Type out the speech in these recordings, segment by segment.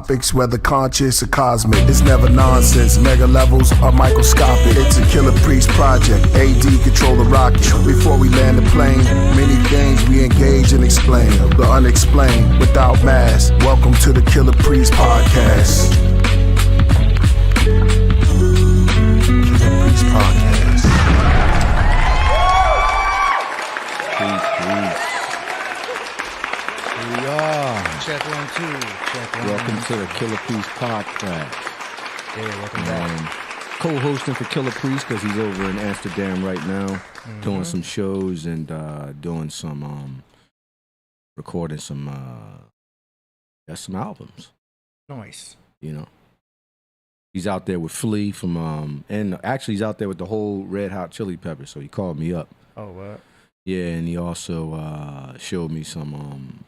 topics, whether conscious or cosmic. It's never nonsense, mega levels are microscopic. It's a Killah Priest project, AD control the rocket. Before we land the plane, many things we engage and explain. The unexplained, without mask. Welcome to the Killah Priest podcast. Killah Priest podcast. Peace. Here we are. Check 1, 2. Check 1. Welcome to the Killah Priest Podcraft. Yeah, welcome back. Co-hosting for Killah Priest because he's over in Amsterdam right now, doing some shows and doing some recording some albums. Nice. You know, he's out there with Flea from and actually he's out there with the whole Red Hot Chili Peppers. So he called me up. Oh, what? Yeah, and he also showed me some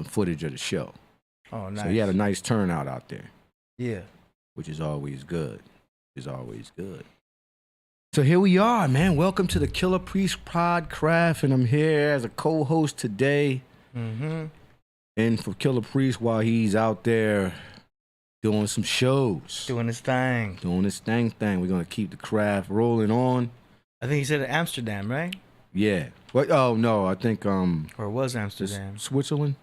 footage of the show. Oh, nice. So he had a nice turnout out there. Yeah. Which is always good. So here we are, man. Welcome to the Killah Priest Podcraft, and I'm here as a co-host today. And for Killah Priest while he's out there doing some shows. Doing his thing. We're going to keep the craft rolling on. I think he said Amsterdam, right? Yeah. What? Oh, no, I think... Or it was Amsterdam. Switzerland?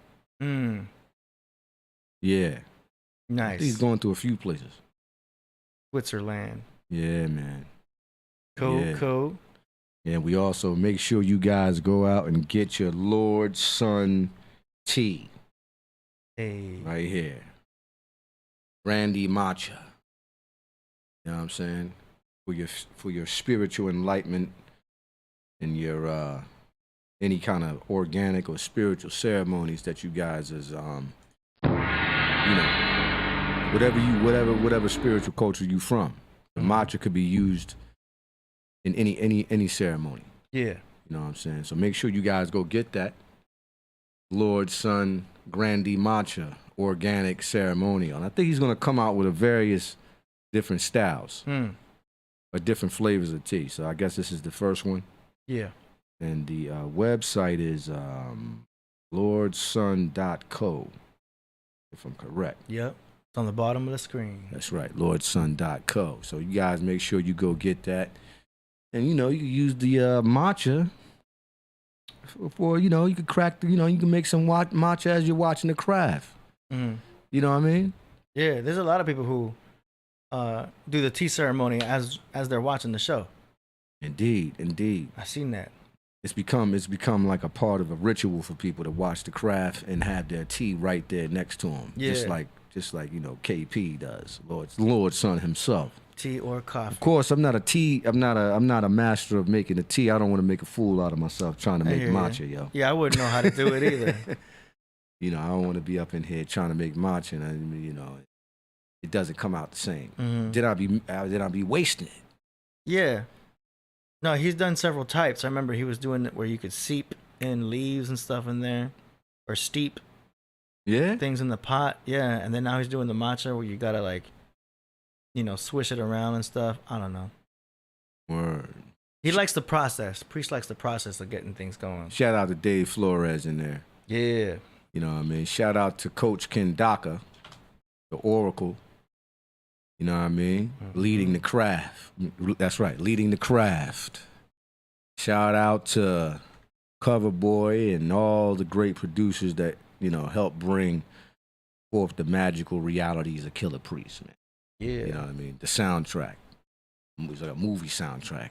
Yeah. Nice. He's going to a few places. Switzerland. Yeah, man. Cool. Yeah, we also make sure you guys go out and get your Lord Sun tea. Hey. Right here. Brandy matcha. You know what I'm saying? For your spiritual enlightenment and your any kind of organic or spiritual ceremonies that you guys is whatever spiritual culture you from. The matcha could be used in any ceremony. Yeah. You know what I'm saying? So make sure you guys go get that Lord Sun Grandi Matcha organic ceremonial. And I think he's going to come out with various different styles or different flavors of tea. So I guess this is the first one. Yeah. And the website is lordsun.co, if I'm correct. Yep. It's on the bottom of the screen. That's right, lordsun.co. So you guys make sure you go get that. And, you can use the matcha for, you can crack, you can make some matcha as you're watching the craft. You know what I mean? Yeah, there's a lot of people who do the tea ceremony as they're watching the show. Indeed. I've seen that. It's become like a part of a ritual for people to watch the craft and have their tea right there next to them. Yeah. Just like KP does. Lord Sun himself. Tea or coffee. Of course, I'm not a master of making a tea. I don't want to make a fool out of myself trying to make matcha, yo. Yeah, I wouldn't know how to do it either. I don't want to be up in here trying to make matcha and it doesn't come out the same. Then I'll be wasting it. Yeah. No, he's done several types. I remember he was doing it where you could seep in leaves and stuff in there, or steep things in the pot. Yeah, and then now he's doing the matcha where you gotta swish it around and stuff. I don't know. Word. He likes the process. Priest likes the process of getting things going. Shout out to Dave Flores in there. Yeah. You know what I mean? Shout out to Coach Ken Daka, the Oracle. You know what I mean? Leading the craft. That's right, leading the craft. Shout out to Coverboy and all the great producers that, help bring forth the magical realities of Killah Priest, man. Yeah. You know what I mean? The soundtrack. It's like a movie soundtrack.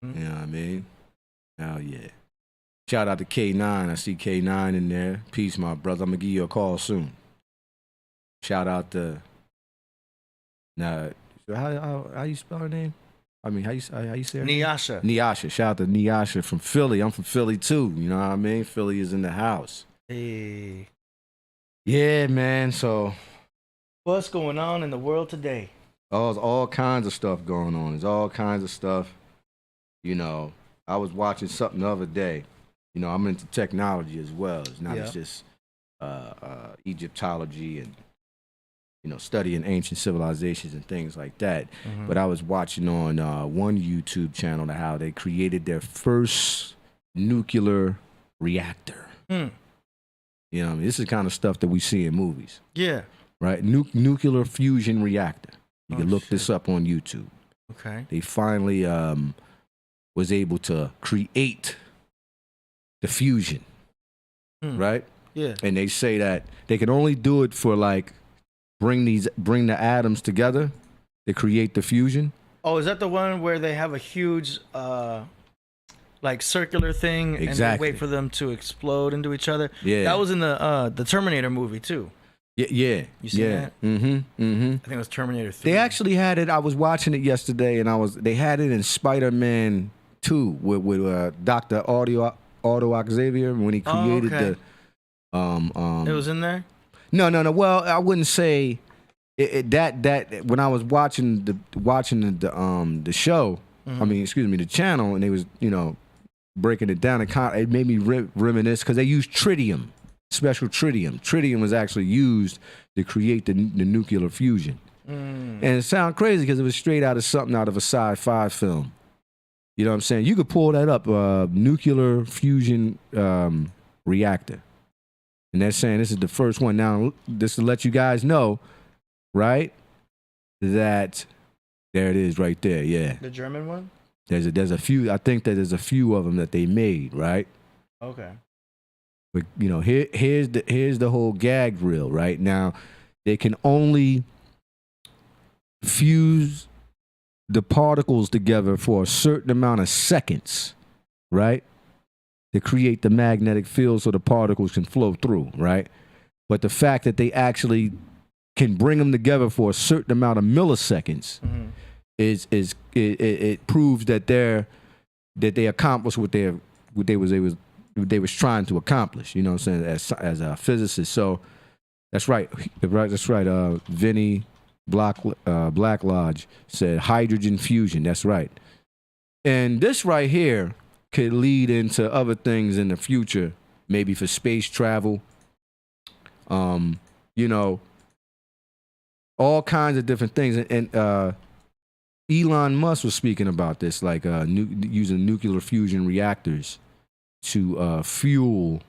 You know what I mean? Hell yeah. Shout out to K9. I see K9 in there. Peace, my brother. I'm going to give you a call soon. Shout out to... Now, how you spell her name? I mean, how you say her name? Nyasha. Shout out to Nyasha from Philly. I'm from Philly, too. You know what I mean? Philly is in the house. Hey. Yeah, man. So... What's going on in the world today? Oh, there's all kinds of stuff going on. There's all kinds of stuff. I was watching something the other day. I'm into technology as well. It's not just Egyptology and studying ancient civilizations and things like that. But I was watching on one YouTube channel how they created their first nuclear reactor. You know what I mean? This is the kind of stuff that we see in movies. Yeah. Right? Nuclear fusion reactor. You can look this up on YouTube. Okay. They finally was able to create the fusion. Right? Yeah. And they say that they can only do it for like bring the atoms together to create the fusion. Oh, is that the one where they have a huge like circular thing and they wait for them to explode into each other? Yeah. That was in the Terminator movie too. Yeah. You seen that? I think it was Terminator 3. They actually had it. I was watching it yesterday, and they had it in Spider-Man 2 with Dr. Otto Xavier when he created the. It was in there. No. Well, I wouldn't say that when I was watching the show. I mean, excuse me, the channel, and they was breaking it down. It made me reminisce because they used tritium. Special tritium. Tritium was actually used to create the nuclear fusion. And it sounds crazy because it was straight out of something out of a sci-fi film. You know what I'm saying? You could pull that up, nuclear fusion reactor. And they're saying this is the first one. Now, just to let you guys know, right, that there it is right there, yeah. The German one? There's a few, I think that there's a few of them that they made, right? Okay. But here's the whole gag reel. Right now, they can only fuse the particles together for a certain amount of seconds, right? To create the magnetic field so the particles can flow through, right? But the fact that they actually can bring them together for a certain amount of milliseconds it proves that they accomplished what they was trying to accomplish, you know what I'm saying, as a physicist. So that's right. Vinny Black Lodge said hydrogen fusion. That's right. And this right here could lead into other things in the future, maybe for space travel. All kinds of different things. And Elon Musk was speaking about this, like using nuclear fusion reactors to fuel,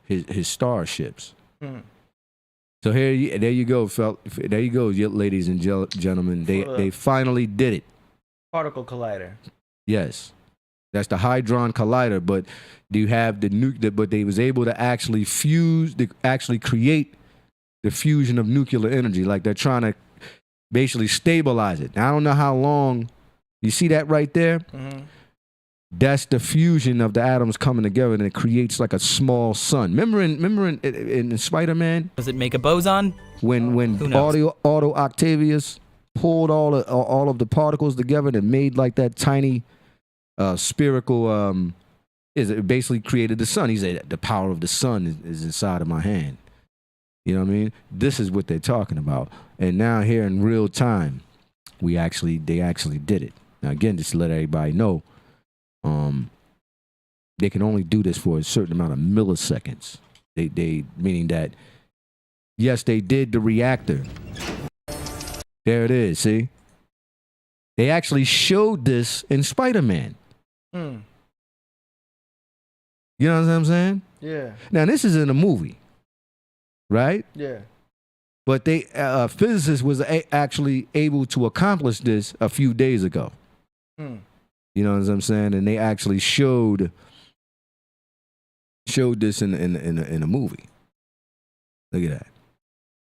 his starships. So there you go, there you go, ladies and gentlemen. They finally did it. Particle collider. Yes, that's the Hadron Collider. But you have but they was able to actually create the fusion of nuclear energy. Like they're trying to basically stabilize it. Now, I don't know how long. You see that right there? That's the fusion of the atoms coming together, and it creates like a small sun. Remember in Spider-Man? Does it make a boson? When Otto Octavius pulled all of the particles together and it made like that tiny spherical. It basically created the sun. He said the power of the sun is inside of my hand. You know what I mean? This is what they're talking about. And now here in real time, they actually did it. Now again, just to let everybody know. They can only do this for a certain amount of milliseconds. They meaning that, yes, they did the reactor. There it is, see? They actually showed this in Spider-Man. You know what I'm saying? Yeah. Now, this is in a movie, right? Yeah. But they physicists was actually able to accomplish this a few days ago. You know what I'm saying? And they actually showed this in a movie. Look at that.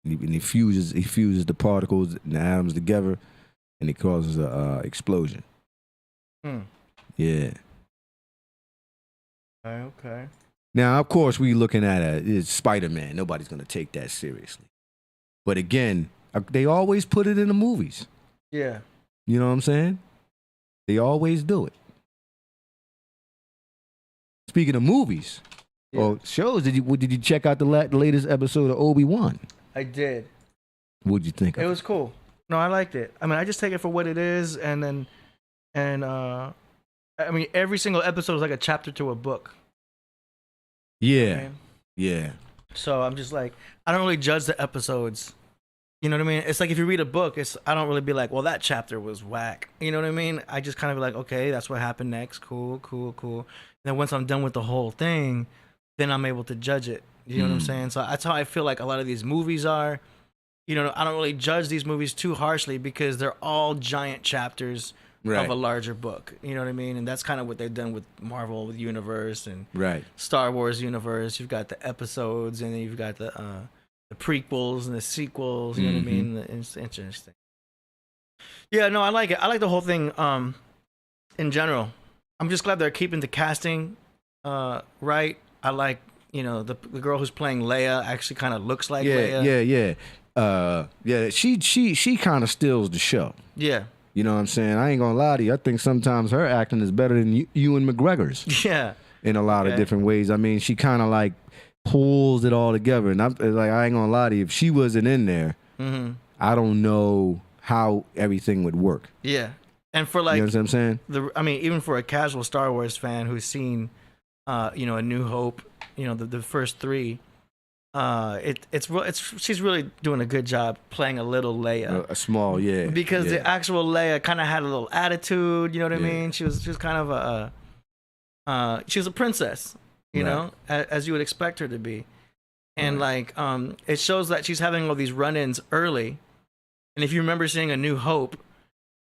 And he fuses the particles and the atoms together, and it causes a explosion. Yeah. Okay. Now, of course, we looking at it's Spider-Man. Nobody's gonna take that seriously. But again, they always put it in the movies. Yeah. You know what I'm saying? They always do it. Speaking of movies or shows, did you check out the latest episode of Obi-Wan? I did. What'd you think of it? It was cool. No, I liked it. I mean, I just take it for what it is, and I mean, every single episode is like a chapter to a book. Yeah. Okay? Yeah. So I'm just like, I don't really judge the episodes. You know what I mean? It's like if you read a book, I don't really be like, well, that chapter was whack. You know what I mean? I just kind of be like, okay, that's what happened next. Cool. then once I'm done with the whole thing, then I'm able to judge it. You know what I'm saying? So that's how I feel like a lot of these movies are. You know, I don't really judge these movies too harshly because they're all giant chapters of a larger book. You know what I mean? And that's kind of what they've done with Marvel universe and Star Wars universe. You've got the episodes, and then you've got the prequels and the sequels. You know what I mean? It's interesting. Yeah, no, I like it. I like the whole thing in general. I'm just glad they're keeping the casting right. I like, you know, the girl who's playing Leia actually kind of looks like Leia. She kind of steals the show. Yeah. You know what I'm saying? I ain't gonna lie to you. I think sometimes her acting is better than Ewan McGregor's. Yeah. In a lot of different ways. I mean, she kind of like pulls it all together. And I'm like, I ain't gonna lie to you. If she wasn't in there, I don't know how everything would work. Yeah. And for like, you know what I'm saying? I mean, even for a casual Star Wars fan who's seen, you know, A New Hope, you know, the first three, she's really doing a good job playing a little Leia. A small, because the actual Leia kind of had a little attitude. You know what I mean? She was kind of she was a princess, you know, as you would expect her to be. And like, it shows that she's having all these run-ins early. And if you remember seeing A New Hope,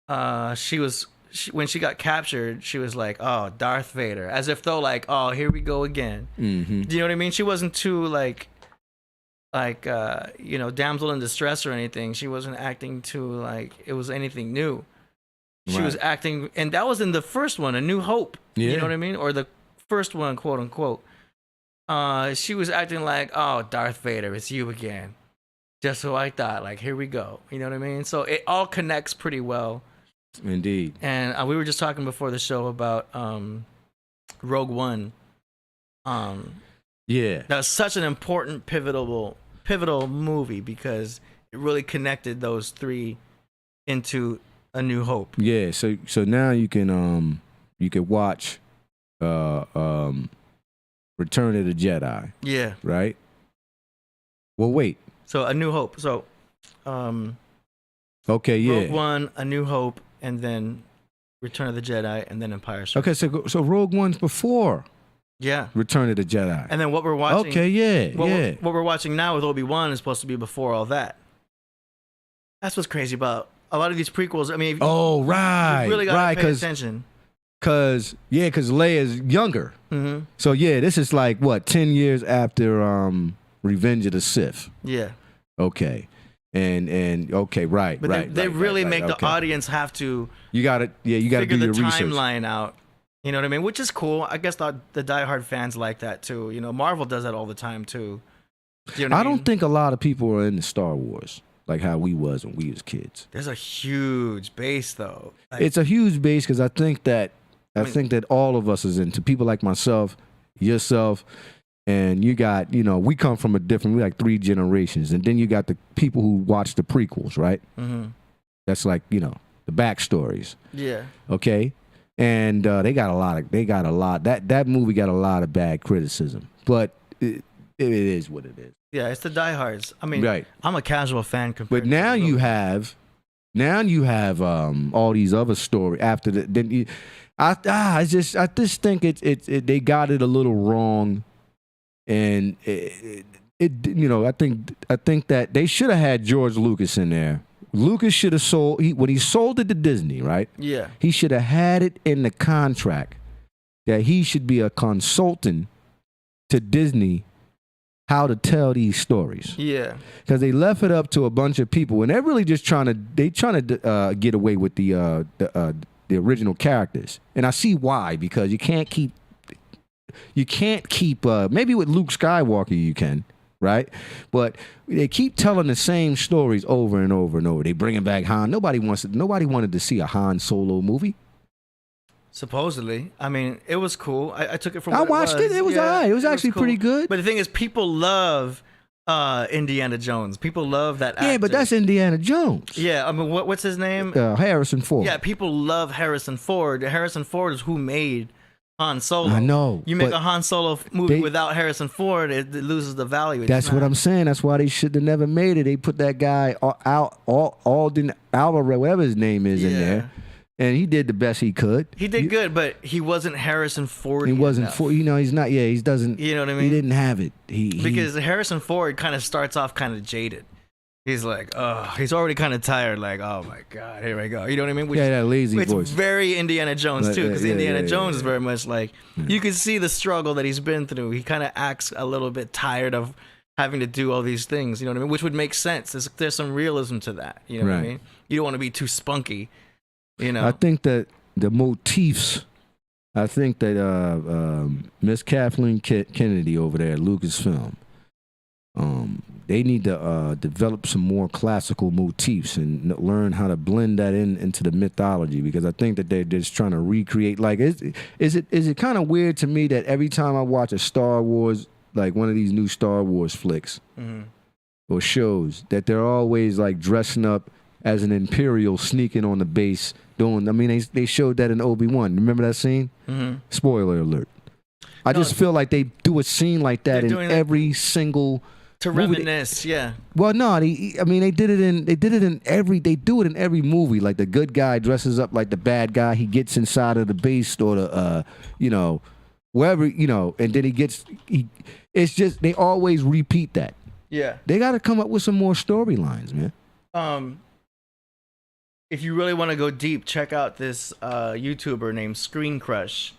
when she got captured, she was like, "Oh, Darth Vader," as if though like, "Oh, here we go again." Do you know what I mean? She wasn't too like you know, damsel in distress or anything. She wasn't acting too like it was anything new. She was acting, and that was in the first one, A New Hope. You know what I mean? Or the first one, quote unquote. She was acting like, "Oh, Darth Vader, it's you again." Just so I thought, like, here we go. You know what I mean? So it all connects pretty well. Indeed. And we were just talking before the show about Rogue One. That was such an important pivotal movie because it really connected those three into A New Hope. Yeah, so now you can watch Return of the Jedi. Yeah. Right? Well, wait. So A New Hope. So okay, yeah. Rogue One, A New Hope, and then Return of the Jedi, and then Empire Strikes. Okay, so Rogue One's before Return of the Jedi. And then what we're watching... Okay, what we're watching now with Obi-Wan is supposed to be before all that. That's what's crazy about a lot of these prequels. I mean... you really got to pay attention. Because Leia's younger. So, yeah, this is like, what, 10 years after Revenge of the Sith. Yeah. Okay. And okay, right. But they really make the audience have to... You got to do your research. Figure the timeline out. You know what I mean? Which is cool. I guess the diehard fans like that too. You know, Marvel does that all the time too. You know what I mean? Don't think a lot of people are into Star Wars like how we was when we was kids. There's a huge base though. Like, it's a huge base because I think that all of us is into people like myself, yourself, and you got, you know, we come from we like 3 generations, and then you got the people who watch the prequels, right? That's like, you know, the backstories. Yeah. Okay. And that movie got a lot of bad criticism, but it is what it is. Yeah, it's the diehards. I mean, I'm a casual fan compared. But now you have all these other stories after the. I just think they got it a little wrong, and it you know, I think that they should have had George Lucas in there. Lucas should have when he sold it to Disney, right? Yeah. He should have had it in the contract that he should be a consultant to Disney how to tell these stories. Yeah. Because they left it up to a bunch of people, and they're really just trying to get away with the original characters. And I see why, because you can't keep maybe with Luke Skywalker you can. Right? But they keep telling the same stories over and over and over. They bringing back Han. Nobody wanted to see a Han Solo movie. Supposedly. I mean, it was cool. I took it from I watched it. It was all right. It was actually pretty good. But the thing is, people love Indiana Jones. People love that actor. Yeah, but that's Indiana Jones. Yeah, I mean, what's his name? Harrison Ford. Yeah, people love Harrison Ford. Harrison Ford is who made Han Solo. I know. You make a Han Solo movie without Harrison Ford, it loses the value. That's what I'm saying. That's why they should have never made it. They put that guy Alden Alvarez, whatever his name is, in there, And he did the best he could. He did good, but he wasn't Harrison Ford. He wasn't he's not. Yeah, he doesn't. You know what I mean? He didn't have it. Because Harrison Ford kind of starts off kind of jaded. He's like, oh, he's already kind of tired. Like, oh my God, here we go. You know what I mean? That lazy voice. It's very Indiana Jones too, because Indiana Jones is very much like you can see the struggle that he's been through. He kind of acts a little bit tired of having to do all these things. You know what I mean? Which would make sense. There's some realism to that. You know what I mean? You don't want to be too spunky. You know. I think that the motifs. I think that Miss Kathleen Kennedy over there at Lucasfilm. They need to develop some more classical motifs and learn how to blend that into the mythology, because I think that they're just trying to recreate. Like, is it kind of weird to me that every time I watch a Star Wars, like one of these new Star Wars flicks or shows, that they're always like dressing up as an Imperial sneaking on the base doing? I mean, they showed that in Obi-Wan. Remember that scene? Spoiler alert. I just feel like they do a scene like that in every single. To reminisce, yeah. Well, no, they do it in every movie. Like the good guy dresses up like the bad guy. He gets inside of the base or the, wherever, and then it's just, they always repeat that. Yeah. They got to come up with some more storylines, man. If you really want to go deep, check out this YouTuber named Screen Crush.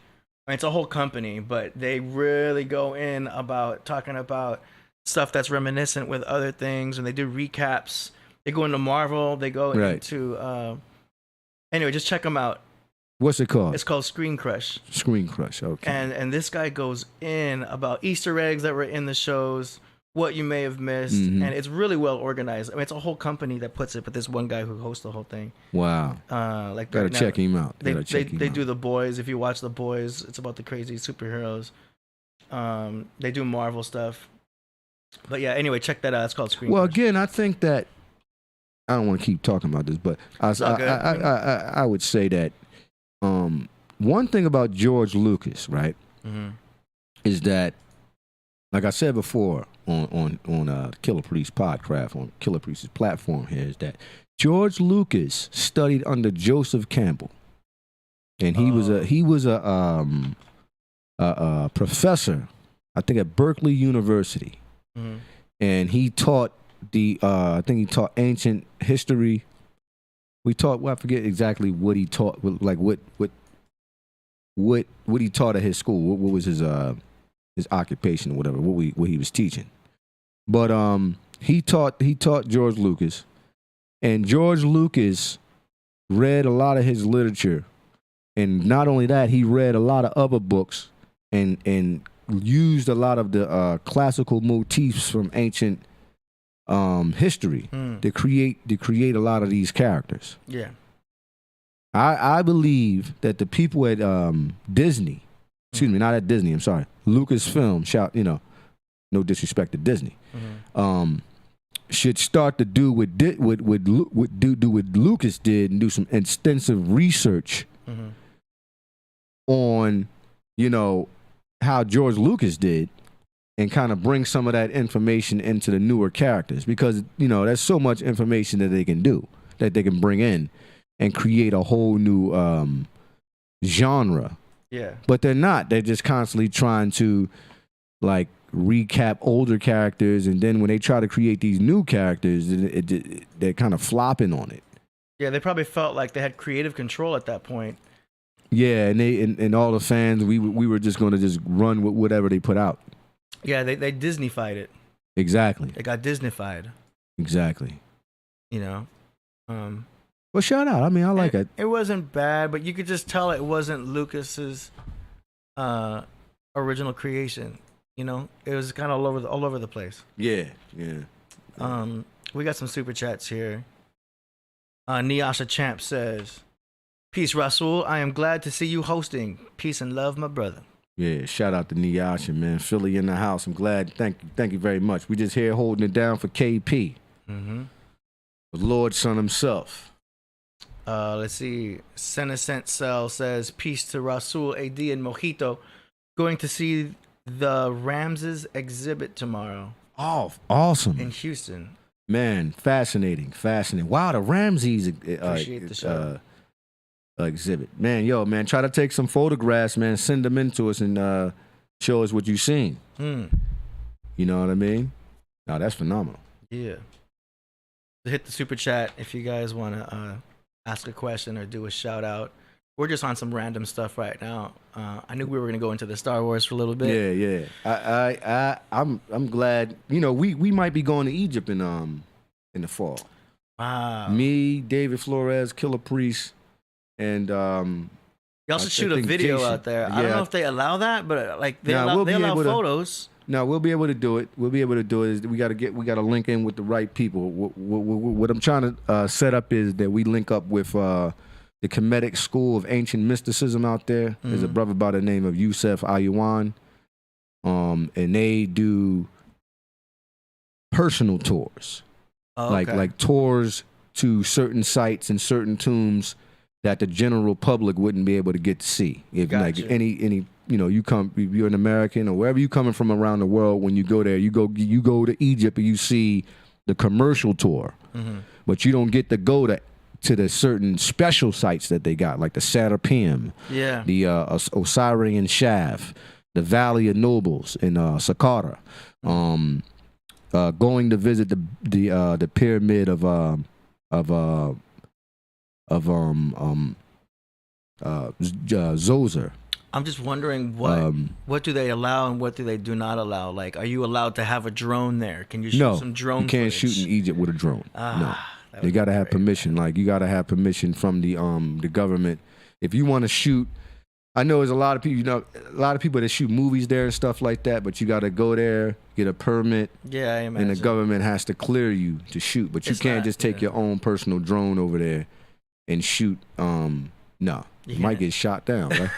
It's a whole company, but they really go in about talking about stuff that's reminiscent with other things, and they do recaps. They go into Marvel. They go into anyway. Just check them out. What's it called? It's called Screen Crush. Screen Crush. Okay. And this guy goes in about Easter eggs that were in the shows, what you may have missed, and it's really well organized. I mean, it's a whole company that puts it, but this one guy who hosts the whole thing. Wow. Gotta check him out. They do The Boys. If you watch The Boys, it's about the crazy superheroes. They do Marvel stuff. But yeah, anyway, check that out. It's called Screen Crush. Again, I think that I don't want to keep talking about this, but I would say that one thing about George Lucas, right, is that, like I said before on Killah Priest Podcraft, on Killah Priest's platform here, is that George Lucas studied under Joseph Campbell, and he was a professor, I think, at Berkeley University. And he taught I think he taught ancient history. I forget exactly what he taught, like what he taught at his school. What was his occupation or whatever, what he was teaching. But he taught George Lucas, and George Lucas read a lot of his literature, and not only that, he read a lot of other books and used a lot of the classical motifs from ancient history to create a lot of these characters. Yeah. I believe that the people at Disney, excuse me, not at Disney, I'm sorry, Lucasfilm, no disrespect to Disney, should start to do what Lucas did and do some extensive research on, how George Lucas did, and kind of bring some of that information into the newer characters, because there's so much information that they can do, that they can bring in and create a whole new genre. Yeah. But they're not. They're just constantly trying to like recap older characters, and then when they try to create these new characters, they're kind of flopping on it. Yeah, they probably felt like they had creative control at that point. Yeah, and and all the fans, we were just going to just run with whatever they put out. Yeah, they Disney-fied it. Exactly. They got Disney-fied. Exactly. Well, shout out. I mean, I like it. It wasn't bad, but you could just tell it wasn't Lucas's original creation. It was kind of all over the place. Yeah. We got some super chats here. Niasha Champ says, "Peace, Rasul. I am glad to see you hosting. Peace and love, my brother." Yeah, shout out to Niasha, man. Philly in the house. I'm glad. Thank you very much. We just here holding it down for KP. The Lord Son himself. Let's see. Senescent Cell says, "Peace to Rasul, AD, and Mojito. Going to see the Ramses exhibit tomorrow." Oh, awesome. In Houston. Man, fascinating. Wow, the Ramses. Appreciate the show. exhibit. Man, yo, man, try to take some photographs, man. Send them in to us and show us what you seen. You know what I mean? No, that's phenomenal. Yeah. Hit the super chat if you guys want to ask a question or do a shout out. We're just on some random stuff right now. I knew we were gonna go into the Star Wars for a little bit. Yeah. I'm glad. You know, we might be going to Egypt in the fall. Wow. Me, David Flores, Killah Priest, and y'all should shoot a video Jason. out there. I don't know if they allow that, but like they Nah, allow photos. No, we'll be able to do it. We got to link in with the right people. What I'm trying to set up is that we link up with the Kemetic School of Ancient Mysticism out there. There's a brother by the name of Yusef Ayuwan, and they do personal tours, like tours to certain sites and certain tombs that the general public wouldn't be able to get to see. If like any you're an American or wherever you coming from around the world, when you go there, you go to Egypt and you see the commercial tour, but you don't get to go to the certain special sites that they got, like the Serapeum, the Osirian Shaft, the Valley of Nobles in Saqqara, going to visit the pyramid of Zoser. I'm just wondering what do they allow and what do they do not allow? Like, are you allowed to have a drone there? Can you shoot some drone you can't footage? shoot in Egypt with a drone. No. You got to have permission. Like, you got to have permission from the government. If you want to shoot, I know there's a lot of people, that shoot movies there and stuff like that, but you got to go there, get a permit. Yeah, I imagine. And the government has to clear you to shoot, but you can't just take your own personal drone over there and shoot. No. You might get shot down, right?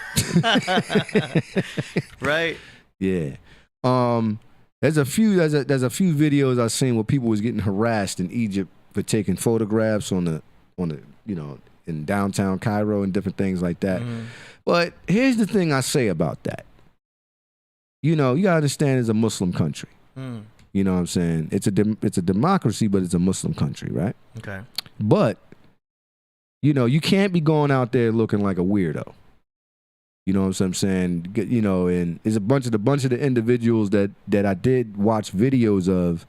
Right. Yeah. There's a few videos I've seen where people was getting harassed in Egypt for taking photographs on the in downtown Cairo and different things like that. But here's the thing I say about that. You gotta understand it's a Muslim country. You know what I'm saying? It's a democracy, but it's a Muslim country, right? Okay. But you can't be going out there looking like a weirdo. You know what I'm saying? And there's a bunch of the individuals that I did watch videos of.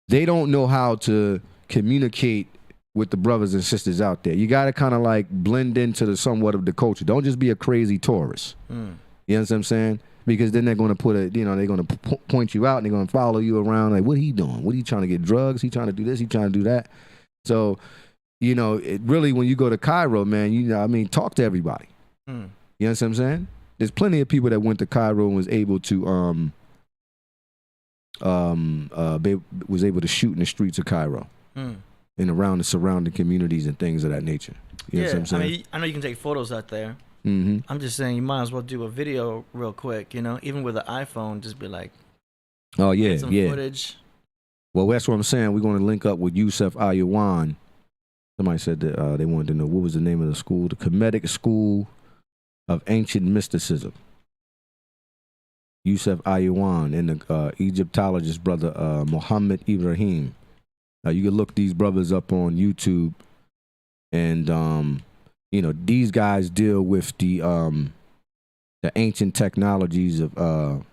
They don't know how to communicate with the brothers and sisters out there. You got to kind of like blend into somewhat of the culture. Don't just be a crazy tourist. You know what I'm saying? Because then they're going to they're going to point you out and they're going to follow you around. Like, what he doing? What he trying to get drugs? He trying to do this? He trying to do that? So, it really, when you go to Cairo, man, talk to everybody. You know what I'm saying? There's plenty of people that went to Cairo and was able to shoot in the streets of Cairo and around the surrounding communities and things of that nature. You know what I'm saying? I know you can take photos out there. I'm just saying you might as well do a video real quick. Even with an iPhone, just be like, get some footage. Well, that's what I'm saying. We're going to link up with Yusef Ayuwan. Somebody said that they wanted to know what was the name of the school. The Kemetic School of Ancient Mysticism. Yusef Ayuwan and the Egyptologist brother Muhammad Ibrahim. You can look these brothers up on YouTube, and these guys deal with the ancient technologies of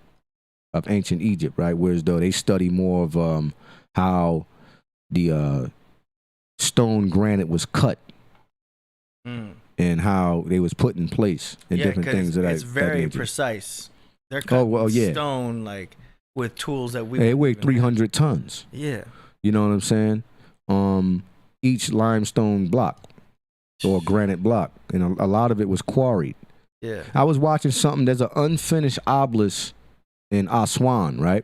ancient Egypt, right? Whereas though they study more of how the stone granite was cut and how they was put in place and different things. It's very precise. They're cutting stone like with tools that they weigh 300 tons. Yeah. You know what I'm saying? Each limestone block or granite block, and a lot of it was quarried. Yeah. I was watching something. There's an unfinished obelisk in Aswan, right?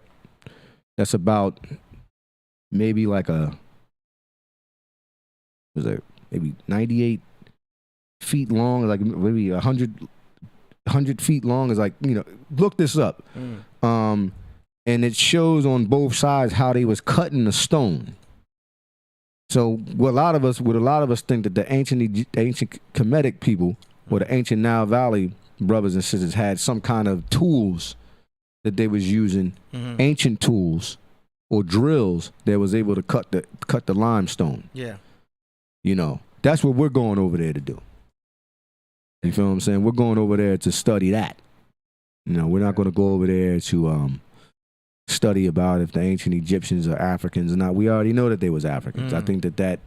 That's about maybe maybe 98 feet long, like maybe 100 feet long. Is look this up. And it shows on both sides how they was cutting the stone. So what a lot of us think that the ancient Kemetic people or the ancient Nile Valley brothers and sisters had some kind of tools that they was using, ancient tools or drills that was able to cut the limestone. Yeah. That's what we're going over there to do. You feel what I'm saying? We're going over there to study that. You know, we're not going to go over there to study about if the ancient Egyptians are Africans or not. We already know that they was Africans. I think that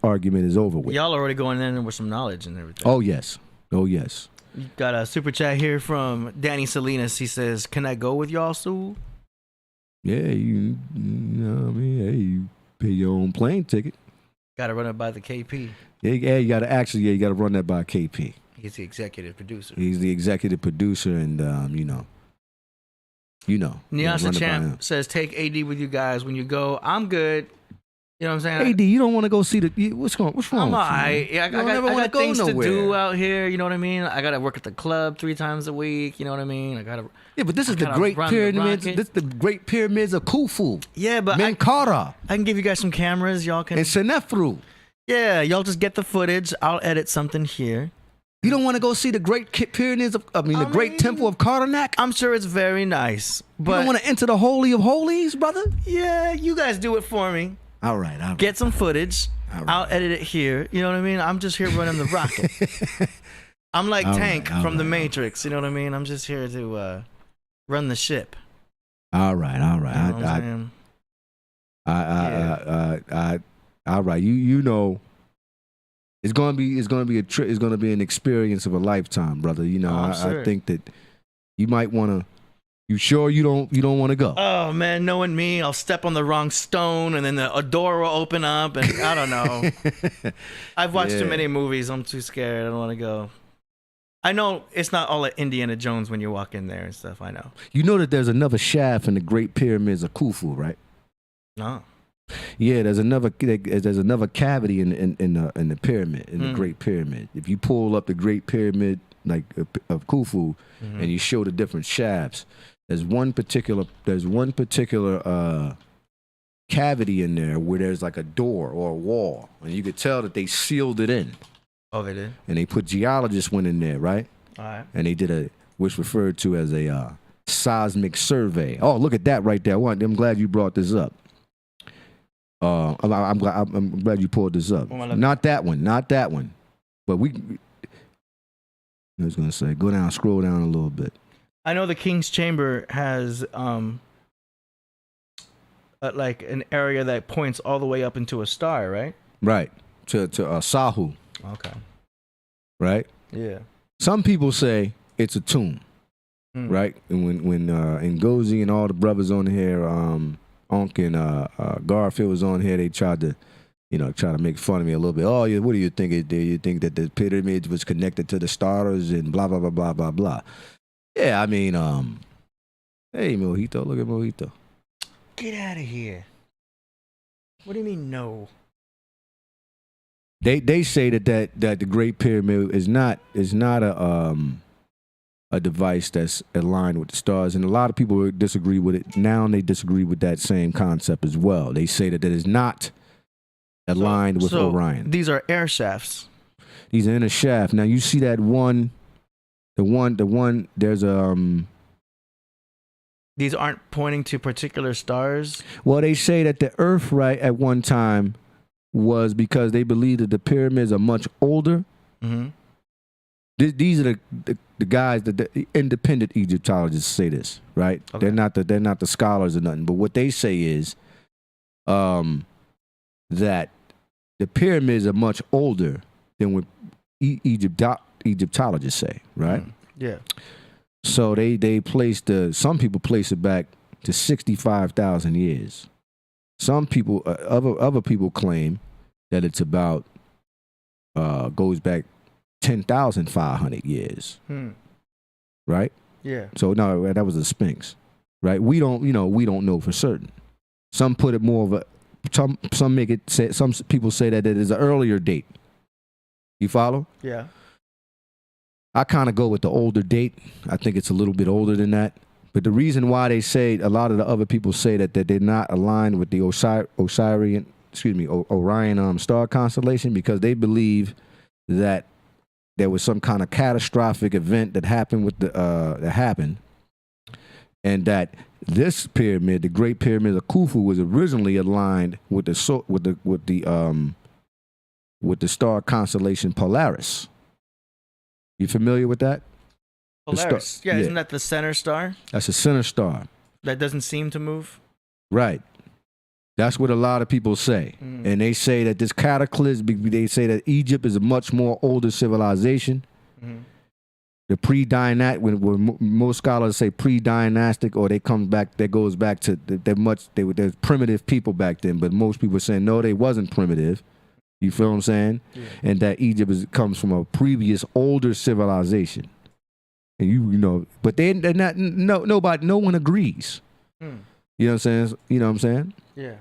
argument is over with. Y'all already going in with some knowledge and everything. Oh yes. You got a super chat here from Danny Salinas. He says, "Can I go with y'all, Sue?" Yeah, you know what I mean? Hey, you pay your own plane ticket. Got to run it by the KP. Yeah, you got to run that by KP. He's the executive producer. He's the executive producer, and Nyasa Champ says, "Take AD with you guys when you go." I'm good. You know what I'm saying? AD, you don't want to go see what's wrong? I'm all right. Yeah, I got things to do out here. You know what I mean? I got to work at the club 3 times a week. You know what I mean? Yeah, but this is the Great Pyramids. This is the Great Pyramids of Khufu. Yeah, but Menkaura. I can give you guys some cameras. Y'all can. And Senefru. Yeah, y'all just get the footage. I'll edit something here. You don't want to go see the Great Pyramids the Great Temple of Karnak? I'm sure it's very nice. But you don't want to enter the Holy of Holies, brother? Yeah, you guys do it for me. All right. Get some footage. Right. I'll edit it here. You know what I mean? I'm just here running the rocket. I'm like Tank from The Matrix. You know what I mean? I'm just here to run the ship. All right. You know what I'm saying? All right. You know, it's gonna be a trip. It's gonna be an experience of a lifetime, brother. You know, I think that you might want to. You sure you don't want to go? Oh man, knowing me, I'll step on the wrong stone and then a door will open up and I don't know. I've watched too many movies. I'm too scared. I don't want to go. I know it's not all like Indiana Jones when you walk in there and stuff. I know. You know that there's another shaft in the Great Pyramids of Khufu, right? No. Yeah, there's another cavity in the pyramid, in the Great Pyramid. If you pull up the Great Pyramid of Khufu and you show the different shafts, there's one particular cavity in there where there's like a door or a wall, and you could tell that they sealed it in. Oh, they did. And they put geologists went in there, right? All right. And they did what's referred to as a seismic survey. Oh, look at that right there. I'm glad you brought this up. I'm glad you pulled this up. Not that one. But I was gonna say, scroll down a little bit. I know the King's Chamber has like an area that points all the way up into a star, right? Right. To Sahu. Okay. Right? Yeah. Some people say it's a tomb. Right? And when Ngozi and all the brothers on here, Onk and Garfield was on here, they tried to make fun of me a little bit. Oh, yeah, what do you think it did? You think that the pyramids was connected to the stars and blah, blah, blah, blah, blah, blah. Yeah, I mean, hey, Mojito, look at Mojito. Get out of here. What do you mean, no? They say that the Great Pyramid is not a device that's aligned with the stars, and a lot of people disagree with it. Now they disagree with that same concept as well. They say that it is not aligned with Orion. These are air shafts. These are in a shaft. Now you see that one. The one. There's These aren't pointing to particular stars. Well, they say that the Earth, right, at one time was because they believe that the pyramids are much older. Mm-hmm. These are the guys that the independent Egyptologists say this, right? Okay. They're not the scholars or nothing. But what they say is that the pyramids are much older than what Egyptologists say, right? Yeah. So some people place it back to 65,000 years. Some people, other people claim that it's about goes back 10,500 years. Right? Yeah. So no, that was the Sphinx, right? We don't know for certain. Some put it more of a some make it say, some people say that it is an earlier date. You follow? Yeah. I kind of go with the older date. I think it's a little bit older than that. But the reason why they say, a lot of the other people say that they're not aligned with the Orion star constellation, because they believe that there was some kind of catastrophic event that happened and that this pyramid, the Great Pyramid of Khufu, was originally aligned with the star constellation Polaris. You familiar with that? Polaris. Yeah, isn't that the center star? That's a center star. That doesn't seem to move? Right. That's what a lot of people say. And they say that this cataclysm, they say that Egypt is a much more older civilization. The pre-dynastic, when most scholars say pre-dynastic, or that goes back to, they're primitive people back then, but most people are saying, no, they wasn't primitive. You feel what I'm saying? Yeah. And that Egypt comes from a previous older civilization. And you know, but they're not, no one agrees. You know what I'm saying? Yeah.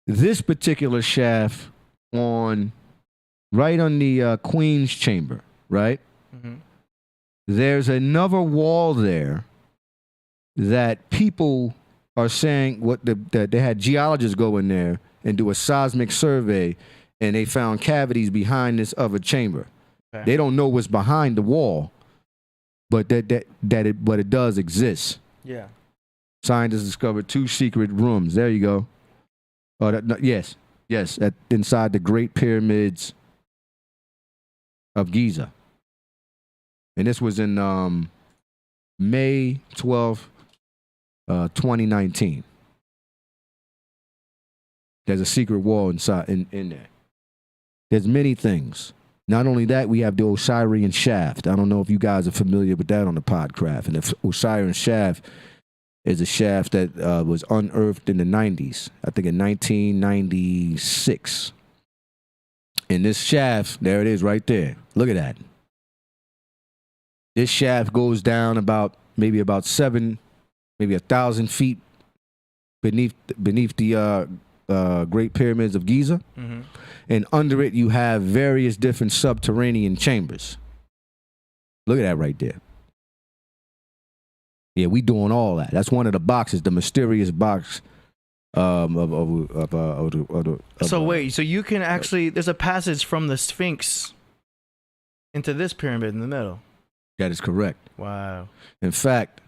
This particular shaft right on the Queen's Chamber, right? There's another wall there that people are saying that they had geologists go in there and do a seismic survey, and they found cavities behind this other chamber. Okay. They don't know what's behind the wall, but it does exist. Yeah. Scientists discovered 2 secret rooms. There you go. Yes, inside the Great Pyramids of Giza. And this was in May 12th, 2019. There's a secret wall inside in there. There's many things. Not only that, we have the Osirian shaft. I don't know if you guys are familiar with that on the Podcraft. And the Osirian shaft is a shaft that was unearthed in the 90s, I think in 1996. And this shaft, there it is right there. Look at that. This shaft goes down maybe about 1,000 feet beneath the Great Pyramids of Giza. And under it, you have various different subterranean chambers. Look at that right there. Yeah, we doing all that. That's one of the boxes, the mysterious box. So wait, so you can actually, there's a passage from the Sphinx into this pyramid in the middle. That is correct. Wow. In fact,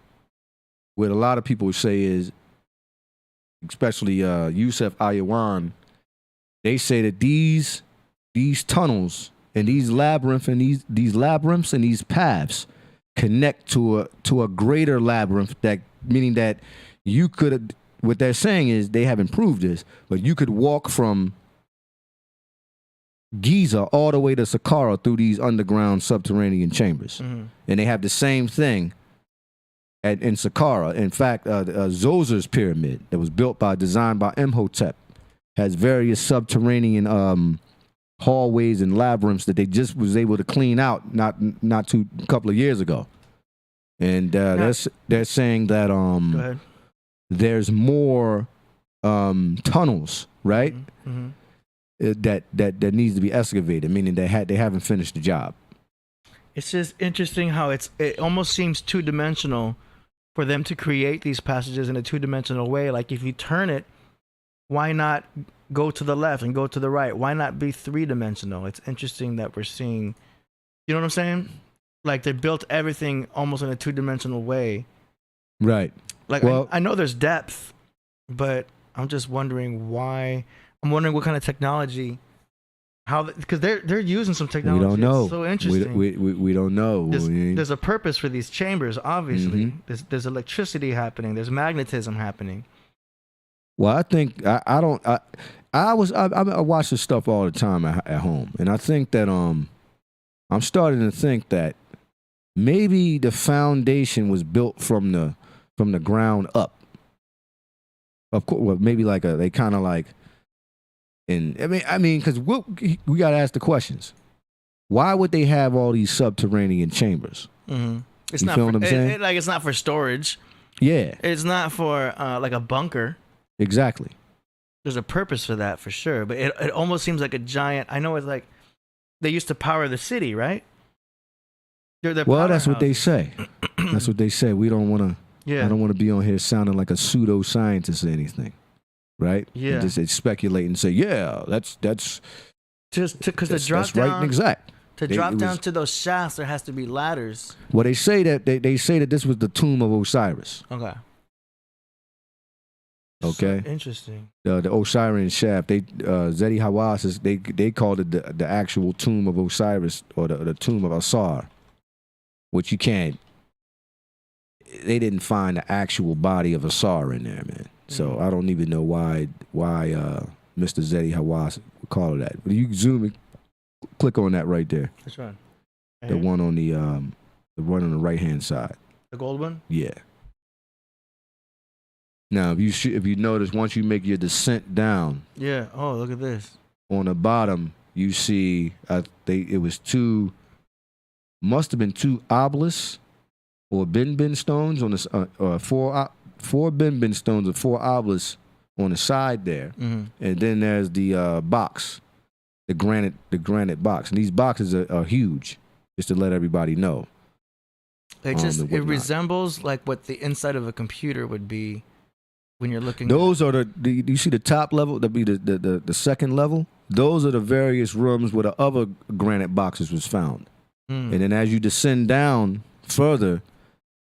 what a lot of people say is, especially Yusuf Ayawan, they say that these tunnels and these labyrinths and these paths connect to a greater labyrinth, meaning that you could, what they're saying is, they haven't proved this, but you could walk from Giza all the way to Saqqara through these underground subterranean chambers. And they have the same thing in Saqqara. In fact, Zozer's pyramid that was designed by Imhotep has various subterranean hallways and labyrinths that they just was able to clean out a couple of years ago. And they're saying that Go ahead. There's more tunnels, right? That needs to be excavated, meaning they haven't finished the job. It's just interesting how it almost seems two-dimensional for them to create these passages in a two-dimensional way. Like if you turn it, why not go to the left and go to the right? Why not be three-dimensional? It's interesting that we're seeing, you know what I'm saying? Like they built everything almost in a two-dimensional way. Right. Like I know there's depth, but I'm just wondering why. I'm wondering what kind of technology, because they're using some technology. We don't know. It's so interesting. We don't know. There's a purpose for these chambers, obviously. There's electricity happening. There's magnetism happening. Well, I think I watch this stuff all the time at home, and I think that I'm starting to think that maybe the foundation was built from the ground up. Of course, well, maybe they kind of like. And I mean, because we got to ask the questions. Why would they have all these subterranean chambers? It's you not feel what I'm saying? It's not for storage. Yeah. It's not for like a bunker. Exactly. There's a purpose for that for sure, but it almost seems like a giant. I know it's like they used to power the city, right? Well, that's what they say. That's what they say. We don't want to. Yeah. I don't want to be on here sounding like a pseudo-scientist or anything. Right? Yeah. And just speculate and say, yeah, that's just because to drop that's down, right and exact. To drop down to those shafts, there has to be ladders. Well, they say that this was the tomb of Osiris. Okay. Okay, So interesting. The Osirian shaft. They Zeti Hawass is they called it the actual tomb of Osiris or the tomb of Asar, which you can't. They didn't find the actual body of Asar in there, man. So I don't even know why Mr. Zeti Hawass would call it that. But you zoom and click on that right there. Which one? Right The here? one on the one on the right hand side. The gold one? Yeah. Now, if you notice, once you make your descent down, Yeah. Oh, look at this. on the bottom you see it was must have been two obelisks or bin stones on the four bin stones and four obelisks on the side there, and then there's the box, the granite box, and these boxes are huge. Just to let everybody know, It resembles like what the inside of a computer would be when you're looking. Those are the you see the top level, that'd be the second level. Those are the various rooms where the other granite boxes was found. And then as you descend down further,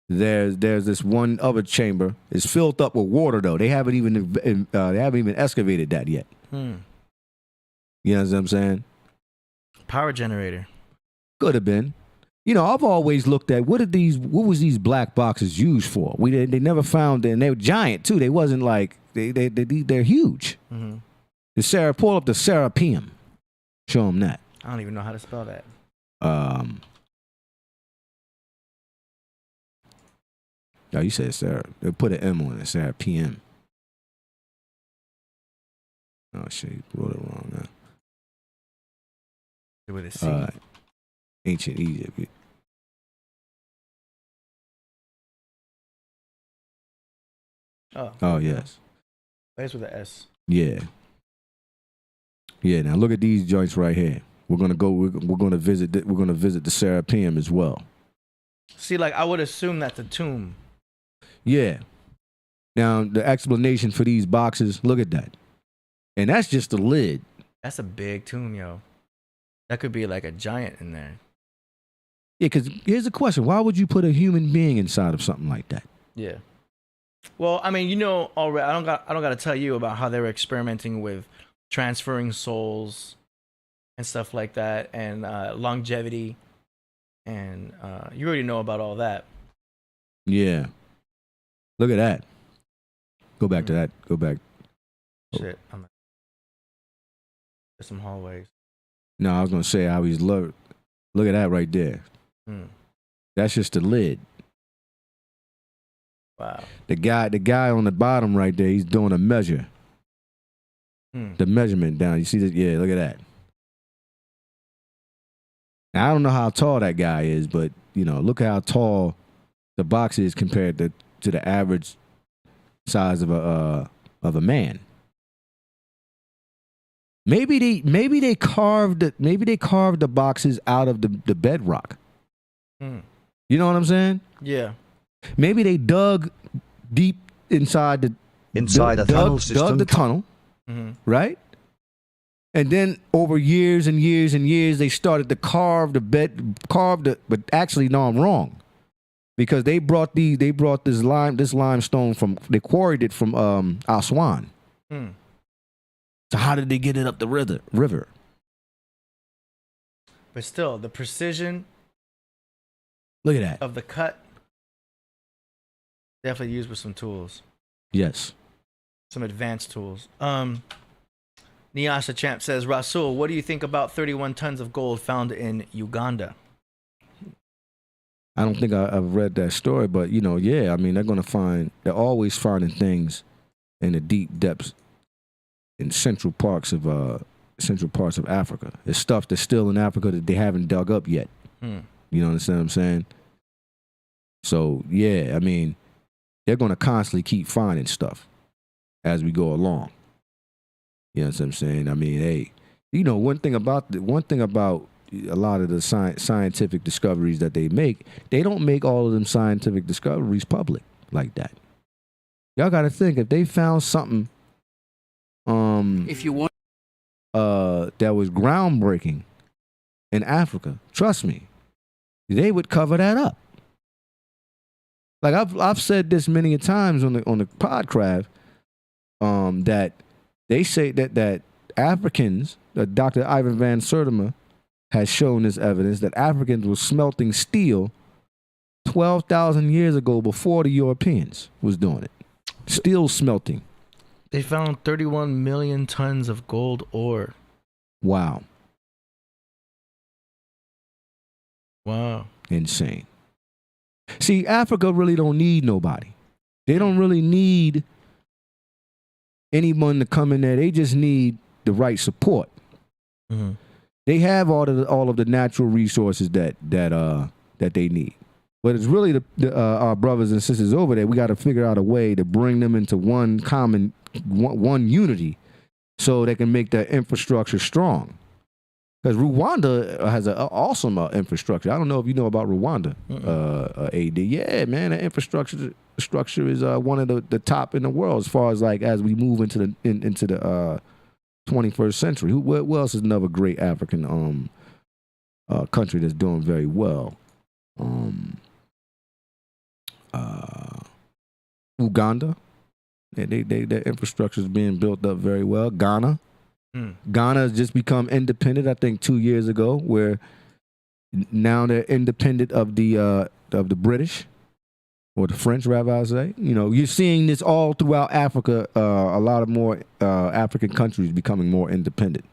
there's this one other chamber. It's filled up with water though. They haven't even excavated that yet. You know what I'm saying? Power generator. Could have been. You know, I've always looked at what was these black boxes used for? They never found them. They were giant too. They wasn't like they're huge. Pull up the Serapeum. Show them that. I don't even know how to spell that. Oh, you said Sarah. They put an M on it. Serapeum. Oh shit, you wrote it wrong now. With a C. Ancient Egypt. Oh yes. That's with an S. Yeah. Yeah. Now look at these joints right here. We're gonna visit the Serapeum as well. See, like I would assume that's a tomb. Yeah. Now the explanation for these boxes. Look at that. And that's just the lid. That's a big tomb, yo. That could be like a giant in there. Yeah, because here's the question: why would you put a human being inside of something like that? Yeah. Well, I mean, you know, already. I don't got to tell you about how they were experimenting with transferring souls and stuff like that, and longevity, and you already know about all that. Yeah. Look at that. Go back to that. Go back. Shit. There's some hallways. No, I was gonna say how he's look at that right there. That's just the lid. Wow. The guy on the bottom right there, he's doing a measure. The measurement down. You see that? Yeah, look at that. Now, I don't know how tall that guy is, but you know, look how tall the box is compared to the average size of a man. Maybe they carved the boxes out of the bedrock. You know what I'm saying? Yeah. Maybe they dug deep inside a tunnel system. Dug the tunnel, right? And then over years and years and years, they started to but actually, no, I'm wrong. Because they brought this limestone they quarried it from Aswan. So how did they get it up the river? But still, the precision. Look at that. Of the cut. Definitely used with some tools. Yes. Some advanced tools. Niasha Champ says, Rasul, what do you think about 31 tons of gold found in Uganda? I don't think I've read that story, but you know, yeah, I mean, they're always finding things in the deep depths in central parts of Africa. There's stuff that's still in Africa that they haven't dug up yet. You know what I'm saying? So yeah, I mean, they're gonna constantly keep finding stuff as we go along. You know what I'm saying? I mean, hey, you know, one thing about a lot of the scientific discoveries that they make, they don't make all of them scientific discoveries public like that. Y'all got to think, if they found something, if you want, that was groundbreaking in Africa, trust me, they would cover that up. Like I've said this many a times on the Podcraft. that they say that Africans, Dr. Ivan van Sertima has shown this evidence that Africans were smelting steel 12,000 years ago before the Europeans was doing it. Steel smelting. They found 31 million tons of gold ore. Wow. Wow. Insane. See, Africa really don't need nobody. They don't really need anyone to come in there. They just need the right support. Mm-hmm. They have all of the natural resources that they need. But it's really our brothers and sisters over there. We got to figure out a way to bring them into one unity, so they can make their infrastructure strong. Because Rwanda has an awesome infrastructure. I don't know if you know about Rwanda, AD. Yeah, man, the infrastructure is one of the top in the world as far as as we move into the 21st century. Who else is another great African country that's doing very well? Uganda, their infrastructure is being built up very well. Ghana. Ghana has just become independent, I think 2 years ago, where now they're independent of the British, or the French, rather I say. You know, you're seeing this all throughout Africa. A lot of more African countries becoming more independent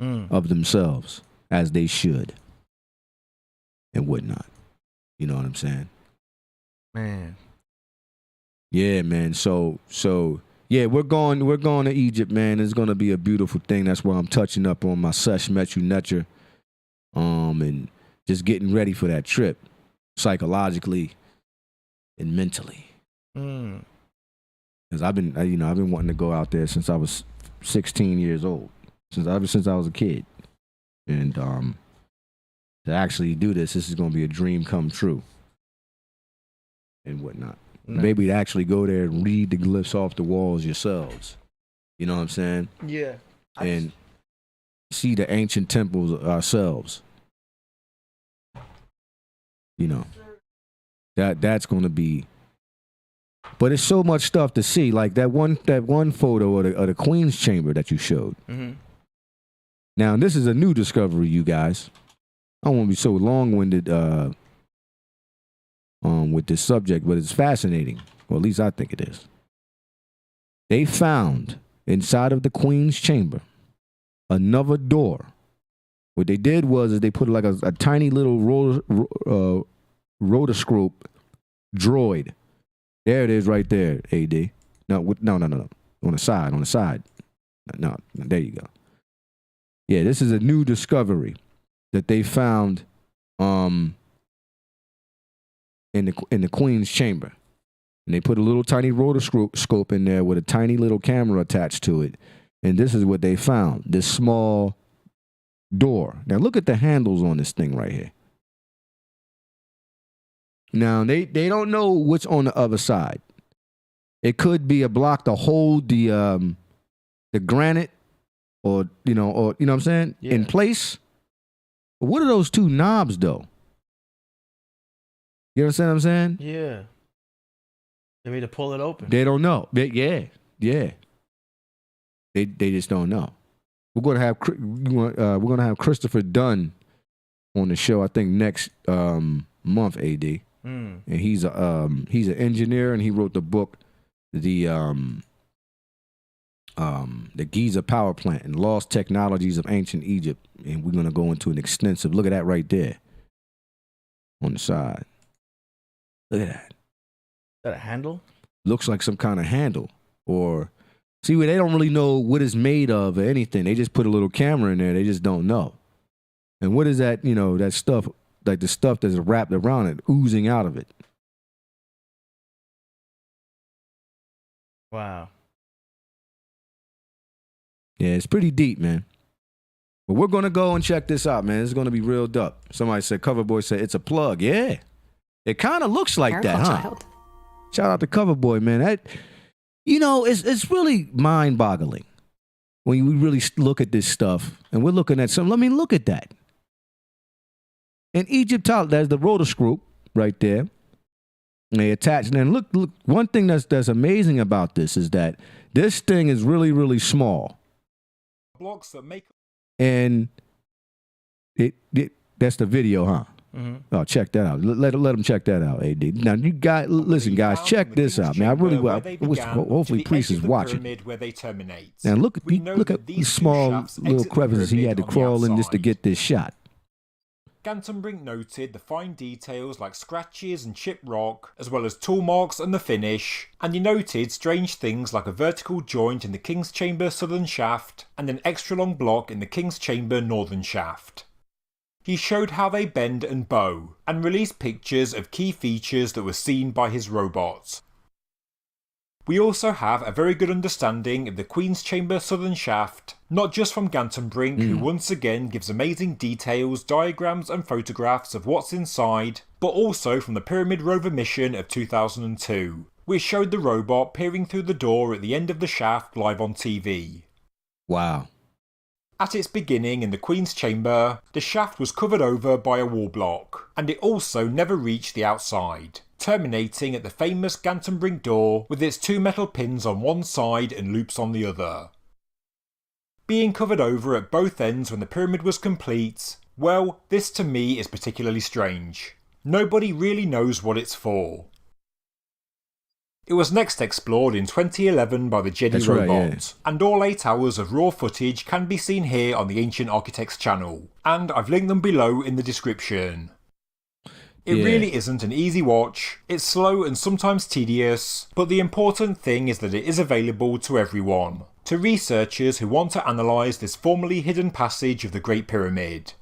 of themselves, as they should, and whatnot. You know what I'm saying? Man. Yeah, man. So yeah, we're going to Egypt, man. It's gonna be a beautiful thing. That's why I'm touching up on my Sesh Metru Netcher, and just getting ready for that trip, psychologically and mentally. Because I've been wanting to go out there since I was 16 years old, since I was a kid, and to actually do this is gonna be a dream come true, and whatnot. Nice. Maybe to actually go there and read the glyphs off the walls yourselves. You know what I'm saying? Yeah. And see the ancient temples ourselves. You know. That's going to be. But it's so much stuff to see. Like that one photo of the Queen's Chamber that you showed. Mm-hmm. Now, this is a new discovery, you guys. I don't want to be so long-winded with this subject, but it's fascinating. Well, at least I think it is. They found inside of the Queen's Chamber another door. What they did was they put like a tiny little rotoscope droid. There it is right there, AD. No. On the side. No, there you go. Yeah, this is a new discovery that they found in the Queen's Chamber. And they put a little tiny rotoscope in there with a tiny little camera attached to it. And this is what they found, this small door. Now look at the handles on this thing right here. Now they don't know what's on the other side. It could be a block to hold the granite or you know what I'm saying, in place. But what are those two knobs though? You understand what I'm saying? Yeah. They need to pull it open. They don't know. Yeah. They just don't know. We're gonna have Christopher Dunn on the show. I think next month, AD. And he's an engineer, and he wrote the book, the Giza Power Plant and Lost Technologies of Ancient Egypt. And we're gonna go into an extensive look at that right there on the side. Look at that. Is that a handle? Looks like some kind of handle. Or, see, where they don't really know what it's made of or anything. They just put a little camera in there. They just don't know. And what is that, that stuff, like the stuff that's wrapped around it, oozing out of it? Wow. Yeah, it's pretty deep, man. But we're going to go and check this out, man. It's going to be real dope. Somebody said, Coverboy said, it's a plug. Yeah. It kind of looks like that, huh? Child. Shout out to Coverboy, man. That, it's really mind-boggling when we really look at this stuff. And we're looking at something. I mean, look at that. In Egypt, there's the rotoscope right there. And they attach. And then look. One thing that's amazing about this is that This thing is really, really small. Blocks that make And that's the video, huh? Mm-hmm. Oh, check that out. Let them check that out, AD. Now, you guys, listen, guys, check this out, man. I really hopefully Priest is watching. where they terminate. Now, look at that the these small shafts little exit the crevices he had to pyramid on the crawl in just to outside. get this shot. Gantenbrink noted the fine details like scratches and chipped rock, as well as tool marks and the finish, and he noted strange things like a vertical joint in the King's Chamber southern shaft and an extra long block in the King's Chamber northern shaft. He showed how they bend and bow, and released pictures of key features that were seen by his robot. We also have a very good understanding of the Queen's Chamber southern shaft, not just from Gantenbrink, who once again gives amazing details, diagrams and photographs of what's inside, but also from the Pyramid Rover mission of 2002, which showed the robot peering through the door at the end of the shaft live on TV. Wow. At its beginning in the Queen's Chamber, the shaft was covered over by a wall block, and it also never reached the outside, terminating at the famous Gantenbrink door with its 2 metal pins on one side and loops on the other. Being covered over at both ends when the pyramid was complete, well, this to me is particularly strange. Nobody really knows what it's for. It was next explored in 2011 by the Jedi robot, and all 8 hours of raw footage can be seen here on the Ancient Architects channel, and I've linked them below in the description. It really isn't an easy watch, it's slow and sometimes tedious, but the important thing is that it is available to everyone, to researchers who want to analyse this formerly hidden passage of the Great Pyramid.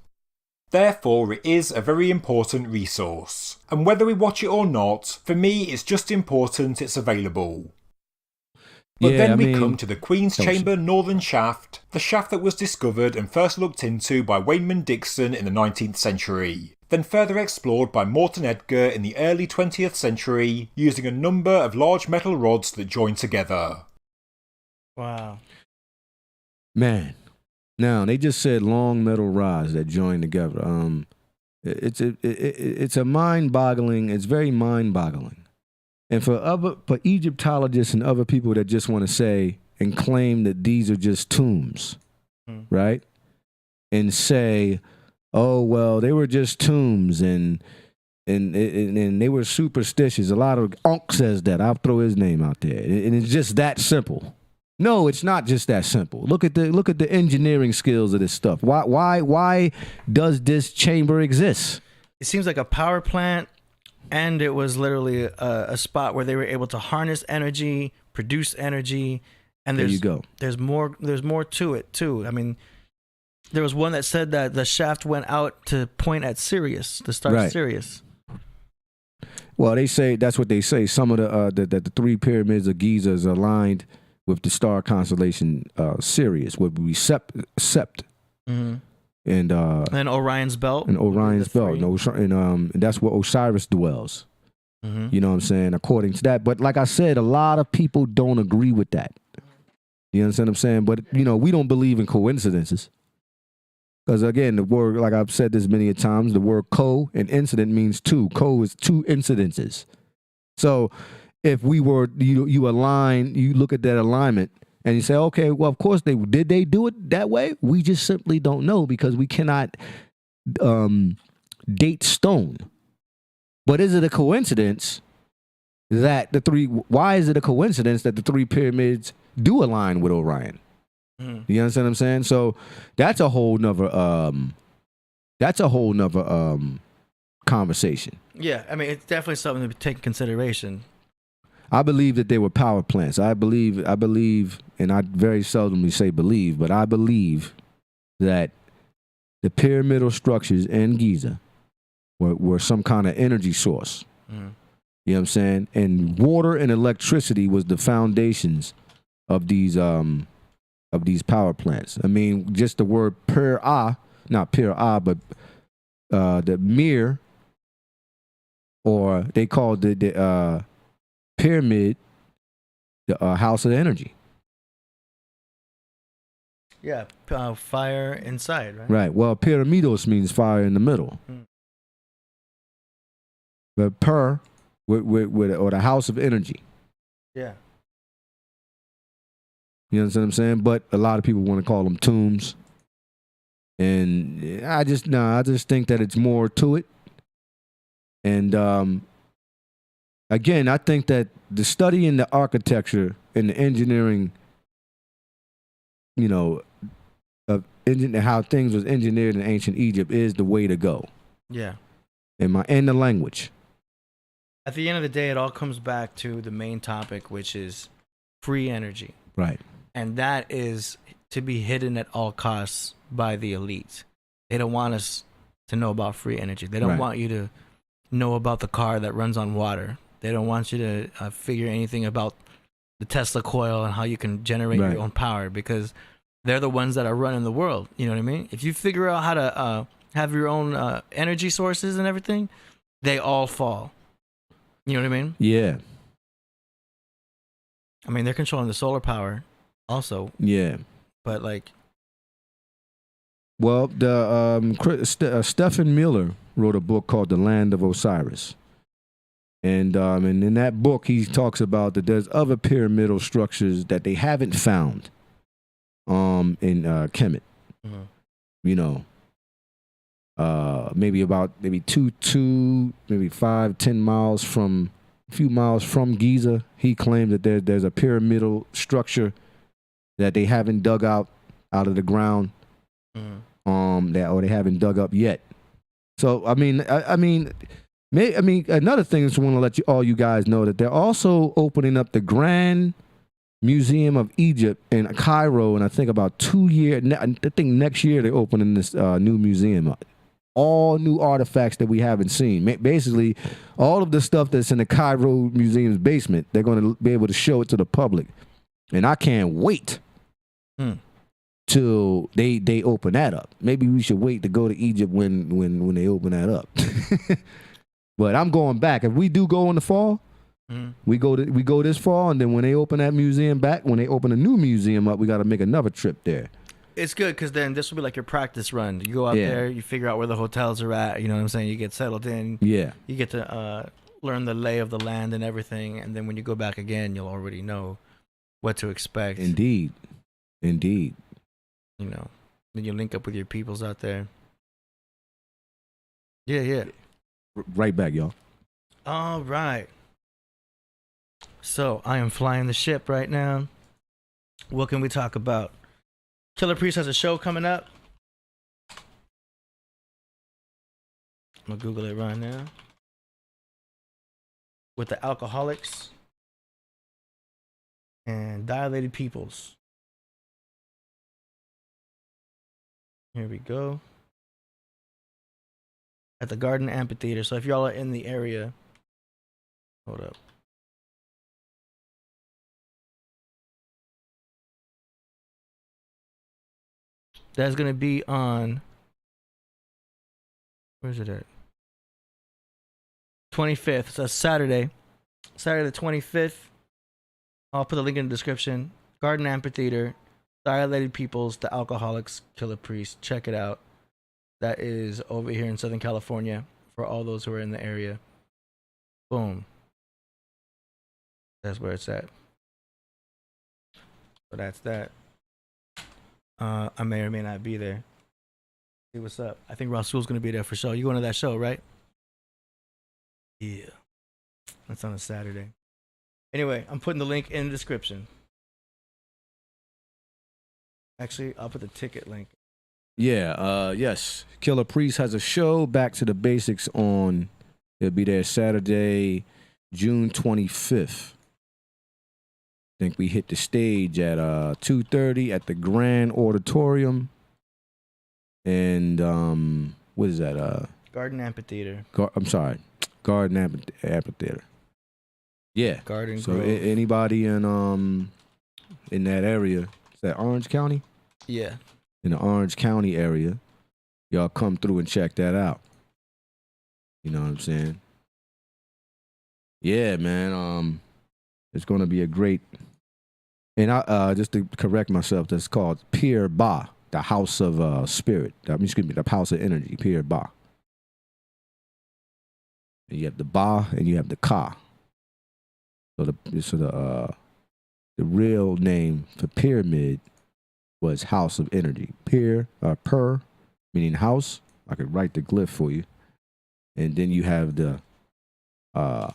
Therefore, it is a very important resource, and whether we watch it or not, for me it's just important it's available. But then we come to the Queen's Chamber Northern Shaft, the shaft that was discovered and first looked into by Wayman Dixon in the 19th century, then further explored by Morton Edgar in the early 20th century, using a number of large metal rods that join together. Wow. Man. Now, they just said long metal rods that join together. It's a mind-boggling, it's very mind-boggling. And for Egyptologists and other people that just want to say and claim that these are just tombs, right? And say, oh, well, they were just tombs and they were superstitious. A lot of Onk says that. I'll throw his name out there. And it's just that simple. No, it's not just that simple. Look at the engineering skills of this stuff. Why does this chamber exist? It seems like a power plant, and it was literally a spot where they were able to harness energy, produce energy, and there you go. There's more to it too. I mean, there was one that said that the shaft went out to point at Sirius, the star Sirius. Well, they say that's what they say. Some of the 3 pyramids of Giza is aligned with the star constellation Sirius, would be Sept, and Orion's Belt, and that's where Osiris dwells. You know what I'm saying? According to that, but like I said, a lot of people don't agree with that. You understand what I'm saying? But we don't believe in coincidences, because again, the word, like I've said this many a times, the word co and incident means 2. Co is 2 incidences. So if we were, you align, you look at that alignment and you say, okay, well, of course did they do it that way? We just simply don't know because we cannot date stone. But is it a coincidence that why is it a coincidence that the 3 pyramids do align with Orion? You understand what I'm saying? So that's a whole nother conversation. Yeah, I mean, it's definitely something to take in consideration. I believe that they were power plants. I believe, and I very seldomly say believe, but I believe that the pyramidal structures in Giza were some kind of energy source. You know what I'm saying? And water and electricity was the foundations of these power plants. I mean, just the word not but the mir, or they called the pyramid the house of energy. Yeah, fire inside, right? Right. Well, pyramidos means fire in the middle. But or the house of energy. Yeah. You know what I'm saying? But a lot of people want to call them tombs. And I just think that it's more to it. And again, I think that the study in the architecture and the engineering, you know, of how things was engineered in ancient Egypt is the way to go. Yeah. And the language. At the end of the day, it all comes back to the main topic, which is free energy. Right. And that is to be hidden at all costs by the elite. They don't want us to know about free energy. They don't want you to know about the car that runs on water. They don't want you to figure anything about the Tesla coil and how you can generate your own power, because they're the ones that are running the world. You know what I mean? If you figure out how to have your own energy sources and everything, they all fall. You know what I mean? Yeah. I mean, they're controlling the solar power also. Yeah. But like, well, the Stephen Miller wrote a book called The Land of Osiris. And in that book, he talks about that there's other pyramidal structures that they haven't found in Kemet. Mm-hmm. You know, maybe 5-10 miles from, a few miles from Giza. He claims that there's a pyramidal structure that they haven't dug out of the ground, or they haven't dug up yet. So I mean, another thing is I want to let all you guys know that they're also opening up the Grand Museum of Egypt in Cairo, and I think about 2 years. I think next year they're opening this new museum up. All new artifacts that we haven't seen. Basically, all of the stuff that's in the Cairo Museum's basement, they're going to be able to show it to the public, and I can't wait till they open that up. Maybe we should wait to go to Egypt when they open that up. But I'm going back. If we do go in the fall, we go this fall, and then when they open that museum back, when they open a new museum up, we got to make another trip there. It's good because then this will be like your practice run. You go out there, you figure out where the hotels are at. You know what I'm saying? You get settled in. Yeah. You get to learn the lay of the land and everything, and then when you go back again, you'll already know what to expect. Indeed. You know, then you link up with your peoples out there. Yeah. Right back, y'all. All right. So I am flying the ship right now. What can we talk about? Killah Priest has a show coming up. I'm gonna Google it right now. With the Alcoholics and Dilated Peoples. Here we go. At the Garden Amphitheater. So if y'all are in the area, hold up. That's going to be on, where's it at? 25th. So that's Saturday the 25th. I'll put the link in the description. Garden Amphitheater, Dilated Peoples, The Alcoholics, Killah Priest. Check it out. That is over here in Southern California for all those who are in the area. Boom. That's where it's at. So that's that. I may or may not be there. See what's up. I think Rasul's gonna be there for sure. You going to that show, right? Yeah. That's on a Saturday. Anyway, I'm putting the link in the description. Actually, I'll put the ticket link. Yeah, yes. Killah Priest has a show, Back to the Basics, on, it'll be there Saturday, June 25th. I think we hit the stage at 2:30 at the Grand Auditorium. And what is that? Garden Amphitheater. I'm sorry, Garden Amphitheater. Yeah. Garden. So anybody in that area, is that Orange County? Yeah. In the Orange County area, y'all come through and check that out. You know what I'm saying? Yeah, man. It's gonna be a great. And I just to correct myself, that's called Pir Ba, the House of Spirit. Excuse me, the House of Energy, Pir Ba. And you have the Ba and you have the Ka. So the the real name for pyramid was house of energy. Per, meaning house. I could write the glyph for you. And then you have the ba,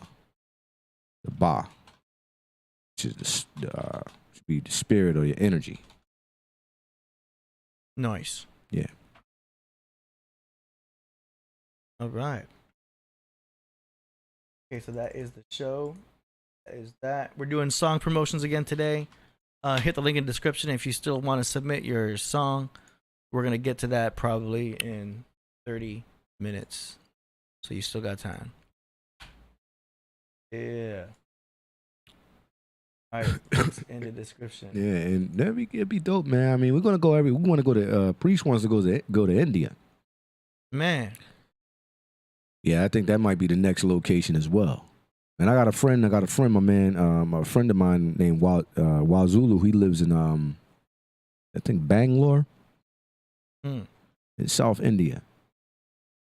which is should be the spirit or your energy. Nice. Yeah. All right. Okay, so that is the show. That is that. We're doing song promotions again today. Hit the link in the description if you still want to submit your song. We're going to get to that probably in 30 minutes. So you still got time. Yeah. All right, it's in the description. Yeah, and it'd be dope, man. I mean, we want to go to Priest wants to go to India. Man. Yeah, I think that might be the next location as well. And I got a friend, my man, a friend of mine named Wazulu. He lives in I think Bangalore. In South India.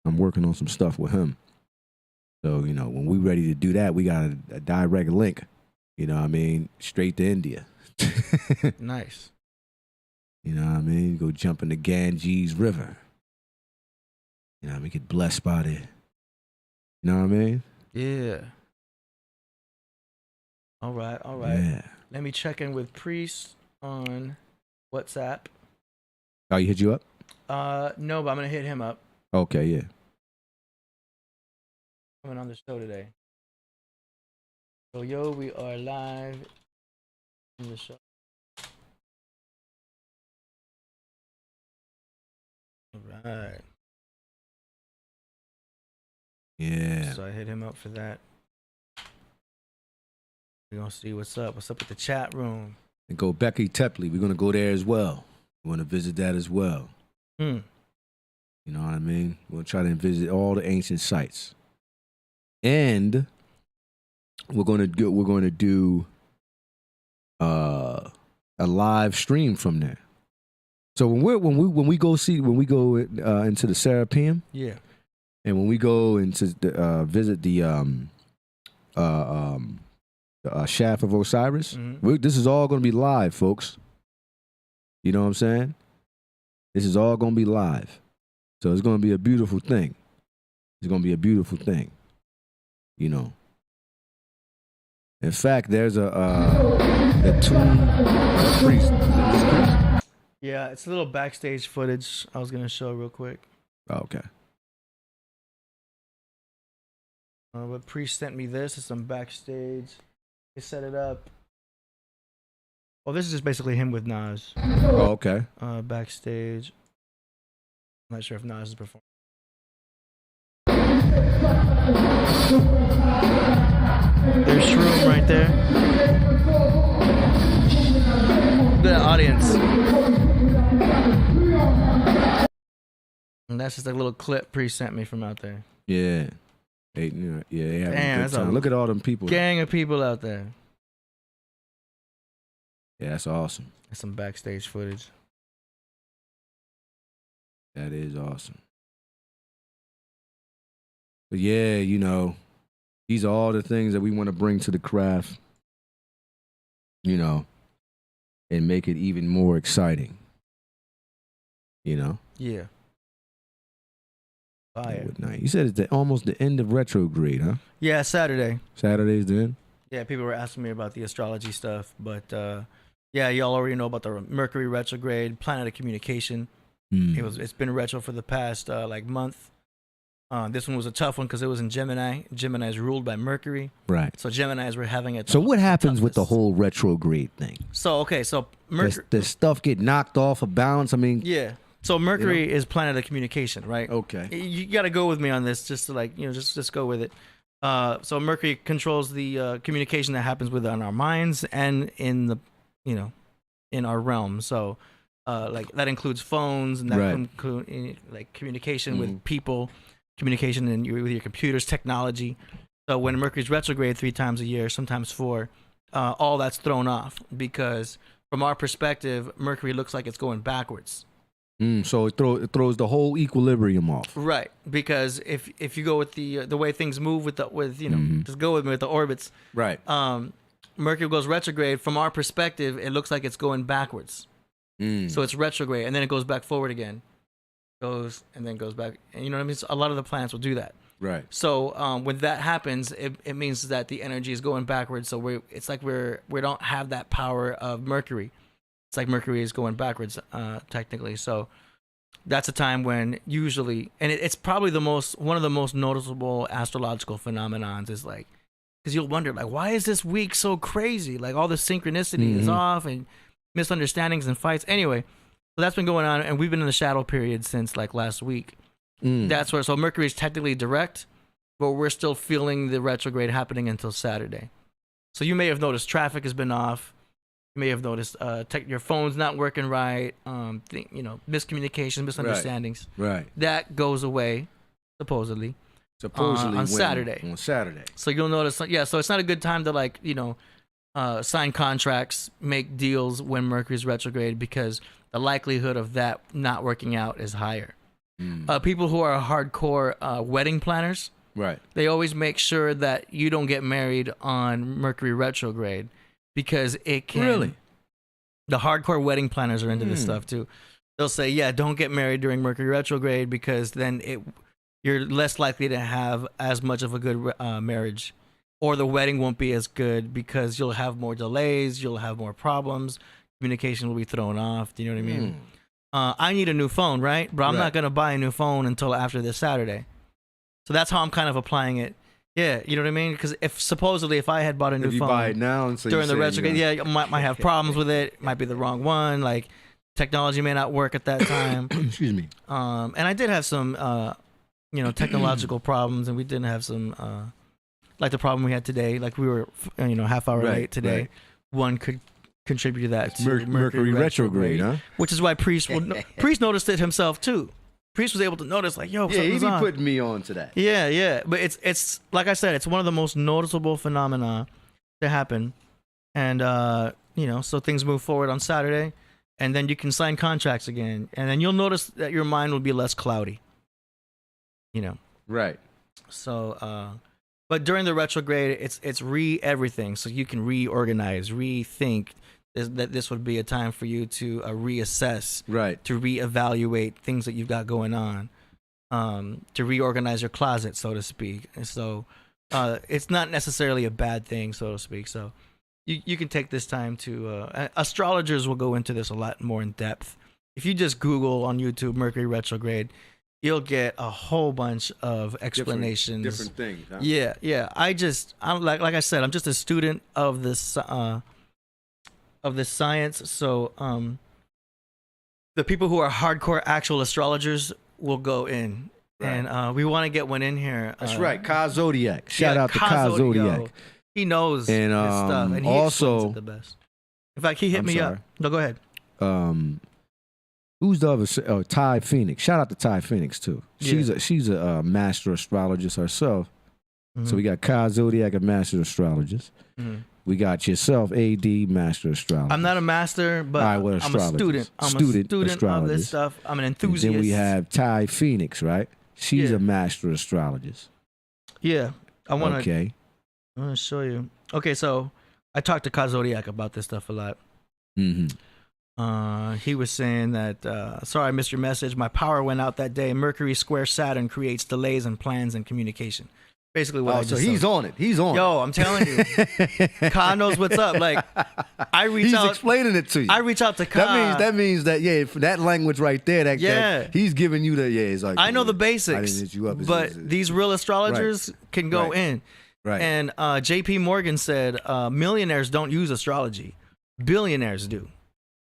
I'm working on some stuff with him. So, you know, when we ready to do that, we got a direct link. You know what I mean? Straight to India. Nice. You know what I mean? Go jump in the Ganges River. You know what I mean? Get blessed by it. You know what I mean? Yeah. All right. Yeah. Let me check in with Priest on WhatsApp. Oh, he hit you up? No, but I'm going to hit him up. Okay, yeah. Coming on the show today. So, yo, we are live in the show. All right. Yeah. So I hit him up for that. We're going to see what's up. What's up with the chat room? And go Becky Tepley. We're going to go there as well. We want to visit that as well. You know what I mean? We'll try to visit all the ancient sites. And we're going to do a live stream from there. So when we go into the Serapeum, yeah, and when we go into the, visit the shaft of Osiris, this is all going to be live, folks. You know what I'm saying? This is all going to be live. So it's going to be a beautiful thing. It's going to be a beautiful thing. You know. In fact, there's a tomb priest. Yeah, it's a little backstage footage I was going to show real quick. Oh, okay. But Priest sent me this. It's some backstage. They set it up. Well, this is just basically him with Nas. Oh, okay. Backstage. I'm not sure if Nas is performing. There's Shroom right there. The audience. And that's just a little clip Priest sent me from out there. Yeah. They having a good that's time. Look at all them people. Gang of people out there. Yeah, that's awesome. That's some backstage footage. That is awesome. But yeah, you know, these are all the things that we want to bring to the craft, you know, and make it even more exciting. You know? Yeah. Fire. You said it's almost the end of retrograde, huh? Yeah, Saturday. Saturday's the end? Yeah, people were asking me about the astrology stuff, but yeah, y'all already know about the Mercury retrograde, planet of communication. It's been retro for the past month. This one was a tough one because it was in Gemini. Gemini is ruled by Mercury. Right. So Geminis were having it. So what happens with the whole retrograde thing? So Mercury. Does stuff get knocked off of balance? I mean, yeah. So Mercury is planet of communication, right? Okay. You got to go with me on this, just to just go with it. So Mercury controls the communication that happens within our minds and in the, in our realm. So, that includes phones and that includes communication with people, communication with your computers, technology. So when Mercury's retrograde 3 times a year, sometimes 4, all that's thrown off because from our perspective, Mercury looks like it's going backwards. So it throws the whole equilibrium off. Right, because if you go with the way things move just go with me with the orbits. Right. Mercury goes retrograde, from our perspective, it looks like it's going backwards. So it's retrograde, and then it goes back forward again. Goes and then goes back. And you know what I mean? So a lot of the planets will do that. Right. So when that happens, it means that the energy is going backwards. So it's like we don't have that power of Mercury. It's like Mercury is going backwards, technically. So that's a time when usually, and it's probably one of the most noticeable astrological phenomenons is like, because you'll wonder, like, why is this week so crazy? Like, all the synchronicity is off and misunderstandings and fights. Anyway, so that's been going on, and we've been in the shadow period since, like, last week. That's where, so Mercury is technically direct, but we're still feeling the retrograde happening until Saturday. So you may have noticed traffic has been off. You may have noticed your phone's not working right. Miscommunication, misunderstandings. Right. That goes away, supposedly on Saturday. On Saturday. So you'll notice, so it's not a good time to, like, sign contracts, make deals when Mercury's retrograde, because the likelihood of that not working out is higher. People who are hardcore wedding planners, right? They always make sure that you don't get married on Mercury retrograde, because it can. Really? The hardcore wedding planners are into this stuff too. They'll say, don't get married during Mercury retrograde, because then you're less likely to have as much of a good marriage, or the wedding won't be as good because you'll have more delays, you'll have more problems, communication will be thrown off. Do you know what I mean? I need a new phone, right? But I'm not going to buy a new phone until after this Saturday. So that's how I'm kind of applying it. Yeah, you know what I mean? Because if I had bought a new phone buy it now, and so during the retrograde, you might have problems with it. Might be the wrong one. Like, technology may not work at that time. Excuse me. And I did have some, technological problems, and we didn't have some, like the problem we had today. Like, we were, half hour late today. Right. One could contribute to that. To Mercury retrograde, huh? Which is why Priest noticed it himself too. Priest was able to notice, like, something's on. Putting me on to that. Yeah. But it's like I said, it's one of the most noticeable phenomena to happen, and so things move forward on Saturday, and then you can sign contracts again, and then you'll notice that your mind will be less cloudy. Right. So, but during the retrograde, it's everything, so you can reorganize, rethink. That this would be a time for you to reassess, right? To reevaluate things that you've got going on, to reorganize your closet, so to speak. And so, it's not necessarily a bad thing, so to speak. So, you can take this time to. Astrologers will go into this a lot more in depth. If you just Google on YouTube Mercury retrograde, you'll get a whole bunch of explanations. Different things. Huh? Yeah. I'm like I said, I'm just a student of this. Of this science, so the people who are hardcore actual astrologers will go in, and we want to get one in here. That's right, Ka Zodiac. Shout out to Ka Zodiac. He knows his stuff, and he also explains it the best. In fact, he hit me up. No, go ahead. Who's the other? Ty Phoenix. Shout out to Ty Phoenix too. She's a master astrologist herself. So we got Ka Zodiac, a master astrologist. We got yourself, AD, master astrologist. I'm not a master, but I'm a student. I'm a student of this stuff. I'm an enthusiast. And then we have Ty Phoenix, right? She's a master astrologist. Yeah. I want to show you. Okay, so I talked to Ka Zodiac about this stuff a lot. He was saying that, sorry, I missed your message. My power went out that day. Mercury square Saturn creates delays in plans and communication. Basically what I just he's said. on it. He's on it. Yo, I'm telling you. Ka knows what's up. Like, he's explaining it to you. I reach out to Ka. That means that, for that language right there, that he's giving you it's like, I know the basics. I didn't hit you up. But these real astrologers can go in. Right. And JP Morgan said, millionaires don't use astrology. Billionaires do.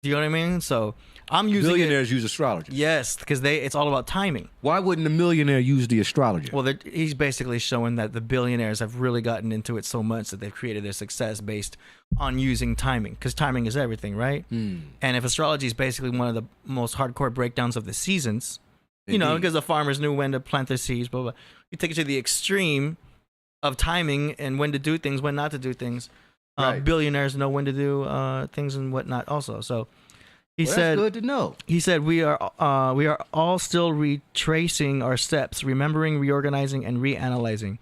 Do you know what I mean? So I'm using billionaires use astrology. Yes, because it's all about timing. Why wouldn't a millionaire use the astrologer? Well, he's basically showing that the billionaires have really gotten into it so much that they've created their success based on using timing, because timing is everything, right? And if astrology is basically one of the most hardcore breakdowns of the seasons, because the farmers knew when to plant their seeds, blah, blah. You take it to the extreme of timing and when to do things, when not to do things. Billionaires know when to do things and whatnot also. So he said, that's good to know. He said, we are all still retracing our steps, remembering, reorganizing, and reanalyzing.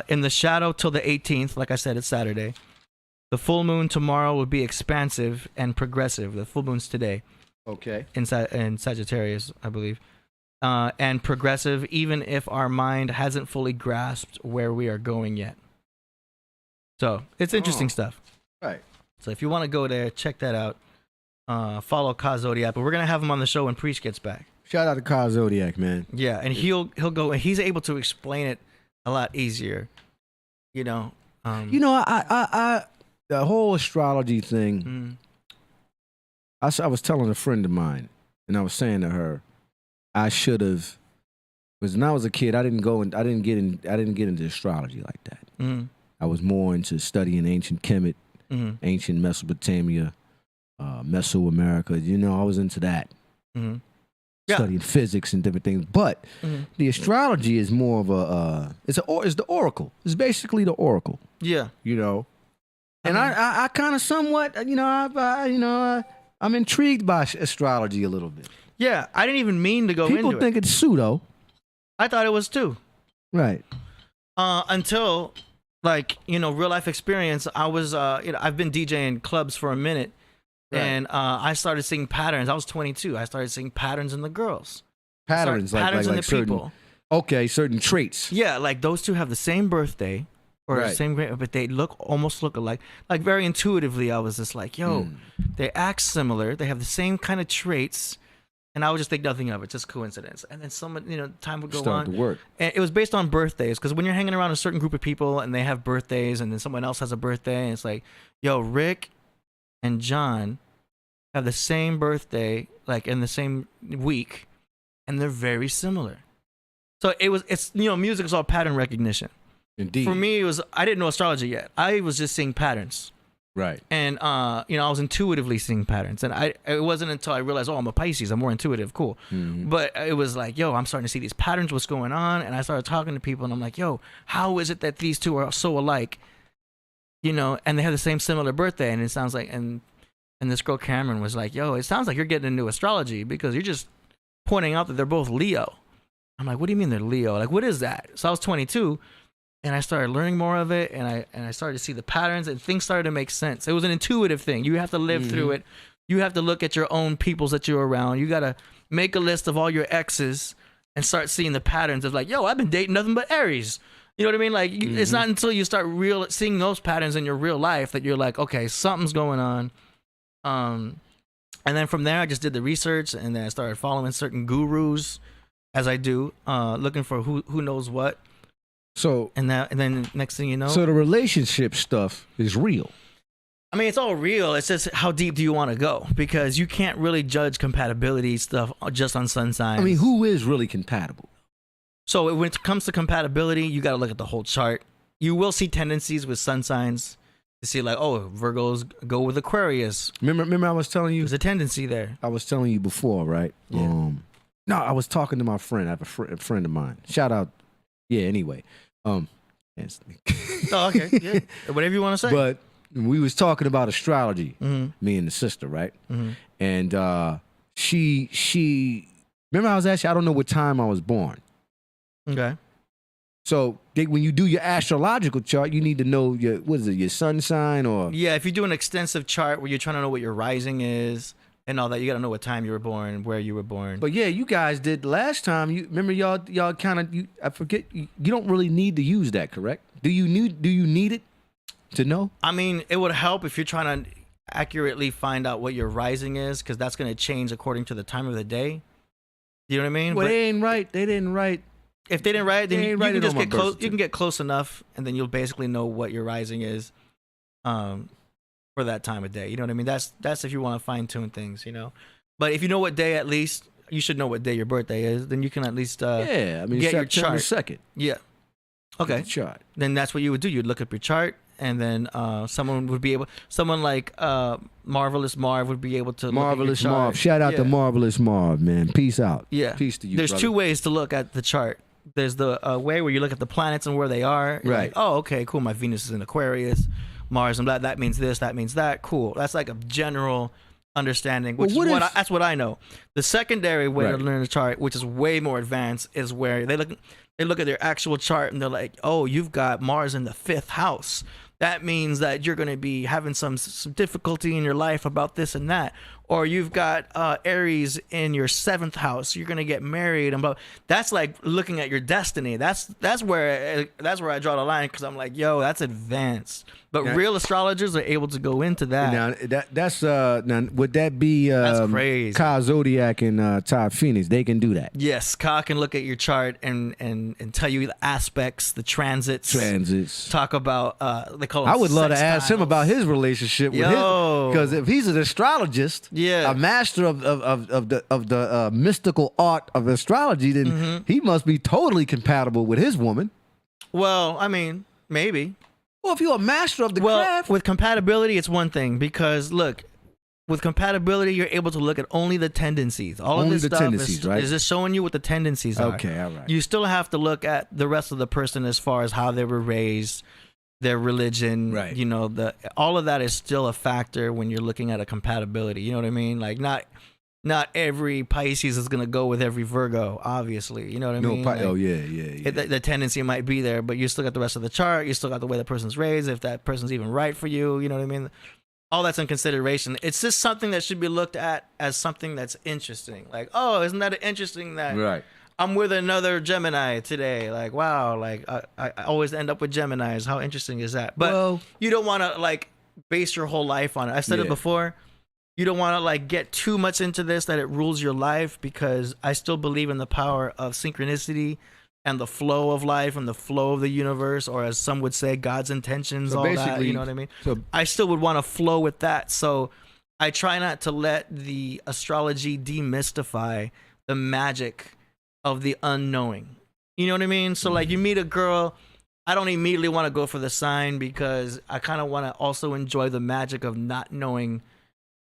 In the shadow till the 18th, like I said, it's Saturday. The full moon tomorrow will be expansive and progressive. The full moon's today. Okay. In Sagittarius, I believe. And progressive, even if our mind hasn't fully grasped where we are going yet. So it's interesting stuff. Right. So if you want to go there, check that out. Follow Ka Zodiac, but we're gonna have him on the show when Preach gets back. Shout out to Ka Zodiac, man. Yeah, and he'll go and he's able to explain it a lot easier. I the whole astrology thing. I was telling a friend of mine, and I was saying to her, I should have, because when I was a kid, I didn't get into astrology like that. I was more into studying ancient Kemet, ancient Mesopotamia, Mesoamerica. I was into that. Studying physics and different things. But the astrology is more of it's the oracle. It's basically the oracle. Yeah. And I kind of somewhat, I'm intrigued by astrology a little bit. Yeah, I didn't even mean to go into it. People think it's pseudo. I thought it was too. Right. Until, real life experience, I was, I've been DJing clubs for a minute, and I started seeing patterns. I was 22. I started seeing patterns in the girls. Patterns in the certain people. Okay, certain traits. Yeah, like those two have the same birthday. Or the same grade, but they almost look alike. Like very intuitively, I was just like, yo, they act similar. They have the same kind of traits. And I would just think nothing of it, just coincidence. And then time would go on. To work. And it was based on birthdays, because when you're hanging around a certain group of people and they have birthdays, and then someone else has a birthday, and it's like, yo, Rick and John have the same birthday, like in the same week, and they're very similar. So it's music is all pattern recognition. Indeed. For me, I didn't know astrology yet. I was just seeing patterns. Right. And I was intuitively seeing patterns. And it wasn't until I realized, I'm a Pisces, I'm more intuitive, cool. But it was like, yo, I'm starting to see these patterns, what's going on? And I started talking to people, and I'm like, yo, how is it that these two are so alike? And they have the same similar birthday, and it sounds like, and this girl Cameron was like, yo, it sounds like you're getting into astrology because you're just pointing out that they're both Leo. I'm like, what do you mean they're Leo? Like, what is that? So I was 22. And I started learning more of it, and I started to see the patterns, and things started to make sense. It was an intuitive thing. You have to live through it. You have to look at your own peoples that you're around. You got to make a list of all your exes and start seeing the patterns of like, yo, I've been dating nothing but Aries. You know what I mean? Like, it's not until you start seeing those patterns in your real life that you're like, okay, something's going on. And then from there, I just did the research, and then I started following certain gurus, as I do, looking for who knows what. So and then next thing you know, so the relationship stuff is real. I mean, it's all real. It's just how deep do you want to go? Because you can't really judge compatibility stuff just on sun signs. I mean, who is really compatible? So when it comes to compatibility, you got to look at the whole chart. You will see tendencies with sun signs to see like, oh, Virgos go with Aquarius. Remember, I was telling you there's a tendency there. I was telling you before, right? Yeah. No, I was talking to my friend. I have a friend of mine. Shout out. Yeah. Anyway. Okay. Yeah. Whatever you want to say. But we was talking about astrology, me and the sister, right? And she remember I was asking, I don't know what time I was born. Okay. So when you do your astrological chart, you need to know your sun sign or yeah. If you do an extensive chart where you're trying to know what your rising is and all that, you got to know what time you were born, where you were born. But yeah, you guys did last time. You remember y'all kind of I forget. You don't really need to use that, correct? Do you need it to know? I mean, it would help if you're trying to accurately find out what your rising is, because that's going to change according to the time of the day. You know what I mean? Well, they didn't write. If they didn't write it, then you can just get close. You can get close enough, and then you'll basically know what your rising is, for that time of day. You know what I mean? That's if you want to fine tune things, But if you know what day, at least you should know what day your birthday is. Then you can at least get your chart. 2nd. Yeah. Okay. Chart. Then that's what you would do. You'd look up your chart, and then someone like Marvelous Marv would be able to Marvelous look at your chart. Marv. Shout out to Marvelous Marv, man. Peace out. Yeah. Peace to you. There's brother. 2 ways to look at the chart. There's the way where you look at the planets and where they are. You're right. Like, oh, okay, cool. My Venus is in Aquarius, Mars and blah. That means this. That means that. Cool. That's like a general understanding, which that's what I know. The secondary way to learn the chart, which is way more advanced, is where they look at their actual chart and they're like, oh, you've got Mars in the 5th house. that means that you're going to be having some difficulty in your life about this and that. Or you've got Aries in your 7th house, you're going to get married, and that's like looking at your destiny. That's where I draw the line, because I'm like, yo, that's advanced. But real astrologers are able to go into that. Now that's now would that be that's crazy. Ka Zodiac and Todd Phoenix? They can do that. Yes, Ka can look at your chart and tell you the aspects, the transits. Talk about they call them I would love to sextiles. ask him about his relationship with his, because if he's an astrologist, a master of the mystical art of astrology, then he must be totally compatible with his woman. Well, I mean, maybe. Well, if you're a master of the craft. With compatibility, it's one thing, because look, with compatibility, you're able to look at only the tendencies. All only of this the stuff tendencies, is, right? is just showing you what the tendencies are. Okay, all right. You still have to look at the rest of the person as far as how they were raised, their religion, right? You know, all of that is still a factor when you're looking at a compatibility. You know what I mean? Like not every Pisces is gonna go with every Virgo, obviously. You know what I mean? Oh yeah. The tendency might be there, but you still got the rest of the chart. You still got the way the person's raised, if that person's even right for you. You know what I mean? All that's in consideration. It's just something that should be looked at as something that's interesting. Like, oh, isn't that interesting that I'm with another Gemini today? Like, wow, like I always end up with Geminis. How interesting is that? But you don't want to like base your whole life on it. I said it before. You don't want to like get too much into this that it rules your life, because I still believe in the power of synchronicity and the flow of life and the flow of the universe, or as some would say, God's intentions, all that, you know what I mean? So I still would want to flow with that. So I try not to let the astrology demystify the magic of the unknowing. You know what I mean? So like you meet a girl, I don't immediately want to go for the sign, because I kind of want to also enjoy the magic of not knowing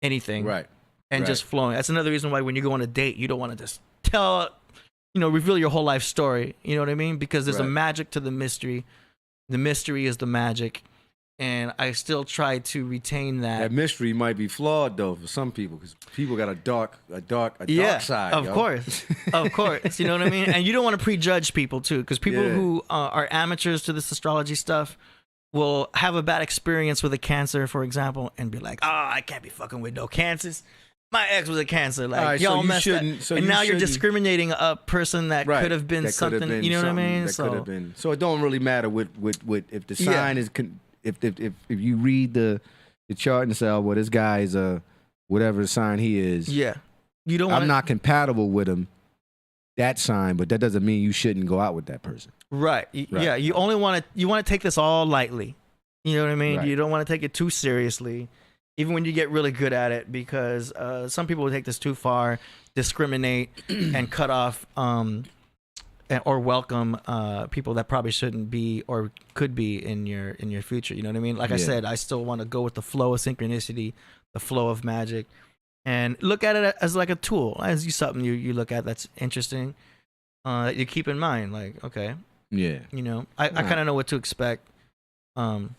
anything, and just flowing. That's another reason why when you go on a date, you don't want to just reveal your whole life story. You know what I mean? Because there's a magic to the mystery. The mystery is the magic, and I still try to retain that. That mystery might be flawed though for some people, because people got a dark side. Of course. You know what I mean? And you don't want to prejudge people too, because people who are amateurs to this astrology stuff will have a bad experience with a Cancer, for example, and be like, "Oh, I can't be fucking with no Cancers. My ex was a Cancer. Like, y'all messed up." And now you're discriminating a person that could have been something. You know what I mean? That could have been. So it don't really matter with if the sign is if you read the chart and say, "Oh, well, this guy is a whatever sign he is." Yeah, you don't. I'm not compatible with him. That sign, but that doesn't mean you shouldn't go out with that person. Right. Yeah. You only want to take this all lightly. You know what I mean? Right. You don't want to take it too seriously, even when you get really good at it, because some people will take this too far, discriminate, and cut off or welcome people that probably shouldn't be or could be in your future. You know what I mean? Like I said, I still want to go with the flow of synchronicity, the flow of magic, and look at it as like a tool, as something you look at that's interesting. That you keep in mind, like, okay. Yeah. You know, I kind of know what to expect when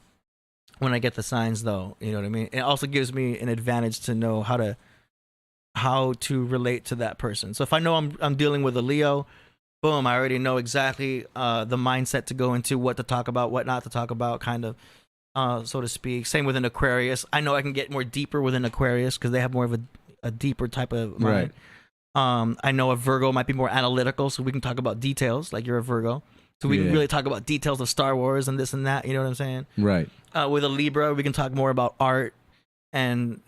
I get the signs, though. You know what I mean? It also gives me an advantage to know how to relate to that person. So if I know I'm dealing with a Leo, boom, I already know exactly the mindset to go into, what to talk about, what not to talk about, kind of, so to speak. Same with an Aquarius. I know I can get more deeper with an Aquarius because they have more of a deeper type of mind. Right. I know a Virgo might be more analytical, so we can talk about details, like you're a Virgo. So we can really talk about details of Star Wars and this and that, you know what I'm saying? Right. With a Libra, we can talk more about art and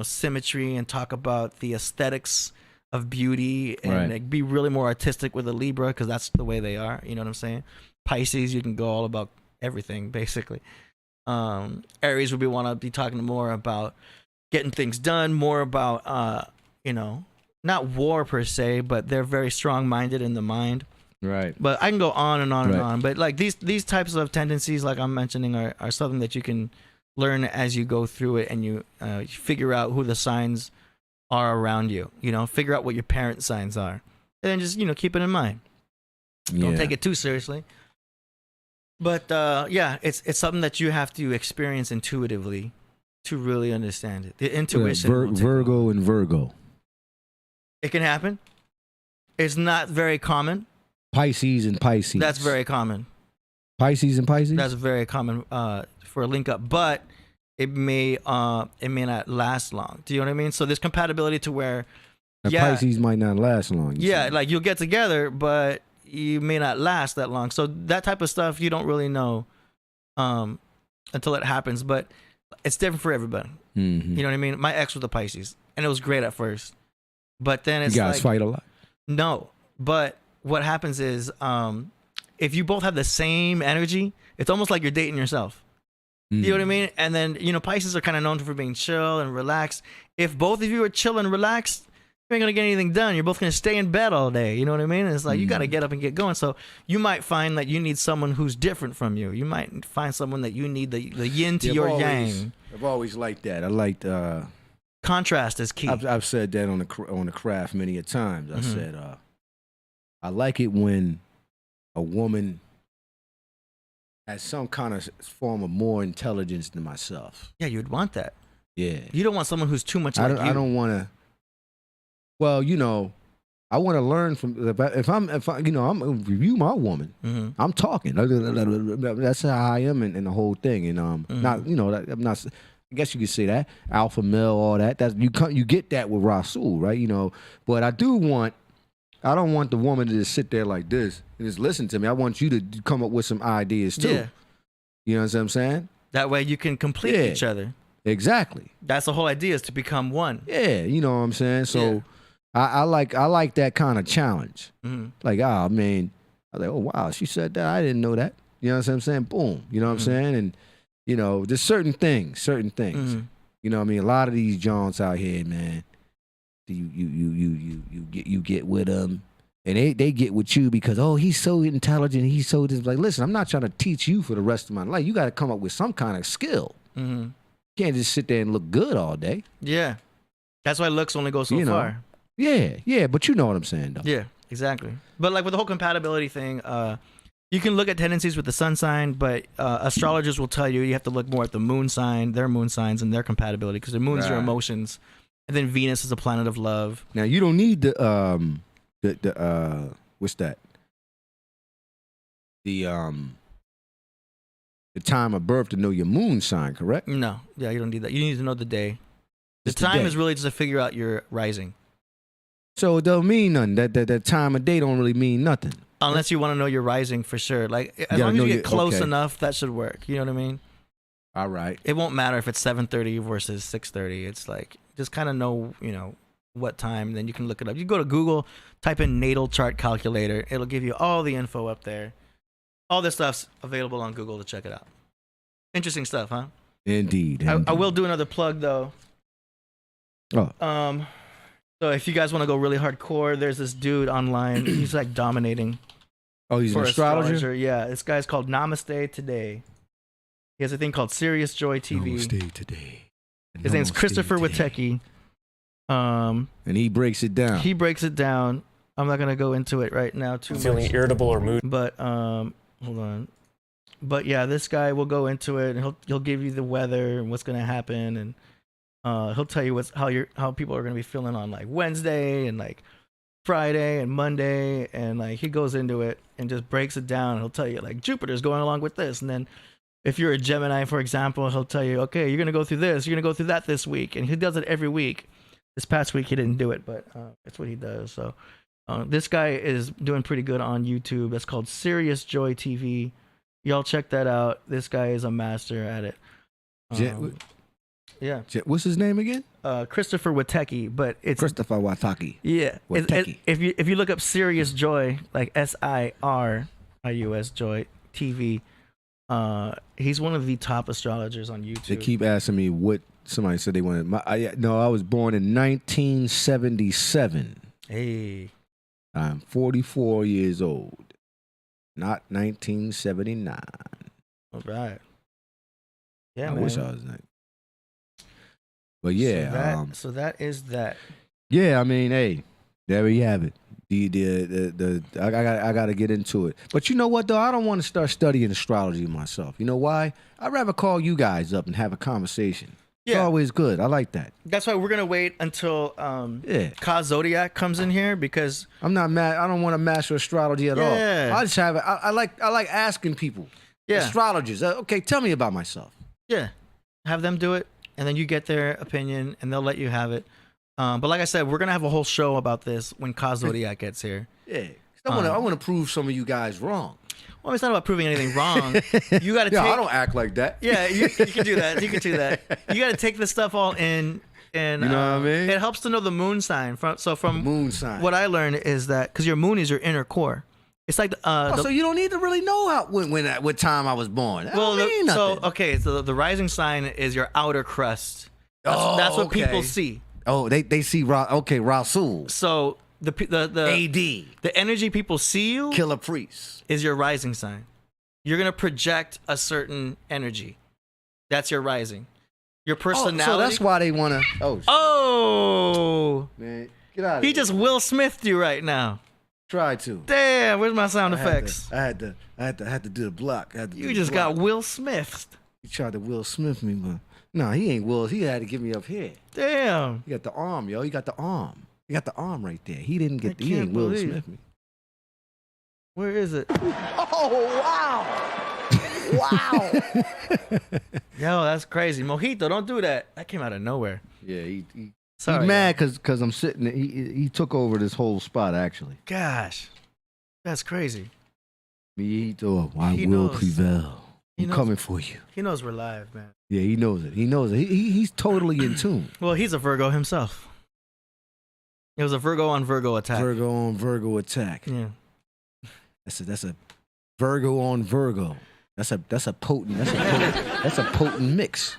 symmetry, and talk about the aesthetics of beauty, and like, be really more artistic with a Libra, because that's the way they are, you know what I'm saying? Pisces, you can go all about everything, basically. Aries would want to be talking more about getting things done, more about, not war per se, but they're very strong-minded in the mind. Right. But I can go on and on and on. But like these types of tendencies, like I'm mentioning, are something that you can learn as you go through it, and you figure out who the signs are around you. You know, figure out what your parent signs are, and then just keep it in mind. Don't take it too seriously. But it's something that you have to experience intuitively to really understand it. The intuition. Virgo and Virgo. It can happen. It's not very common. Pisces and Pisces. That's very common. Pisces and Pisces? That's very common for a link up, but it may not last long. Do you know what I mean? So there's compatibility to where Pisces might not last long. Yeah, like you'll get together, but you may not last that long. So that type of stuff you don't really know until it happens, but it's different for everybody. Mm-hmm. You know what I mean? My ex was a Pisces, and it was great at first, but then it's you guys fight a lot. No, but what happens is if you both have the same energy, it's almost like you're dating yourself. You know what I mean? And then, Pisces are kind of known for being chill and relaxed. If both of you are chill and relaxed, you ain't going to get anything done. You're both going to stay in bed all day. You know what I mean? And it's like you got to get up and get going. So you might find that you need someone who's different from you. You might find someone that you need the yin to your yang. I've always liked that. I liked... contrast is key. I've said that on the craft many a times. I said I like it when a woman has some kind of form of more intelligence than myself. Yeah, you'd want that. Yeah. You don't want someone who's too much like you. I don't want to. Well, I want to learn from. If I'm gonna review my woman. Mm-hmm. I'm talking. That's how I am in the whole thing. And not I'm not. I guess you could say that alpha male, all that. That's you get that with Rasul, right? But I don't want the woman to just sit there like this and just listen to me. I want you to come up with some ideas too. Yeah. You know what I'm saying? That way you can complete each other. Exactly. That's the whole idea, is to become one. Yeah, you know what I'm saying? So I like that kind of challenge. Mm-hmm. Like, I was like, oh wow, she said that. I didn't know that. You know what I'm saying? Boom. You know what I'm saying? And there's certain things. Mm-hmm. You know what I mean? A lot of these Johns out here, man. You get with them, and they get with you because he's so intelligent. He's so this. Like, listen, I'm not trying to teach you for the rest of my life. You got to come up with some kind of skill. Mm-hmm. You can't just sit there and look good all day. Yeah, that's why looks only go so far. Yeah, but you know what I'm saying, though. Yeah, exactly. But like with the whole compatibility thing, you can look at tendencies with the sun sign, but astrologers will tell you have to look more at the moon sign, their moon signs, and their compatibility, because the moon's your emotions. And then Venus is a planet of love. Now you don't need the what's that? The time of birth to know your moon sign, correct? No. Yeah, you don't need that. You need to know the day. The time is really just to figure out your rising. So it don't mean nothing. That time of day don't really mean nothing. Unless you want to know your rising for sure. Like as long as you get close enough, that should work. You know what I mean? All right. It won't matter if it's 7:30 versus 6:30. It's like just kind of know, what time. Then you can look it up. You go to Google, type in natal chart calculator. It'll give you all the info up there. All this stuff's available on Google to check it out. Interesting stuff, huh? Indeed. I will do another plug though. Oh. So if you guys want to go really hardcore, there's this dude online. He's like dominating. Oh, he's an astrologer? Yeah, this guy's called Namaste Today. He has a thing called Serious Joy TV. Namaste Today. His name's Christopher Witecki. And he breaks it down. He breaks it down. I'm not gonna go into it right now too much. Feeling irritable or moody. But hold on. But yeah, this guy will go into it, and he'll give you the weather and what's gonna happen, and he'll tell you how people are gonna be feeling on like Wednesday and like Friday and Monday, and like he goes into it and just breaks it down. And he'll tell you like Jupiter's going along with this, and then if you're a Gemini, for example, he'll tell you, okay, you're gonna go through this, you're gonna go through that this week, and he does it every week. This past week he didn't do it, but that's what he does. So this guy is doing pretty good on YouTube. That's called Serious Joy TV. Y'all check that out. This guy is a master at it. Yeah. What's his name again? Christopher Witecki, but it's Christopher Witecki. Yeah. Witecki. If you look up Serious Joy, like SIRIUS Joy TV, he's one of the top astrologers on YouTube. They keep asking me what somebody said they wanted. I was born in 1977. Hey. I'm 44 years old. Not 1979. All right. Yeah, I man. wish I was that. But yeah. So that is that. Yeah, I mean, hey, there we have it. I got to get into it. But you know what, though? I don't want to start studying astrology myself. You know why? I'd rather call you guys up and have a conversation. It's always good. I like that. That's why we're going to wait until Ka Zodiac comes in here, because I'm not mad. I don't want to master astrology at all. I just have it. I like asking people. Yeah. Astrologers. Okay, tell me about myself. Yeah. Have them do it, and then you get their opinion, and they'll let you have it. But like I said, we're gonna have a whole show about this when Ka Zodiac gets here. Yeah. I want to prove some of you guys wrong. Well, it's not about proving anything wrong. You got to take. I don't act like that. Yeah, you can do that. You can do that. You got to take this stuff all in, and you know what I mean. It helps to know the moon sign. From moon sign. What I learned is that because your moon is your inner core. It's like so you don't need to really know what time I was born. Well, mean nothing. So the rising sign is your outer crust. That's what people see. Oh, they see Rasul. So the AD, the energy people see you Killah Priest is your rising sign. You're gonna project a certain energy. That's your rising. Your personality. So that's why they wanna. Oh man, get out of here. He just Will Smithed you right now. Try to. Damn, where's my sound effects? I had to do the block. You just got Will Smithed. He tried to Will Smith me, but no, he ain't Will. He had to get me up here. Damn. He got the arm, yo. He got the arm. He got the arm right there. He didn't get. He ain't Will Smith me. Where is it? Oh wow! Wow! Yo, that's crazy. Mojito, don't do that. That came out of nowhere. Yeah, he Sorry, mad because I'm sitting. He took over this whole spot actually. Gosh, that's crazy. Mojito, I He will knows. prevail. I'm coming for you. He knows we're live, man. Yeah, he knows it. He knows it. He's totally in tune. Well, he's a Virgo himself. It was a Virgo on Virgo attack. Virgo on Virgo attack. Yeah. That's a Virgo on Virgo. That's a potent mix.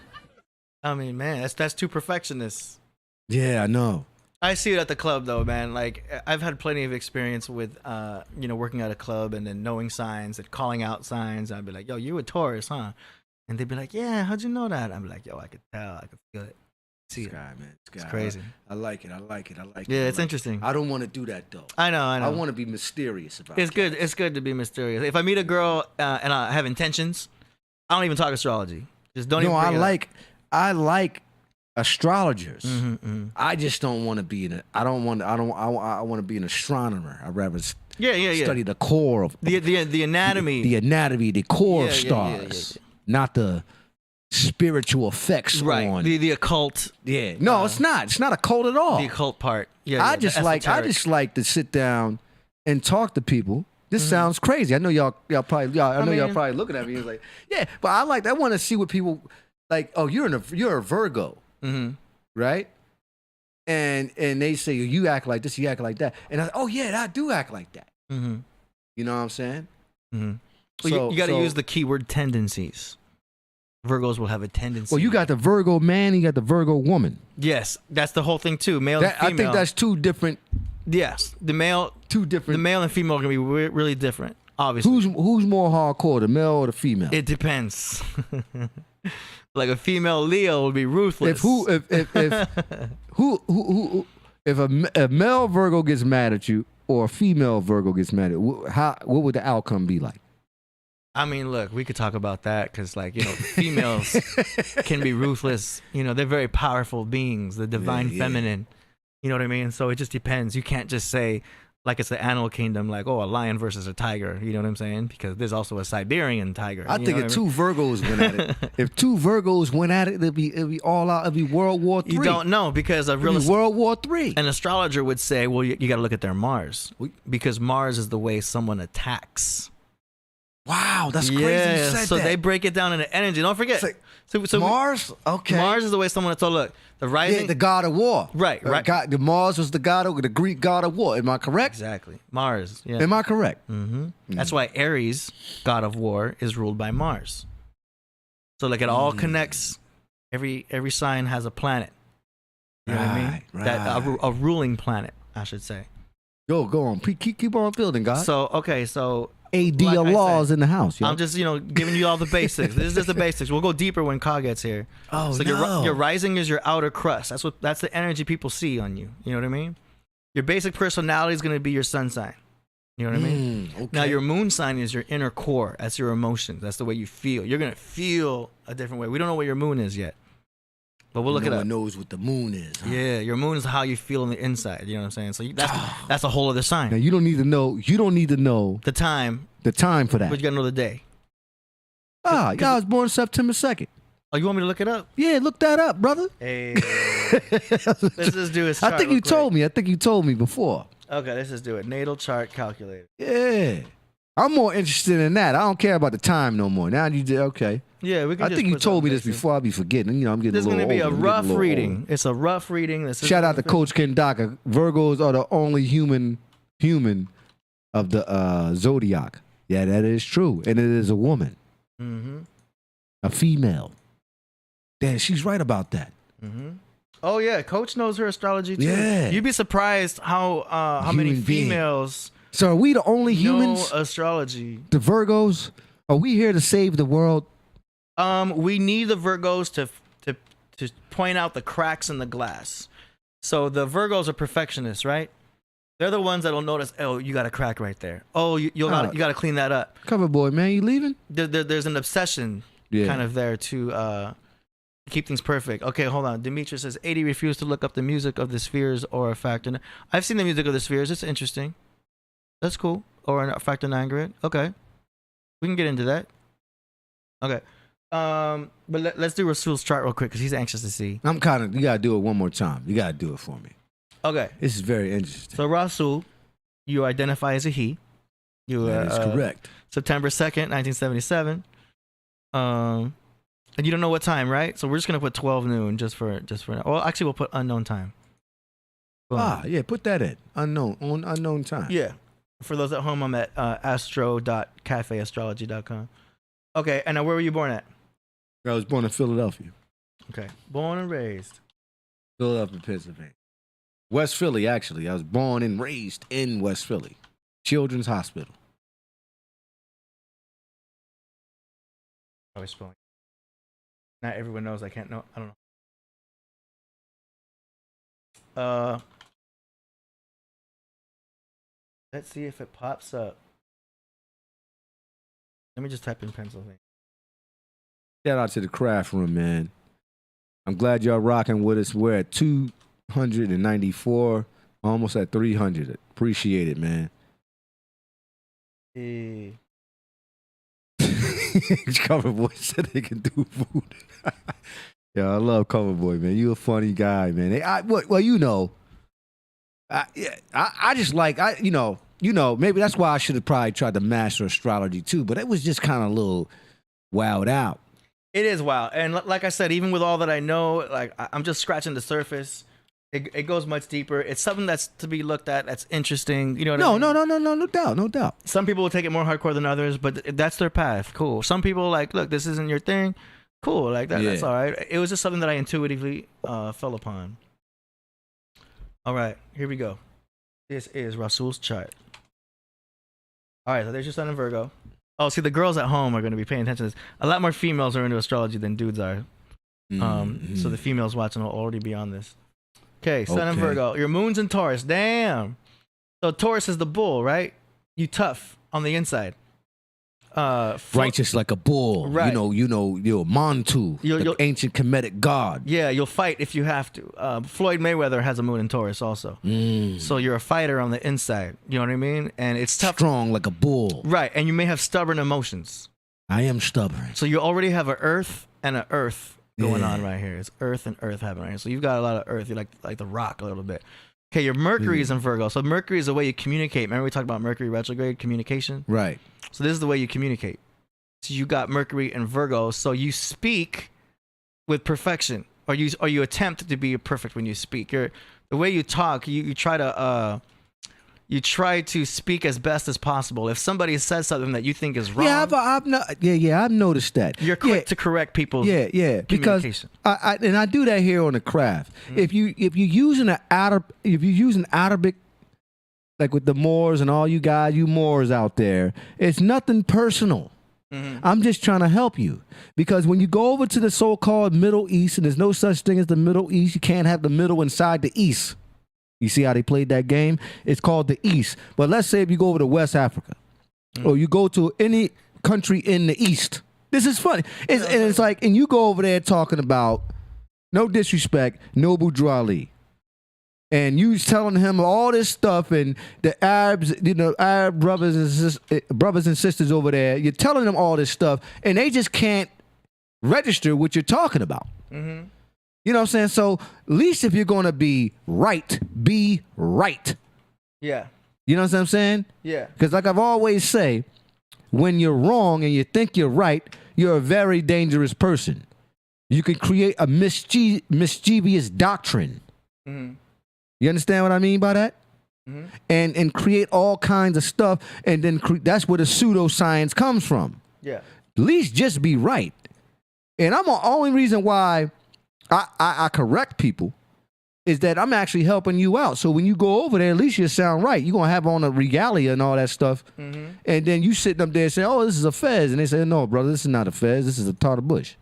I mean, man, that's two perfectionists. Yeah, I know. I see it at the club though, man. Like I've had plenty of experience with working at a club and then knowing signs and calling out signs. I'd be like, yo, you a Taurus, huh? And they'd be like, yeah, how'd you know that? I'd be like, yo, I could tell, I could feel it. See This it. guy, man. This guy. It's crazy. I like it. Yeah, it's interesting. I don't want to do that though. I know. I want to be mysterious about it. It's good. It's good to be mysterious. If I meet a girl and I have intentions, I don't even talk astrology. Just don't even. No, bring it up. I like astrologers. Mm-hmm. I just don't want to be I want to be an astronomer. I'd rather study the core of the anatomy. The anatomy, the core of Yeah. stars, not the spiritual effects Right. on The occult. Yeah. No, it's not. It's not a cult at all. The occult part. Yeah. I just like to sit down and talk to people. This sounds crazy. I know y'all probably looking at me and like, yeah, but I want to see what people like. Oh, you're a Virgo, right? And they say you act like this, you act like that, and oh yeah, I do act like that. You know what I'm saying? Well, you got to use the keyword tendencies. Virgos will have a tendency. Well, you got the Virgo man, you got the Virgo woman. Yes, that's the whole thing too. Male and female. I think that's two different. Yes, the male. Two different. The male and female are gonna be really different. Obviously. Who's more hardcore, the male or the female? It depends. Like a female Leo would be ruthless. If a male Virgo gets mad at you or a female Virgo gets mad at you, what would the outcome be like? I mean, look, we could talk about that because, like, females can be ruthless. They're very powerful beings, the divine feminine. You know what I mean? So it just depends. You can't just say, like it's the animal kingdom, like, oh, a lion versus a tiger. You know what I'm saying? Because there's also a Siberian tiger. I think if two Virgos went at it, it'd be all out. It'd be World War III. You don't know because World War III. An astrologer would say, well, you got to look at their Mars because Mars is the way someone attacks. Wow, that's crazy. Yeah, You said so that. they break it down into energy. Don't forget. So Mars, okay. Mars is the way someone. So look, the rising, the god of war. Right. The Mars was the Greek god of war. Am I correct? Exactly. Mars. Yeah. Am I correct? Mm-hmm. That's why Aries, god of war, is ruled by Mars. So like it all connects. Every sign has a planet. You know what I mean? Right. That a ruling planet, I should say. Go on. Keep on building, God. So okay, so. AD like laws in the house. Yo. I'm just, giving you all the basics. This is just the basics. We'll go deeper when Ka gets here. Oh, so no. your rising is your outer crust. That's the energy people see on you. You know what I mean? Your basic personality is going to be your sun sign. You know what I mean? Okay. Now your moon sign is your inner core. That's your emotions. That's the way you feel. You're going to feel a different way. We don't know what your moon is yet. But we'll look it up. No one knows what the moon is. Huh? Yeah, your moon is how you feel on the inside. You know what I'm saying? So that's a whole other sign. Now you don't need to know The time for that. but you gotta know the day. I was born September 2nd. Oh, you want me to look it up? Yeah, look that up, brother. Hey, let's just do it. I think you told me. I think you told me before. Okay, let's just do it. Natal chart calculator. Yeah. I'm more interested in that. I don't care about the time no more. Now you did, okay. Yeah, we can. I think you told me this before. I'll be forgetting. You know, I'm getting This a is little going to be older. a rough reading. It's a rough reading. Shout out to Coach Ken Daka. Virgos are the only human of the zodiac. Yeah, that is true. And it is a woman. Mm-hmm. A female. Damn, she's right about that. Mm-hmm. Oh, yeah. Coach knows her astrology, too. Yeah. You'd be surprised how many females So are we the only humans? know astrology. The Virgos? Are we here to save the world? We need the Virgos to point out the cracks in the glass. So the Virgos are perfectionists, right? They're the ones that'll notice, oh, you got a crack right there. Oh, you got to clean that up. Cover boy, man, you leaving? There's an obsession kind of there to keep things perfect. Okay, hold on. Demetrius says 80 refused to look up the music of the spheres or a factor. I've seen the music of the spheres. It's interesting. That's cool. Or a factor 9 grid. Okay, we can get into that. Okay. But let's do Rasul's chart real quick because he's anxious to see. You gotta do it one more time. You gotta do it for me. Okay. This is very interesting. So Rasul, you identify as a he. That is correct. September 2nd, 1977. And you don't know what time, right? So we're just gonna put 12 noon just for now. Well, actually, we'll put unknown time. Boom. Yeah, put that in unknown time. Yeah. For those at home, I'm at astro.cafeastrology.com. Okay, and now where were you born at? I was born in Philadelphia. Okay, born and raised. Philadelphia, Pennsylvania. West Philly, actually. I was born and raised in West Philly. Children's Hospital. Always spelling. Not everyone knows. I don't know. Let's see if it pops up. Let me just type in Pennsylvania. Shout out to the craft room, man. I'm glad y'all rocking with us. We're at 294, almost at 300. Appreciate it, man. Hey. Coverboy said they can do food. Yeah, I love Coverboy, man. You a funny guy, man. Well, you know, I just like maybe that's why I should have probably tried to master astrology too. But it was just kind of a little wowed out. It is wild, and like I said, even with all that I know, like I'm just scratching the surface. It goes much deeper. It's something that's to be looked at. That's interesting. You know what I mean? No doubt. Some people will take it more hardcore than others, but that's their path. Cool. Some people like, look, this isn't your thing. Cool, like that. Yeah. That's all right. It was just something that I intuitively fell upon. All right, here we go. This is Rasul's chart. All right, so there's your sun in Virgo. Oh, see, the girls at home are going to be paying attention to this. A lot more females are into astrology than dudes are. So the females watching will already be on this. Okay, sun in Virgo. Your moon's in Taurus. Damn. So Taurus is the bull, right? You tough on the inside. Righteous like a bull. Right. You know, you're Montu, the ancient Kemetic god. Yeah, you'll fight if you have to. Floyd Mayweather has a moon in Taurus also. So you're a fighter on the inside. You know what I mean? And it's tough. Strong like a bull. Right, and you may have stubborn emotions. I am stubborn. So you already have an earth and an earth going on right here. It's earth and earth happening right here. So you've got a lot of earth. You're like the rock a little bit. Okay, your Mercury is in Virgo. So Mercury is the way you communicate. Remember we talked about Mercury retrograde, communication? Right. So this is the way you communicate. So you got Mercury and Virgo. So you speak with perfection, or you attempt to be perfect when you speak. The way you talk, you try to speak as best as possible. If somebody says something that you think is wrong, I've noticed that. You're quick to correct people's because I do that here on the craft. If you using Arabic, like with the Moors and all you guys, you Moors out there, it's nothing personal. I'm just trying to help you, because when you go over to the so-called Middle East, and there's no such thing as the Middle East, you can't have the middle inside the East. You see how they played that game? It's called the East. But let's say if you go over to West Africa, or you go to any country in the East. This is funny. It's like, and you go over there talking about, no disrespect, Noble Drew Ali. and you telling him all this stuff, and the Arabs, Arab brothers and sisters over there, you're telling them all this stuff, and they just can't register what you're talking about. Mm-hmm. You know what I'm saying? So at least if you're going to be right, be right. Yeah. You know what I'm saying? Yeah. Because like I've always say, when you're wrong and you think you're right, you're a very dangerous person. You can create a mischievous doctrine. Mm-hmm. You understand what I mean by that? Mm-hmm. And create all kinds of stuff, and then that's where the pseudoscience comes from. Yeah. At least just be right. And I'm the only reason why I correct people is that I'm actually helping you out. So when you go over there, at least you sound right. You're going to have on a regalia and all that stuff. Mm-hmm. And then you sitting up there saying, oh, this is a fez. And they say, no, brother, this is not a fez. This is a Tartar Bush.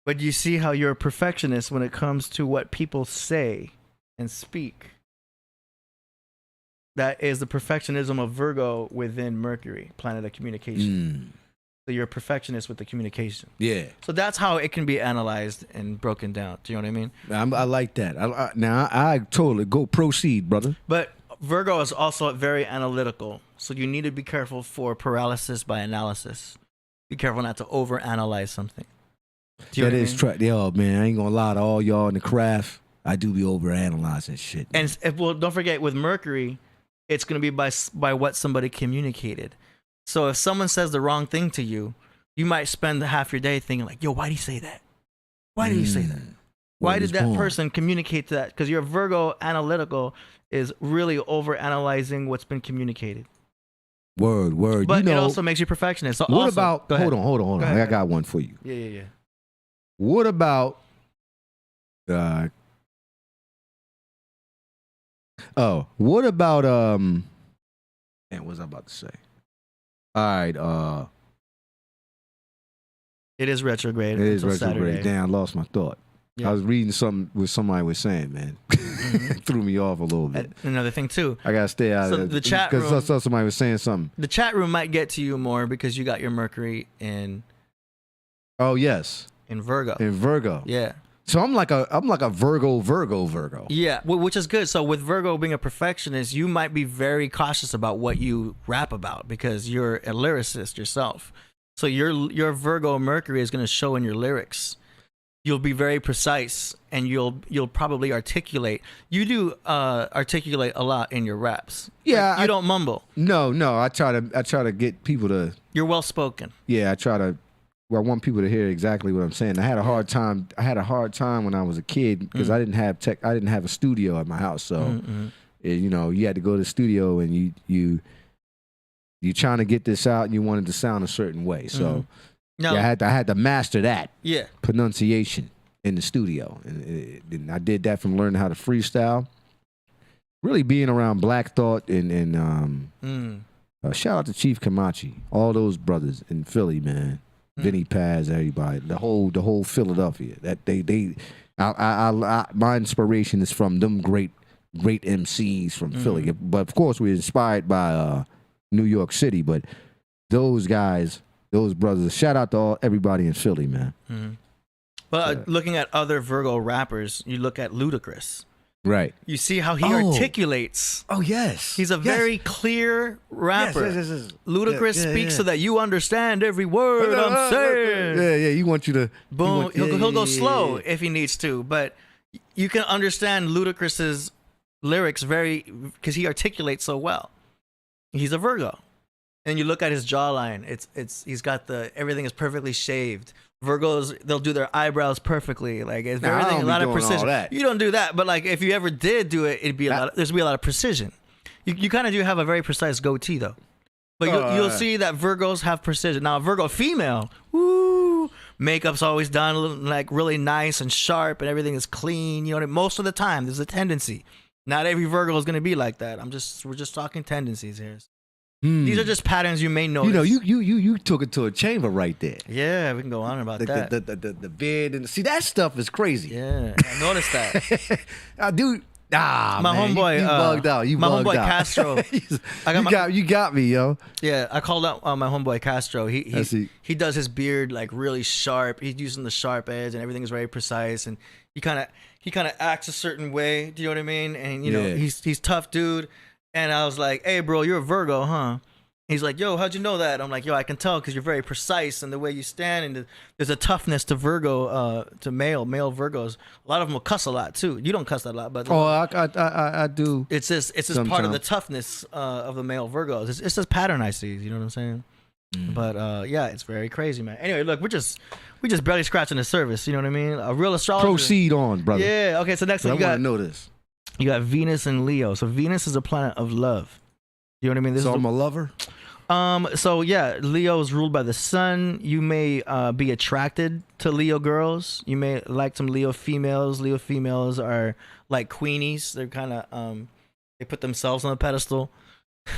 But you see how you're a perfectionist when it comes to what people say and speak. That is the perfectionism of Virgo within Mercury, planet of communication. So you're a perfectionist with the communication. Yeah. So that's how it can be analyzed and broken down. Do you know what I mean? I like that. I totally proceed, brother. But Virgo is also very analytical. So you need to be careful for paralysis by analysis. Be careful not to overanalyze something. Do you know what I mean? Yo, man, I ain't gonna lie to all y'all in the craft. I do be overanalyzing shit. Man. And well, don't forget with Mercury, it's gonna be by what somebody communicated. So if someone says the wrong thing to you, you might spend half your day thinking like, yo, why did he say that? Why did he say that? Why did that person communicate that? Because your Virgo analytical is really overanalyzing what's been communicated. Word. But it also makes you perfectionist. So what about, hold on. I got one for you. Yeah. What about, what about, what was I about to say? All right, it is retrograde. It is retrograde. Saturday. Damn, I lost my thought. Yeah. I was reading something what somebody was saying, man. Mm-hmm. Threw me off a little bit. Another thing too. I gotta stay out of it. The chat room. Because somebody was saying something. The chat room might get to you more because you got your Mercury in. Oh yes. In Virgo. In Virgo. Yeah. So I'm like a Virgo. Yeah, which is good. So with Virgo being a perfectionist, you might be very cautious about what you rap about because you're a lyricist yourself. So your Virgo Mercury is going to show in your lyrics. You'll be very precise, and you'll probably articulate. You do articulate a lot in your raps. Yeah, like, you don't mumble. No. I try to get people to. You're well spoken. Yeah, I try to. Well, I want people to hear exactly what I'm saying. I had a hard time when I was a kid because I didn't have a studio at my house. So, you had to go to the studio and you trying to get this out and you wanted to sound a certain way. So, I had to master that. Yeah. Pronunciation in the studio, and I did that from learning how to freestyle. Really being around Black Thought and shout out to Chief Kamachi, all those brothers in Philly, man. Vinny Paz, everybody, the whole Philadelphia. That my inspiration is from them great MCs from Philly. But of course, we're inspired by New York City. But those guys, those brothers, shout out to everybody in Philly, man. Well, looking at other Virgo rappers, you look at Ludacris. Right. You see how he articulates. Oh, yes. He's a very clear rapper. Yes. Ludacris speaks so that you understand every word I'm saying. Yeah. You want you to... Boom. He'll go slow if he needs to, but you can understand Ludacris's lyrics because he articulates so well. He's a Virgo. And you look at his jawline. He's got everything is perfectly shaved. Virgos, they'll do their eyebrows perfectly. Like it's everything, a lot of precision. You don't do that, but like if you ever did do it, there's be a lot of precision. You kind of do have a very precise goatee though, but you'll see that Virgos have precision. Now, a Virgo female, makeup's always done like really nice and sharp, and everything is clean. You know, most of the time there's a tendency. Not every Virgo is going to be like that. We're just talking tendencies here. These are just patterns you may notice. You took it to a chamber right there. Yeah, we can go on about that. The beard and see that stuff is crazy. Yeah, I noticed that. I do. My homeboy, you bugged out. My homeboy Castro. You got me, yo. Yeah, I called out my homeboy Castro. He does his beard like really sharp. He's using the sharp edge, and everything is very precise. And he kind of acts a certain way. Do you know what I mean? And you know, he's tough dude. And I was like, hey, bro, you're a Virgo, huh? He's like, yo, how'd you know that? I'm like, yo, I can tell because you're very precise in the way you stand, and there's a toughness to Virgo, to male Virgos. A lot of them will cuss a lot too. You don't cuss that a lot, but I do. It's just part of the toughness of the male Virgos. It's just pattern I see. You know what I'm saying? But yeah, it's very crazy, man. Anyway, look, we just barely scratching the surface. You know what I mean? A real astrologer. Proceed on, brother. Yeah. Okay. So next one, I want to know this. You got Venus and Leo. So Venus is a planet of love. You know what I mean? I'm a lover. So yeah, Leo is ruled by the sun. You may be attracted to Leo girls. You may like some Leo females. Leo females are like queenies. They're kind of they put themselves on a pedestal.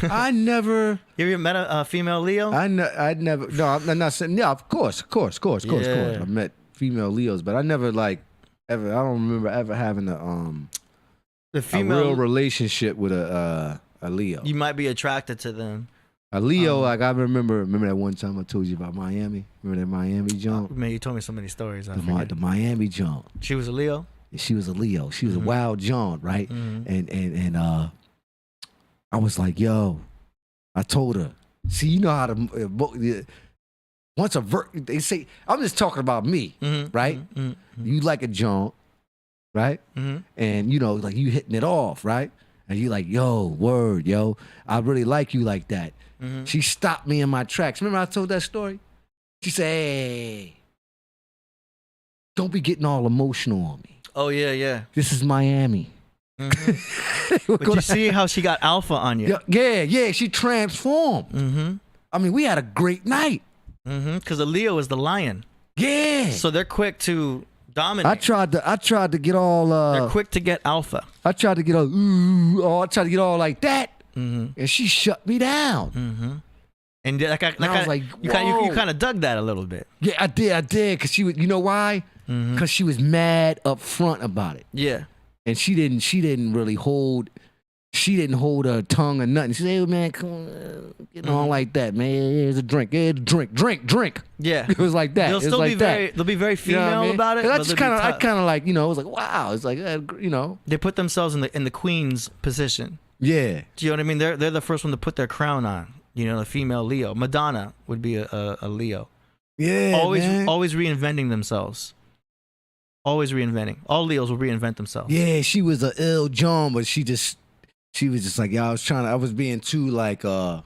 I never. You ever met a female Leo? I never. No, I'm not saying. Yeah, of course. I met female Leos, but I never like ever. I don't remember ever having a real relationship with a Leo. You might be attracted to them. A Leo, like I remember that one time I told you about Miami. Remember that Miami jump? Man, you told me so many stories. The Miami jump. She was a Leo? She was a Leo. She was a wild jaunt, right? And I was like, yo, I told her, see, you know how to, once they say, I'm just talking about me, right? You like a jaunt, right? And you know, like you hitting it off, right? And you like, yo, word, yo, I really like you like that. She stopped me in my tracks. Remember I told that story? She said, hey, don't be getting all emotional on me. Oh, yeah. This is Miami. But you see how she got alpha on you. Yeah, she transformed. I mean, we had a great night. Because the Leo is the lion. Yeah. So they're quick to dominate. I tried to get all they're quick to get alpha. I tried to get all like that. And she shut me down. And I was like, you kind of dug that a little bit. Yeah, I did, because she was, you know why? Because she was mad up front about it. Yeah. And she didn't really hold her tongue or nothing. She said, hey, man, come on, getting on like that, man. Here's a drink. Drink. Yeah. It was like that. They'll be very female, you know what I mean? About it. I kind of like, you know, it was like, wow. It's like, you know. They put themselves in the queen's position. Yeah. Do you know what I mean? They're the first one to put their crown on. You know, the female Leo. Madonna would be a Leo. Yeah, always reinventing themselves. Always reinventing. All Leos will reinvent themselves. Yeah, she was a ill John, but she was just like, yeah, I was being too like they'll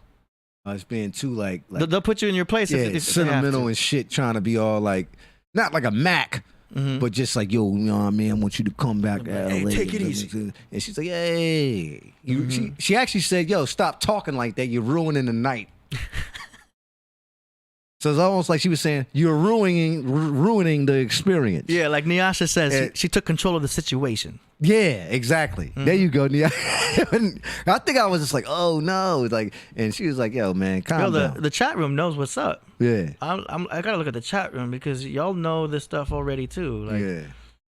put you in your place. Yeah, if sentimental and shit, trying to be all like, not like a Mac, but just like, yo, you know what I mean? I want you to come back to LA. Hey, take it easy. And she's like, hey. She actually said, yo, stop talking like that. You're ruining the night. So it's almost like she was saying, you're ruining the experience. Yeah, like Nyasha says, she took control of the situation. Yeah, exactly. There you go, Nyasha. I think I was just like, oh no, like, and she was like, yo, man, calm down. The chat room knows what's up. Yeah, I gotta look at the chat room because y'all know this stuff already too. Like,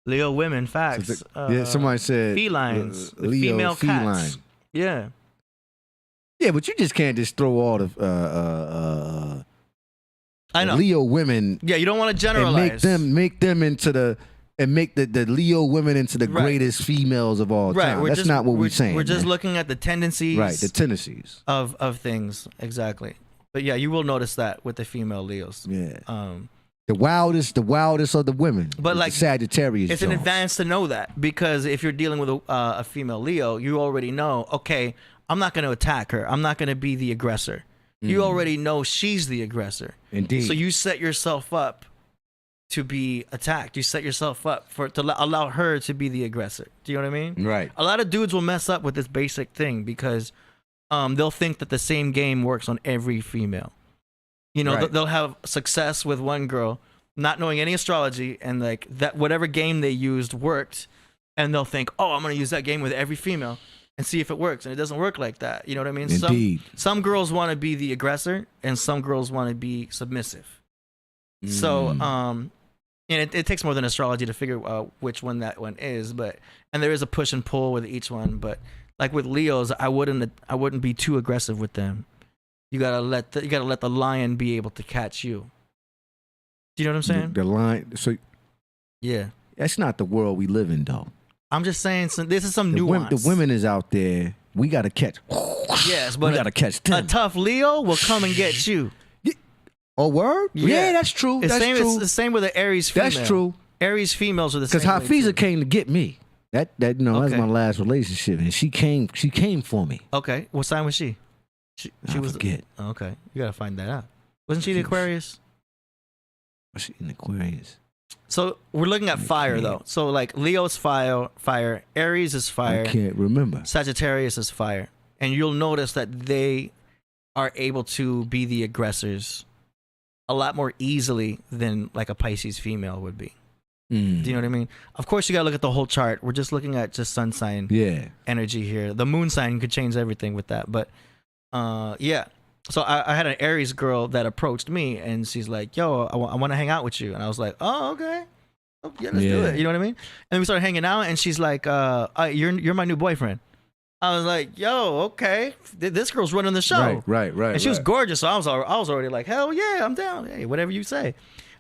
Leo women, facts. So somebody said felines, Leo female feline. cats. Yeah. Yeah, but you just can't just throw all the I know. Leo women. Yeah, you don't want to generalize. And make them into the Leo women into the greatest females of all time. That's not what we're saying. We're just looking at the tendencies. Right, the tendencies of things, exactly. But yeah, you will notice that with the female Leos. Yeah. The wildest of the women. But like Sagittarius. It's an advance to know that, because if you're dealing with a female Leo, you already know, okay, I'm not going to attack her. I'm not going to be the aggressor. You already know she's the aggressor. Indeed. So you set yourself up to be attacked. You set yourself up to allow her to be the aggressor. Do you know what I mean? Right. A lot of dudes will mess up with this basic thing because they'll think that the same game works on every female. You know, they'll have success with one girl, not knowing any astrology, and like that whatever game they used worked, and they'll think, oh, I'm going to use that game with every female and see if it works. And it doesn't work like that. You know what I mean? Indeed. Some girls want to be the aggressor and some girls want to be submissive. So, and it takes more than astrology to figure out which one that one is, and there is a push and pull with each one. But like with Leos, I wouldn't be too aggressive with them. You gotta let the lion be able to catch you. Do you know what I'm saying? The lion. So yeah. That's not the world we live in, though. I'm just saying, this is some nuance. The women is out there. We got to catch. Yes, but we got to catch them. A tough Leo will come and get you. Oh, word? Yeah, that's true. That's true. It's the same with the Aries female. That's true. Aries females are the same. Because Hafiza came to get me. That's my last relationship, and she came for me. Okay, what sign was she? She was. Forget. Okay, you gotta find that out. Wasn't she the Aquarius? Was she an Aquarius? So we're looking at fire though. So like Leo's fire, Aries is fire. I can't remember. Sagittarius is fire, and you'll notice that they are able to be the aggressors a lot more easily than like a Pisces female would be. Do you know what I mean? Of course, you gotta look at the whole chart. We're just looking at just sun sign energy here. The moon sign could change everything with that, but yeah. So I had an Aries girl that approached me, and she's like, "Yo, I want to hang out with you," and I was like, "Oh, okay, yeah, let's do it." You know what I mean? And we started hanging out, and she's like, "You're my new boyfriend." I was like, "Yo, okay, this girl's running the show." Right. And she was gorgeous, so I was already like, "Hell yeah, I'm down. Hey, whatever you say."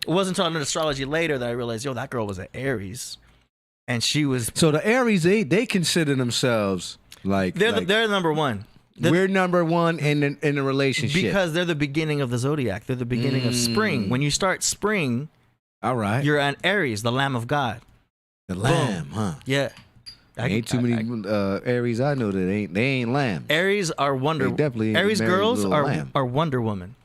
It wasn't until I learned astrology later that I realized, yo, that girl was an Aries, and she was. So the Aries, they consider themselves like they're number one. We're number one in the relationship because they're the beginning of the zodiac. They're the beginning of spring. When you start spring, all right, you're an Aries, the Lamb of God. The Lamb, huh? Yeah. Ain't too many Aries I know that ain't lambs. Aries are Aries girls are Wonder Woman.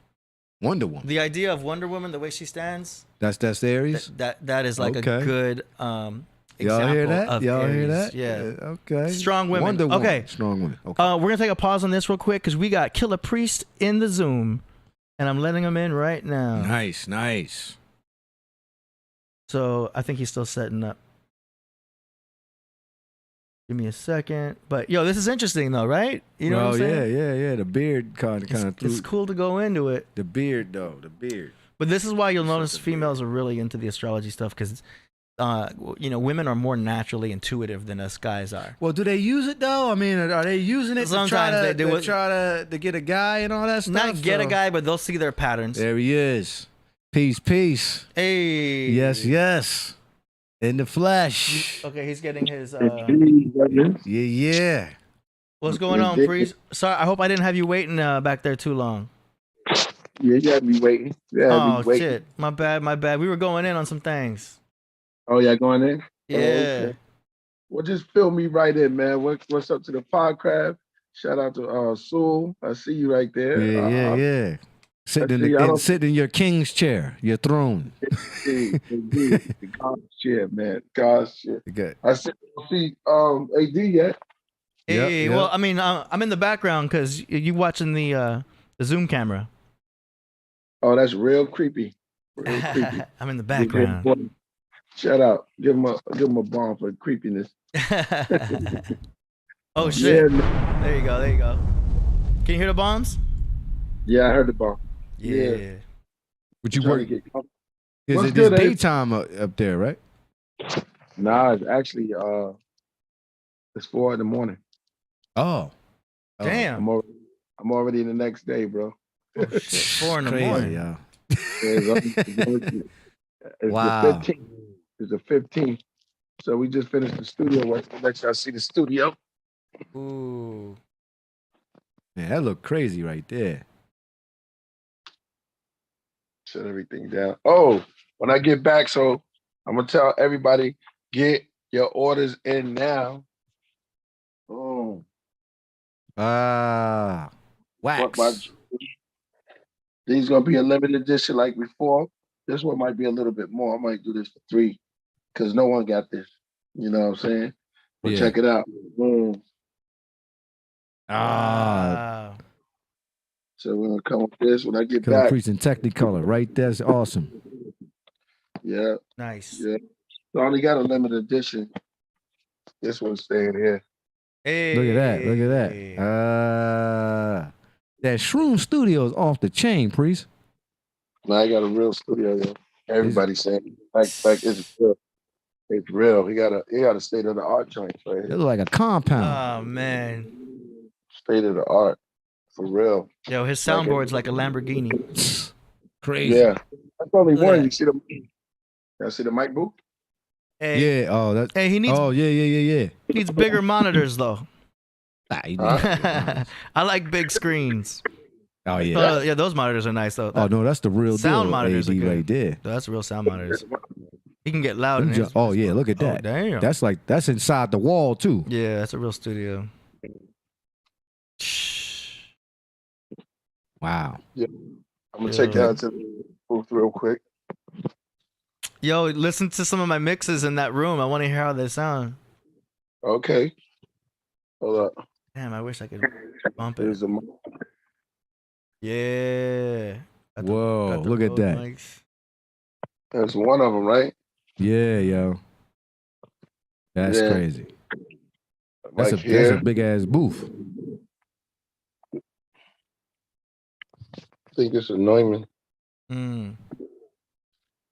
Wonder Woman. The idea of Wonder Woman, the way she stands. That's Aries. That is like a good example. Y'all hear that? Of Y'all Aries. hear that? Yeah. Okay. Strong women. Wonder Woman. Okay. Strong women. Okay. We're gonna take a pause on this real quick because we got Killah Priest in the Zoom, and I'm letting him in right now. Nice. So I think he's still setting up. Give me a second. But yo, this is interesting though, right? You know what I'm saying? Yeah. The beard kind of. It's cool to go into it. The beard though, the beard. But this is why you'll notice females are really into the astrology stuff because, women are more naturally intuitive than us guys are. Well, do they use it though? I mean, are they using it to try to get a guy and all that stuff? Not get a guy, but they'll see their patterns. There he is. Peace. Hey. Yes. In the flesh. Okay, he's getting his. Yeah. What's going on, Priest? Sorry, I hope I didn't have you waiting back there too long. Yeah, you had me waiting. Shit. My bad. We were going in on some things. Oh, yeah, going in? Yeah. Oh, okay. Well, just fill me right in, man. What's up to the Podcraft? Shout out to Sewell. I see you right there. Yeah. Sitting in your king's chair, your throne. Indeed. The God's chair, man. God's chair. Good. I see AD yet. Hey, yep. Well, I mean, I'm in the background because you watching the Zoom camera. Oh, that's real creepy. I'm in the background. Shout out. Give him a bomb for creepiness. Oh shit! Yeah, there you go. Can you hear the bombs? Yeah, I heard the bomb. Yeah. Would you work? Is it good, daytime up there, right? Nah, it's actually it's 4 a.m. Oh. Damn. I'm already in the next day, bro. Oh, shit. 4 a.m. Yeah. It's wow. The 15th. It's the 15th. So we just finished the studio work. Let y'all see the studio. Ooh. Man, that look crazy right there. Shut everything down. Oh, when I get back, so I'm gonna tell everybody, get your orders in now. Oh. Wax. These gonna be a limited edition like before. This one might be a little bit more. I might do this for 3 because no one got this. You know what I'm saying? But check it out. Boom. So we're gonna come with this when I get back. Priest in Technicolor, right? That's awesome. Yeah. Nice. Yeah. So I only got a limited edition. This one's staying here. Hey. Look at that. That Shroom Studio is off the chain, Priest. Now I got a real studio, yo. Everybody's saying like it's real. It's real. He got a state of the art joint right It look like a compound. Oh man. State of the art. For real. Yo, his soundboard's like a Lamborghini. Crazy. Yeah. That's only one. You see the mic booth? Hey, Yeah. Oh, that. hey, he needs Oh, yeah. needs bigger monitors though. Nah, he I like big screens. Oh yeah. Yeah, those monitors are nice though. Oh no, that's the real Sound deal. monitors AD are good. right there. That's real sound monitors. He can get loud in his. Oh yeah, look at that. Oh, damn. That's inside the wall too. Yeah, that's a real studio. Wow. Yeah. I'm gonna take y'all to the booth real quick. Yo, listen to some of my mixes in that room. I want to hear how they sound. Okay. Hold up. Damn, I wish I could bump it. There's a Yeah. Whoa, look at that. Mics. That's one of them, right? Yeah, yo. That's crazy. That's Like that's a big ass booth. I think it's a Neumann. Mm.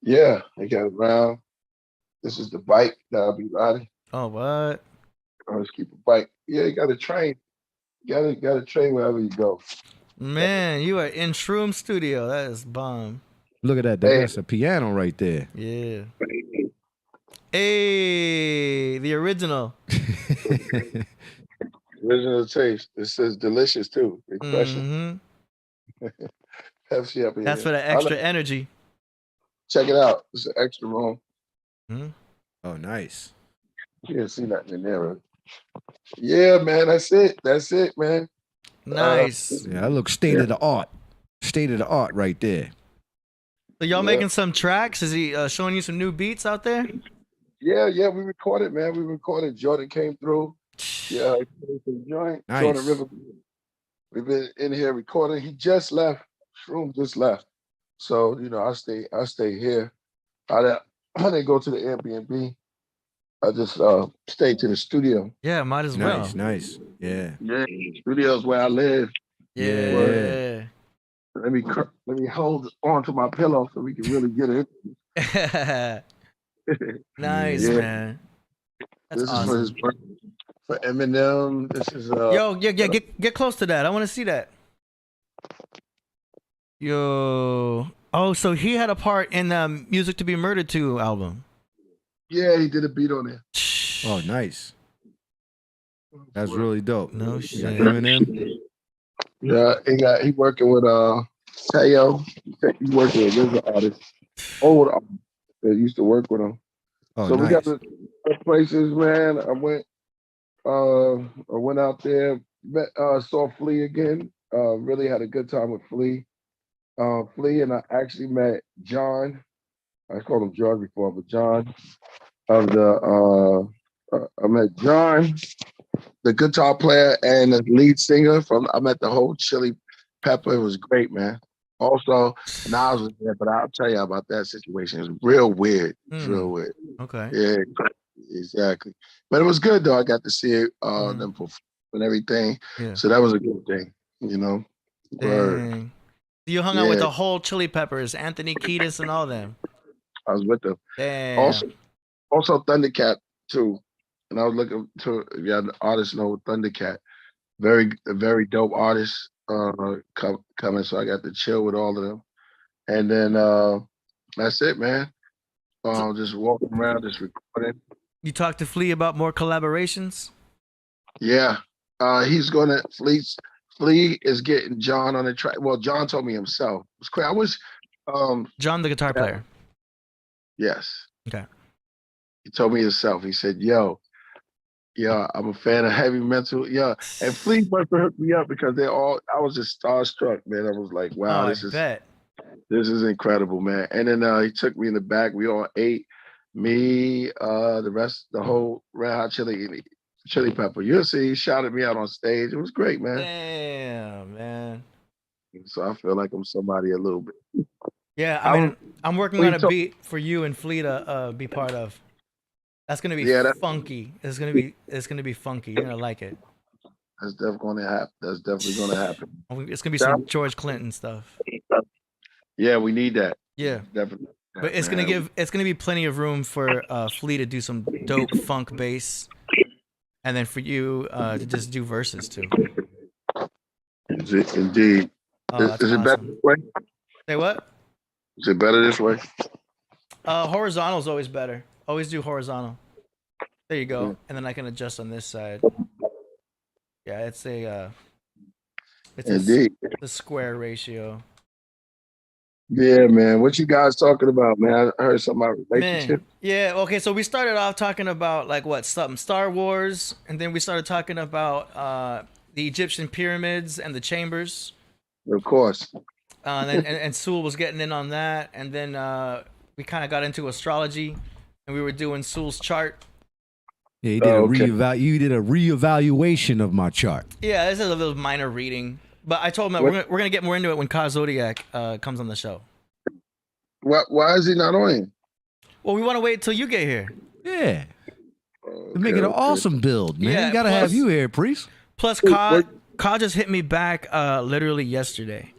Yeah, they got it around. This is the bike that I'll be riding. Oh, what? I'll just keep a bike. Yeah, you got to train. You got to train wherever you go. Man, you are in Shroom Studio. That is bomb. Look at that. That's a piano right there. Yeah. Hey, the original. Original taste. It says delicious too. Refreshing. Pepsi up here. That's for the extra energy. Check it out. It's an extra room. Oh, nice. You can't see nothing in there. Right? Yeah, man. That's it. That's it, man. Nice. Yeah, that looks state of the art. State of the art right there. So y'all making some tracks? Is he showing you some new beats out there? Yeah, we recorded, man. We recorded. Jordan came through. Yeah, joint. Nice. Jordan River. We've been in here recording. He just left. Shroom just left. So, I stay here. I didn't go to the Airbnb. I just stayed to the studio. Yeah, might as well. Nice. Yeah. Yeah, studio's where I live. Yeah. Let me hold on to my pillow so we can really get it. Nice, man. That's this awesome. is for his birthday. For Eminem. This is Yo, get close to that. I want to see that. Yo. Oh, so he had a part in the Music to Be Murdered To album. Yeah, he did a beat on there. Oh, nice. That's really dope. No shit. You got Eminem? Yeah, he working with Teo. He working with RZA artists. Old artists that used to work with him. Oh, so nice. we got the places, man. I went out there, met, saw Flea again. Really had a good time with Flea. Flea and I actually met John. I called him John before, but John of the I met John, the guitar player and the lead singer I met the whole Chili Pepper. It was great, man. Also, Nas was there, but I'll tell you about that situation. It was real weird. It's real weird. Okay. Yeah, exactly. But it was good though. I got to see them perform and everything. Yeah. So that was a good thing, Dang. You hung out with the whole Chili Peppers, Anthony Kiedis and all them. I was with them. Damn. Also Thundercat too. And I was looking to the artists know Thundercat. Very dope artist coming. So I got to chill with all of them. And then that's it, man. Just walking around, just recording. You talked to Flea about more collaborations? Yeah. He's gonna Flea is getting John on the track. Well, John told me himself. It was crazy. I wish John the guitar player. Yes. Okay. He told me himself. He said, yo, I'm a fan of heavy metal. Yeah. And Flea must have hooked me up because I was just starstruck, man. I was like, wow, this is incredible, man. And then he took me in the back. We all ate. Me, the whole Red Hot Chili Pepper. You'll see, he shouted me out on stage. It was great, man. Damn, man. So I feel like I'm somebody a little bit. Yeah, I mean, I'm working on a beat for you and Flea to be part of. That's gonna be funky. It's gonna be funky. You're gonna like it. That's definitely gonna happen. It's gonna be some George Clinton stuff. Yeah, we need that. Yeah, definitely. But it's gonna be plenty of room for Flea to do some dope funk bass, and then for you to just do verses too. Indeed. Is it better this way? Say what? Is it better this way? Horizontal is always better. Always do horizontal. There you go. And then I can adjust on this side. Yeah, it's a Indeed. the square ratio. Yeah, man. What you guys talking about, man? I heard something about relationship. Man, yeah. Okay, so we started off talking about like something Star Wars, and then we started talking about the Egyptian pyramids and the chambers. Of course. And Sewell was getting in on that, and then we kind of got into astrology, and we were doing Sewell's chart. Yeah, you did you did a reevaluation of my chart. Yeah, this is a little minor reading, but I told him that we're gonna get more into it when Ka Zodiac comes on the show. Why is he not on here? Well, we want to wait till you get here. Yeah, make it an awesome build, man. Yeah, you gotta have you here, priest. Plus, Ka just hit me back literally yesterday.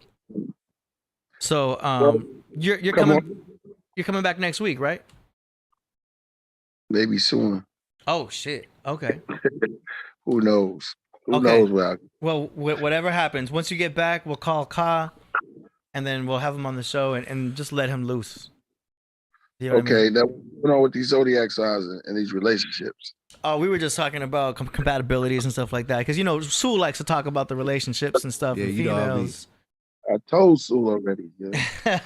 So you're coming back next week, right? Maybe sooner. Oh shit. Okay. Who knows? Who knows where? Well, whatever happens, once you get back, we'll call Ka, and then we'll have him on the show and just let him loose. You know what I mean? Now what's going on with these zodiac signs and these relationships? Oh, we were just talking about compatibilities and stuff like that, because Sue likes to talk about the relationships and stuff. Yeah, and you know females. I told Sue already. I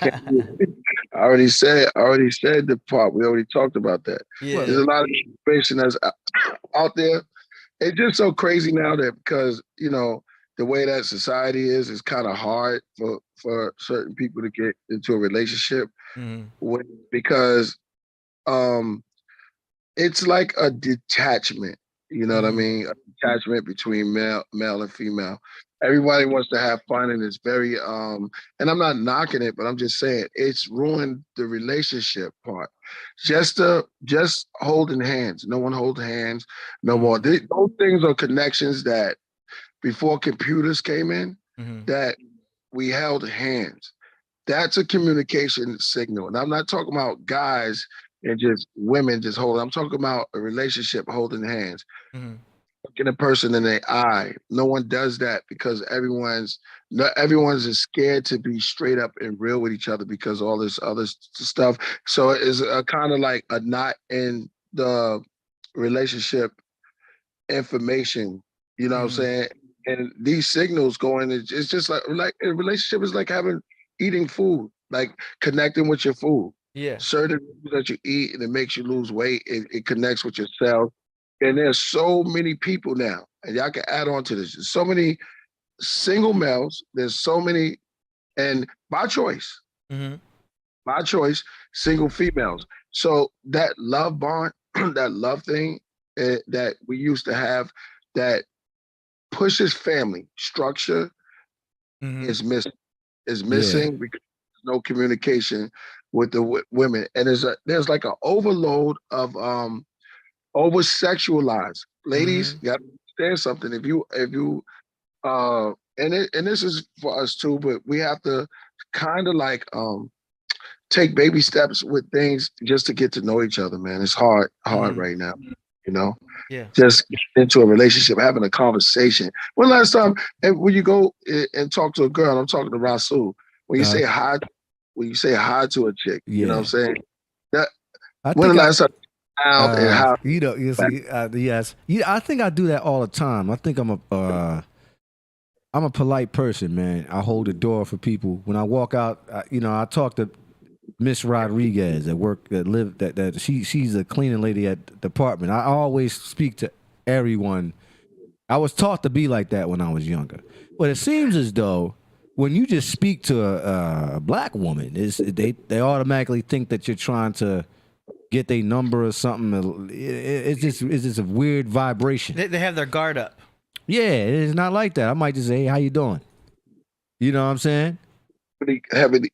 already said the part. We already talked about that. Yeah. There's a lot of information that's out there. It's just so crazy now that because the way that society is kind of hard for certain people to get into a relationship because it's like a detachment. You know what I mean? A detachment between male and female. Everybody wants to have fun, and it's very and I'm not knocking it, but I'm just saying it's ruined the relationship part. Just holding hands. No one holds hands no more. Those things are connections that before computers came in, that we held hands. That's a communication signal. And I'm not talking about guys and just women just holding. I'm talking about a relationship holding hands. Looking a person in the eye. No one does that because everyone's is scared to be straight up and real with each other because all this other stuff. So it's a kind of like a knot in the relationship information. You know what I'm saying? And these signals going, it's just like a relationship is like eating food, like connecting with your food. Yeah. Certain foods that you eat and it makes you lose weight. It connects with your cells. And there's so many people now, and y'all can add on to this. There's so many single males. There's so many, and by choice, single females. So that love bond, that love thing that we used to have, that pushes family structure is missing. Is missing because there's no communication with the women, and there's like an overload of over sexualized. Ladies, you gotta understand something. If you and this is for us too, but we have to kind of like take baby steps with things just to get to know each other, man. It's hard right now, Yeah. Just get into a relationship, having a conversation. When last time when you go and talk to a girl, I'm talking to Rasul, when you say hi to a chick, you know what I'm saying? When the last time out and how yes. I think I do that all the time. I think I'm a polite person, man. I hold the door for people when I walk out. I talk to Miss Rodriguez that she's a cleaning lady at the department. I always speak to everyone. I was taught to be like that when I was younger, but it seems as though when you just speak to a black woman, they automatically think that you're trying to get their number or something. It's just a weird vibration. They have their guard up. Yeah, it's not like that. I might just say, "Hey, how you doing?" You know what I'm saying? Heavily,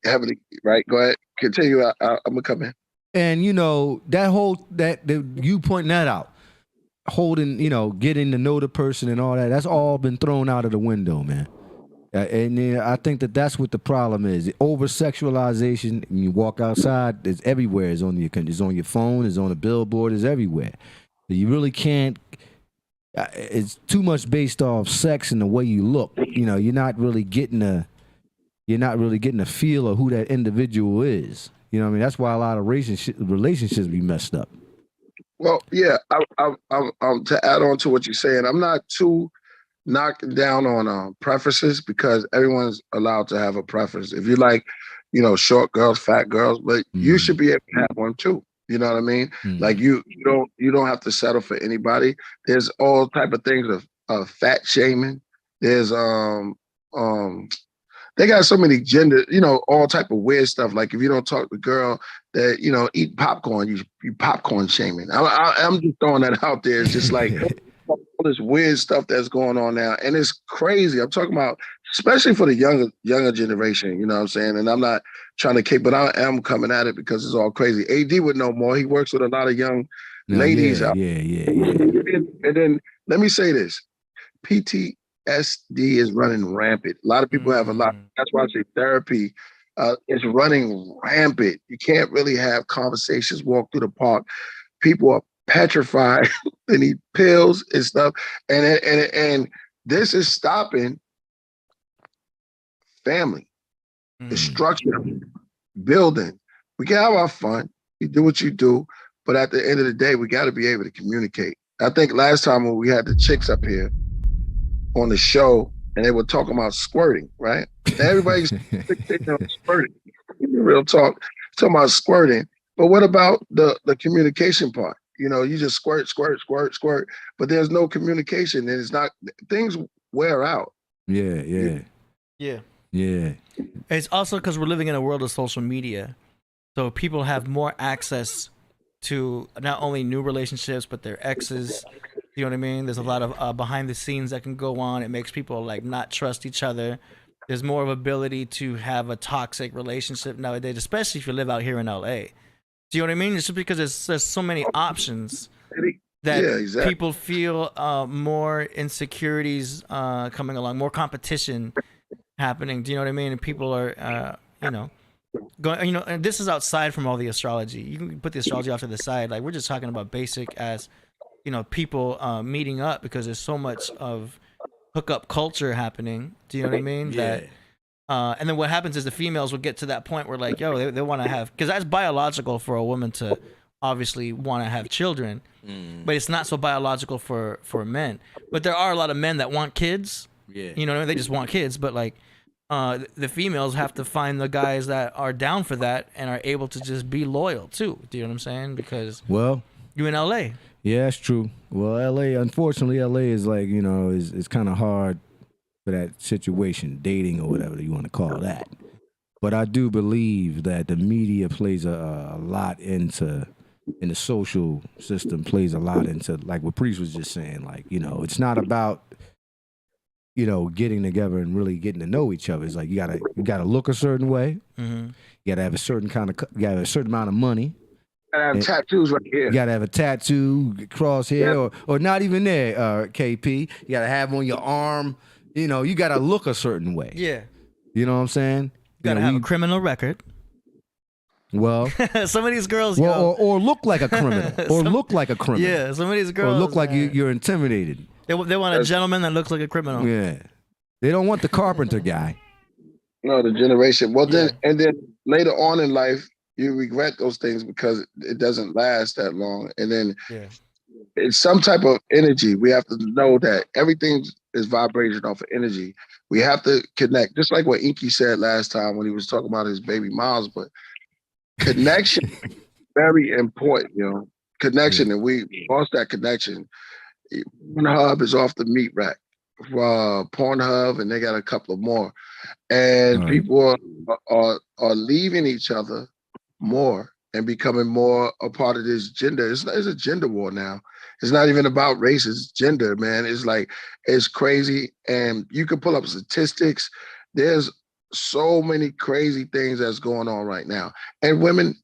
right? Go ahead, continue. I'm gonna come in. And that you pointing that out, holding, getting to know the person and all that. That's all been thrown out of the window, man. And I think that's what the problem is. Over sexualization. When you walk outside, it's everywhere. It's on your phone. It's on the billboard. It's everywhere. You really can't. It's too much based off sex and the way you look. You're not really getting a feel of who that individual is. You know what I mean? That's why a lot of relationships be messed up. Well, yeah. To add on to what you're saying, I'm not too knocking down on preferences because everyone's allowed to have a preference. If you like, short girls, fat girls, but you should be able to have one too. You know what I mean? Like you don't have to settle for anybody. There's all type of things of fat shaming. There's they got so many gender, all type of weird stuff. Like if you don't talk to a girl that, eat popcorn, you popcorn shaming. I'm just throwing that out there. It's just like all this weird stuff that's going on now. And it's crazy. I'm talking about, especially for the younger generation, you know what I'm saying? And I'm not trying to kick, but I am coming at it because it's all crazy. AD would know more. He works with a lot of young ladies out. Yeah. And then let me say this. PTSD is running rampant. A lot of people have a lot. That's why I say therapy is running rampant. You can't really have conversations, walk through the park. People are petrified. They need pills and stuff. And this is stopping family, the structure, building. We can have our fun. You do what you do. But at the end of the day, we got to be able to communicate. I think last time when we had the chicks up here on the show and they were talking about squirting, right? Everybody's squirting. Real talk, talking about squirting. But what about the communication part? You just squirt, but there's no communication and it's not, things wear out. Yeah. It's also because we're living in a world of social media. So people have more access to not only new relationships, but their exes. You know what I mean? There's a lot of behind the scenes that can go on. It makes people like not trust each other. There's more of ability to have a toxic relationship nowadays, especially if you live out here in LA. Do you know what I mean? It's just because there's so many options that people feel more insecurities coming along, more competition happening. Do you know what I mean? And people are, going, and this is outside from all the astrology. You can put the astrology off to the side. Like we're just talking about basic as, people meeting up because there's so much of hookup culture happening. Do you know what I mean? Yeah. And then what happens is the females will get to that point where like, they want to have, because that's biological for a woman to obviously want to have children, but it's not so biological for men. But there are a lot of men that want kids. Yeah. You know what I mean? They just want kids, but like the females have to find the guys that are down for that and are able to just be loyal too. Do you know what I'm saying? Because you're in LA. Yeah, that's true. Well, unfortunately, LA is like, is kind of hard for that situation, dating or whatever you want to call that. But I do believe that the media plays a lot into, and the social system plays a lot into, like what Priest was just saying, like, it's not about, getting together and really getting to know each other. It's like you gotta look a certain way. Mm-hmm. You gotta have a certain amount of money. You gotta have tattoos right here. You gotta have a tattoo, crosshair, or not even there, KP. You gotta have on your arm. You gotta look a certain way. Yeah. You know what I'm saying? You gotta have a criminal record. Well, some of these girls, or look like a criminal, look like a criminal. Yeah, some of these girls, or look like you're intimidated. They want a gentleman that looks like a criminal. Yeah, they don't want the carpenter guy. No, the generation. Well, then later on in life, you regret those things because it doesn't last that long, and then it's some type of energy. We have to know that everything is vibration off of energy. We have to connect, just like what Inky said last time when he was talking about his baby Miles, but connection, very important, connection. And we lost that connection. Pornhub is off the meat rack. Pornhub, and they got a couple of more. And people are leaving each other more and becoming more a part of this gender. It's a gender war now. It's not even about race, it's gender, man. It's like, it's crazy. And you can pull up statistics. There's so many crazy things that's going on right now. And women,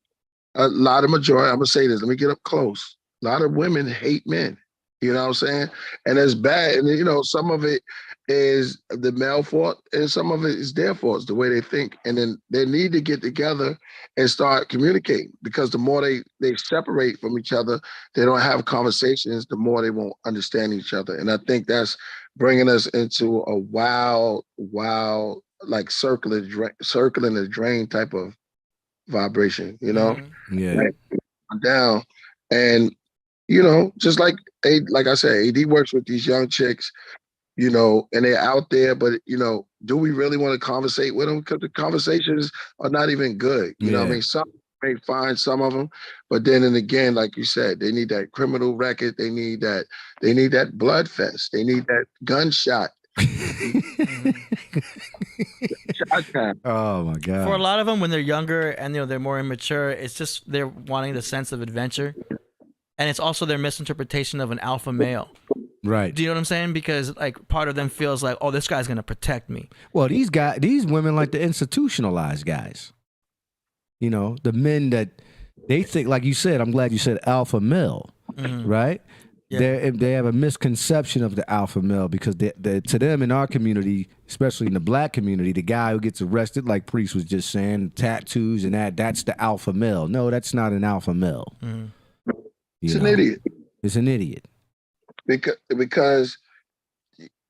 a lot of majority, I'm gonna say this, let me get up close. A lot of women hate men. You know what I'm saying? And it's bad. And some of it is the male fault and some of it is their fault, it's the way they think. And then they need to get together and start communicating, because the more they separate from each other, they don't have conversations, the more they won't understand each other. And I think that's bringing us into a wild, like circling the drain type of vibration, Yeah. Like, down. And just like I said, AD works with these young chicks, and they're out there, but do we really want to conversate with them? Because the conversations are not even good. You know what I mean? Some may find some of them, but then and again, like you said, they need that criminal record. They need that blood fest. They need that gunshot. Oh my God. For a lot of them, when they're younger and they're more immature, it's just they're wanting the sense of adventure, and it's also their misinterpretation of an alpha male. Right. Do you know what I'm saying? Because like part of them feels like, oh, this guy's gonna protect me. Well, these women like the institutionalized guys. The men that they think, like you said, I'm glad you said alpha male, right? Yeah. They have a misconception of the alpha male because to them in our community, especially in the black community, the guy who gets arrested, like Priest was just saying, tattoos and that's the alpha male. No, that's not an alpha male. It's an idiot. It's an idiot. Because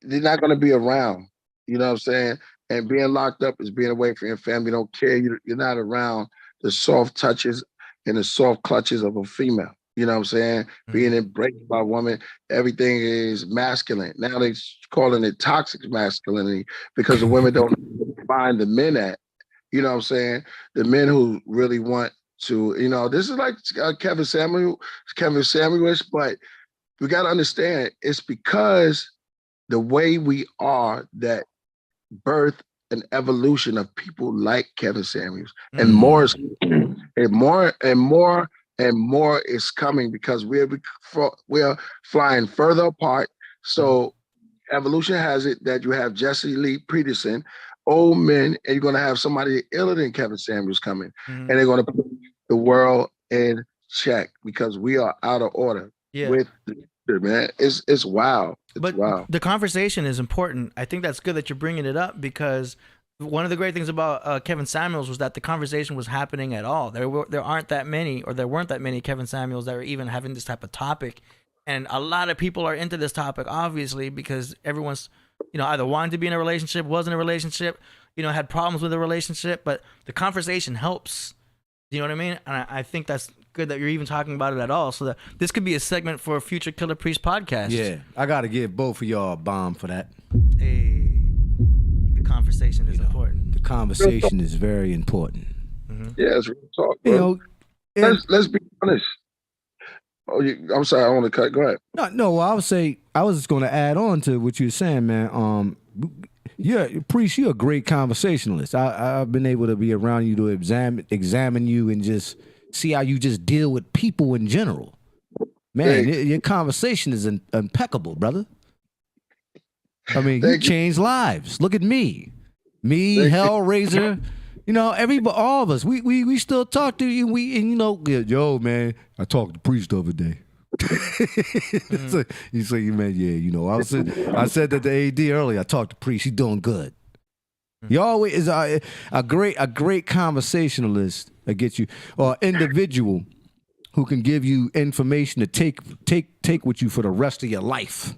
they're not going to be around. You know what I'm saying? And being locked up is being away from your family. You don't care. You're not around the soft touches and the soft clutches of a female. You know what I'm saying? Being embraced by a woman, everything is masculine. Now they're calling it toxic masculinity because the women don't find the men at. You know what I'm saying? The men who really want to, this is like Kevin Samuels, but we got to understand it's because the way we are that birth an evolution of people like Kevin Samuels, and more is coming because we're flying further apart. So evolution has it that you have Jesse Lee Peterson, old men, and you're going to have somebody iller than Kevin Samuels coming, and they're going to put the world in check because we are out of order. Yeah. Man, it's wild. But the conversation is important. I think that's good that you're bringing it up because one of the great things about Kevin Samuels was that the conversation was happening at all. There weren't that many Kevin Samuels that were even having this type of topic, and a lot of people are into this topic obviously because everyone's either wanted to be in a relationship, was in a relationship, had problems with a relationship, but the conversation helps. You know what I mean? And I think that's good that you're even talking about it at all. So that this could be a segment for a future Killah Priest podcast. Yeah, I got to give both of y'all a bomb for that. Hey, the conversation is important. The conversation is very important. Yeah, it's real talk, bro. Let's be honest. Oh, I'm sorry, I want to cut. Go ahead. No. I was just going to add on to what you were saying, man. Yeah, Priest, you're a great conversationalist. I've been able to be around you to examine you and just see how you just deal with people in general. Man, your conversation is impeccable, brother. I mean, you changed lives. Look at me, Hellraiser. All of us. We still talk to you. Yo, man, I talked to Priest the other day. So you say, man, yeah, I said that to AD earlier. I talked to Priest. He's doing good. He always is a great conversationalist that gets you, or individual who can give you information to take with you for the rest of your life.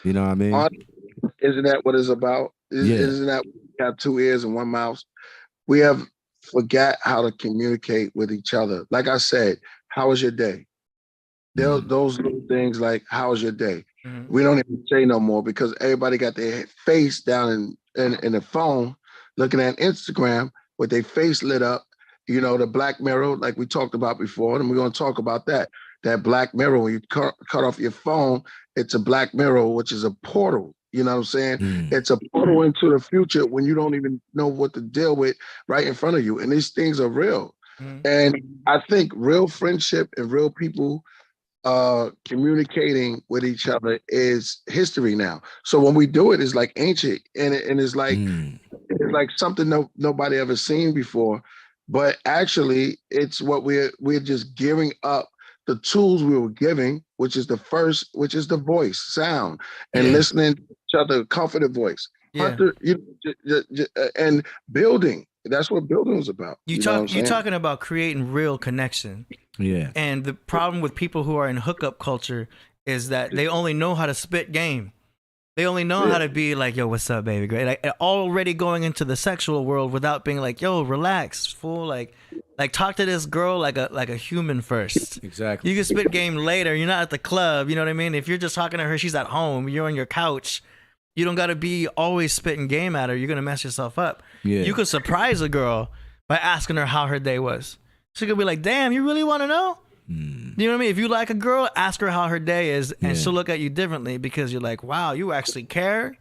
You know what I mean? Isn't that what it's about? Isn't that we have two ears and one mouth? We have forgot how to communicate with each other. Like I said, how was your day? Those little things like, how was your day? We don't even say no more because everybody got their face down in the phone looking at Instagram with their face lit up, the black mirror like we talked about before, and we're going to talk about that black mirror. When you cut off your phone, it's a black mirror, which is a portal. You know what I'm saying? It's a portal into the future when you don't even know what to deal with right in front of you. And these things are real. And I think real friendship and real people communicating with each other is history now. So when we do it, it's like ancient and it's like something nobody ever seen before. But actually, it's what we're just giving up the tools we were giving, which is the voice, sound, and listening to each other, confident voice. Yeah. And building. That's what building was about. You're talking about creating real connection. Yeah. And the problem with people who are in hookup culture is that they only know how to spit game. They only know how to be like, yo, what's up, baby? Great. Like already going into the sexual world without being like, yo, relax, fool. Like talk to this girl like a human first. Exactly. You can spit game later. You're not at the club. You know what I mean? If you're just talking to her, she's at home. You're on your couch. You don't got to be always spitting game at her. You're gonna mess yourself up. Yeah. You could surprise a girl by asking her how her day was. She could be like, damn, you really want to know? You know what I mean? If you like a girl, ask her how her day is, and she'll look at you differently because you're like, wow, you actually care?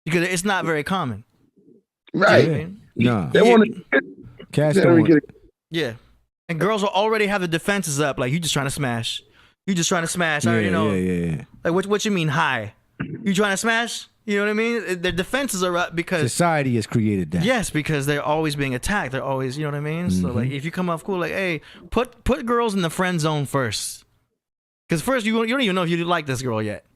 Because it's not very common. Right. You know what I mean? No. They want to Cash don't. Yeah. And girls will already have the defenses up, like, you just trying to smash. You just trying to smash. I already know. Yeah. Like, what you mean, hi? You trying to smash? You know what I mean? Their defenses are up because Society has created that. yes, because they're always being attacked. They're always, you know what I mean? So like, if you come off cool, like, hey, put girls in the friend zone first, because first you don't even know if you like this girl yet.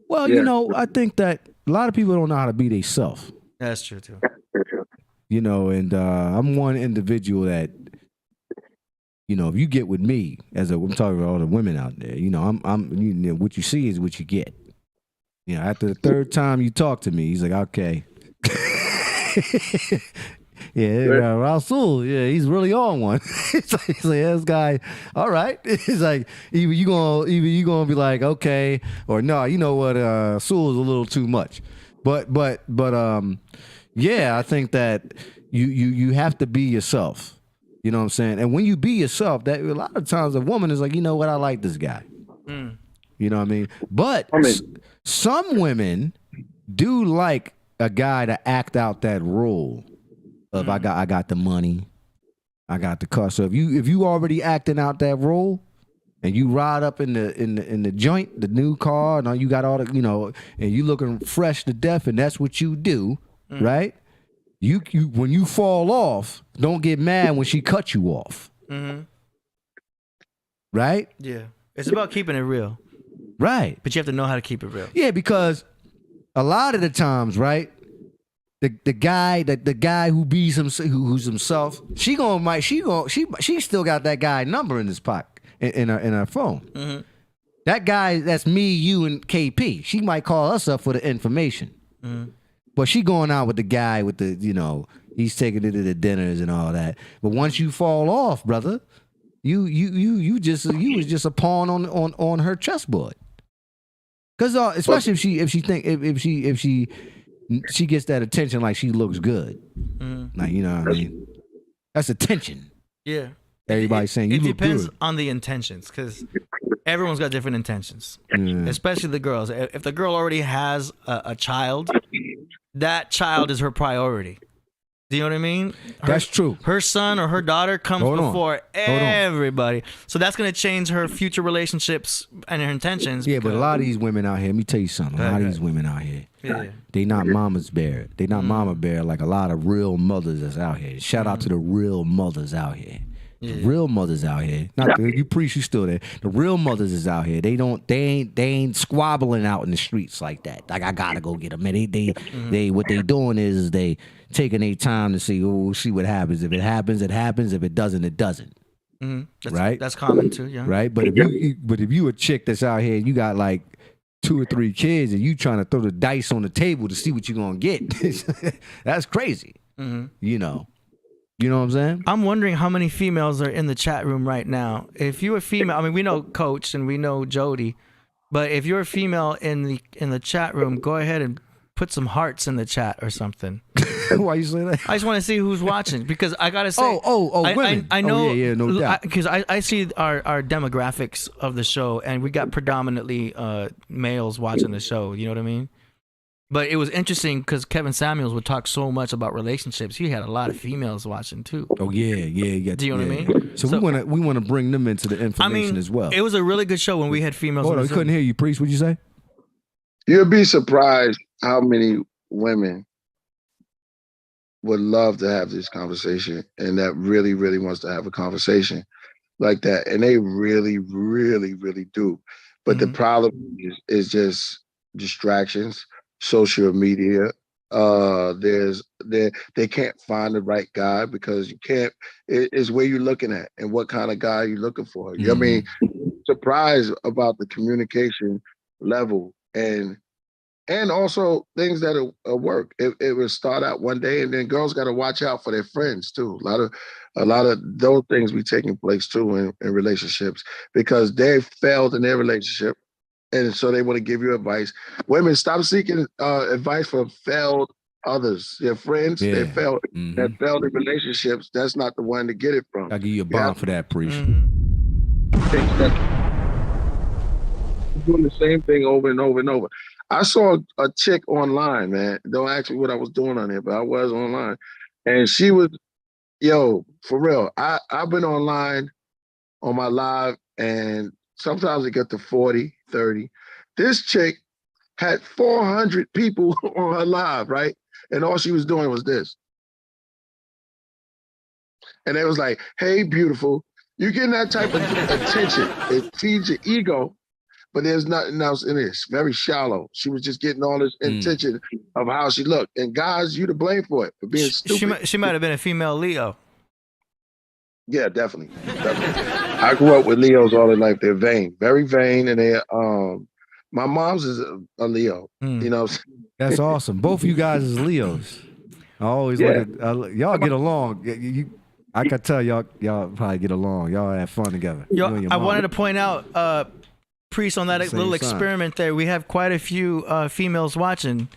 Well, you know, I think that a lot of people don't know how to be themselves. That's true too. You know, and I'm one individual that, you know, if you get with me, I'm talking about all the women out there, you know, you know, what you see is what you get. You know, after the third time you talk to me, he's like, okay. Rasul, he's really on one. He's like, this guy, all right. He's like, either you gonna be like, okay, or no, you know what, Rasul is a little too much. But yeah, I think that you have to be yourself. You know what I'm saying? And when you be yourself, that a lot of times a woman is like, you know what, I like this guy. You know what I mean? But some women do like a guy to act out that role of I got the money, I got the car. So if you already acting out that role, and you ride up in the joint, the new car, and you got all the, you know, and you looking fresh to death, and that's what you do, right? You when you fall off, don't get mad when she cut you off, right? Yeah, it's about keeping it real. Right. But you have to know how to keep it real. Yeah, because a lot of the times, right, the guy who bees who's himself, she still got that guy number in his pocket in her phone. That guy, that's me, you, and KP. She might call us up for the information. But she going out with the guy with the, you know, he's taking her to the dinners and all that. But once you fall off, brother, you was just a pawn on her chessboard. Cause especially if she gets that attention, like she looks good, like, you know what I mean. That's attention. Yeah. Everybody's saying you look good. It depends on the intentions, because everyone's got different intentions, especially the girls. If the girl already has a child, that child is her priority. Do you know what I mean? That's true. Her son or her daughter comes before everybody. So that's going to change her future relationships and her intentions. Yeah, but a lot of these women out here, let me tell you something. A lot of these women out here, they not mama's bear. They not mama bear like a lot of real mothers that's out here. Shout out to the real mothers out here. The real mothers out here. Not the, you preach, you still there. The real mothers is out here. They ain't squabbling out in the streets like that. Like, I gotta go get them. They what they doing is they taking their time to see what happens. If it happens, it happens. If it doesn't, it doesn't. Right? That's common too, yeah. Right? But if you a chick that's out here and you got like 2 or 3 kids and you trying to throw the dice on the table to see what you're gonna get, that's crazy. You know. You know what I'm saying? I'm wondering how many females are in the chat room right now. If you're a female, I mean, we know Coach and we know Jody, but if you're a female in the chat room, go ahead and put some hearts in the chat or something. Why you say that? I just want to see who's watching, because I gotta say, women. I know, no doubt, because I see our demographics of the show, and we got predominantly males watching the show. You know what I mean? But it was interesting because Kevin Samuels would talk so much about relationships. He had a lot of females watching too. Oh yeah. Do you know what I mean? So we want to bring them into the information as well. It was a really good show when we had females. Hold on, we couldn't hear you, Priest. What'd you say? You'd be surprised how many women would love to have this conversation, and that really, really wants to have a conversation like that, and they really, really, really do. But the problem is just distractions. Social media, they can't find the right guy, because you can't. It's where you're looking at and what kind of guy you're looking for. I mean, surprised about the communication level, and and also things that work. It will start out one day, and then girls got to watch out for their friends too. A lot of those things be taking place too in relationships because they failed in their relationship, and so they want to give you advice. Women, stop seeking advice from failed others. Your friends, they failed that failed in relationships. That's not the one to get it from. I'll give you a bomb for that, Priest. Doing the same thing over and over and over. I saw a chick online, man. Don't ask me what I was doing on there, but I was online. And she was, for real. I've been online on my live, and sometimes it get to 40, 30. This chick had 400 people on her live, right? And all she was doing was this. And it was like, hey, beautiful. You're getting that type of attention. It feeds your ego. But there's nothing else in it. It's very shallow. She was just getting all this intention of how she looked. And guys, you to blame for it, for being stupid. She might have been a female Leo. Yeah, definitely. I grew up with Leos all their life. They're vain, very vain. And they're, my mom's is a Leo, you know. That's awesome. Both of you guys is Leos. I always y'all get along. I could tell y'all probably get along. Y'all have fun together. I wanted to point out, Priest, on that little experiment there, we have quite a few females watching.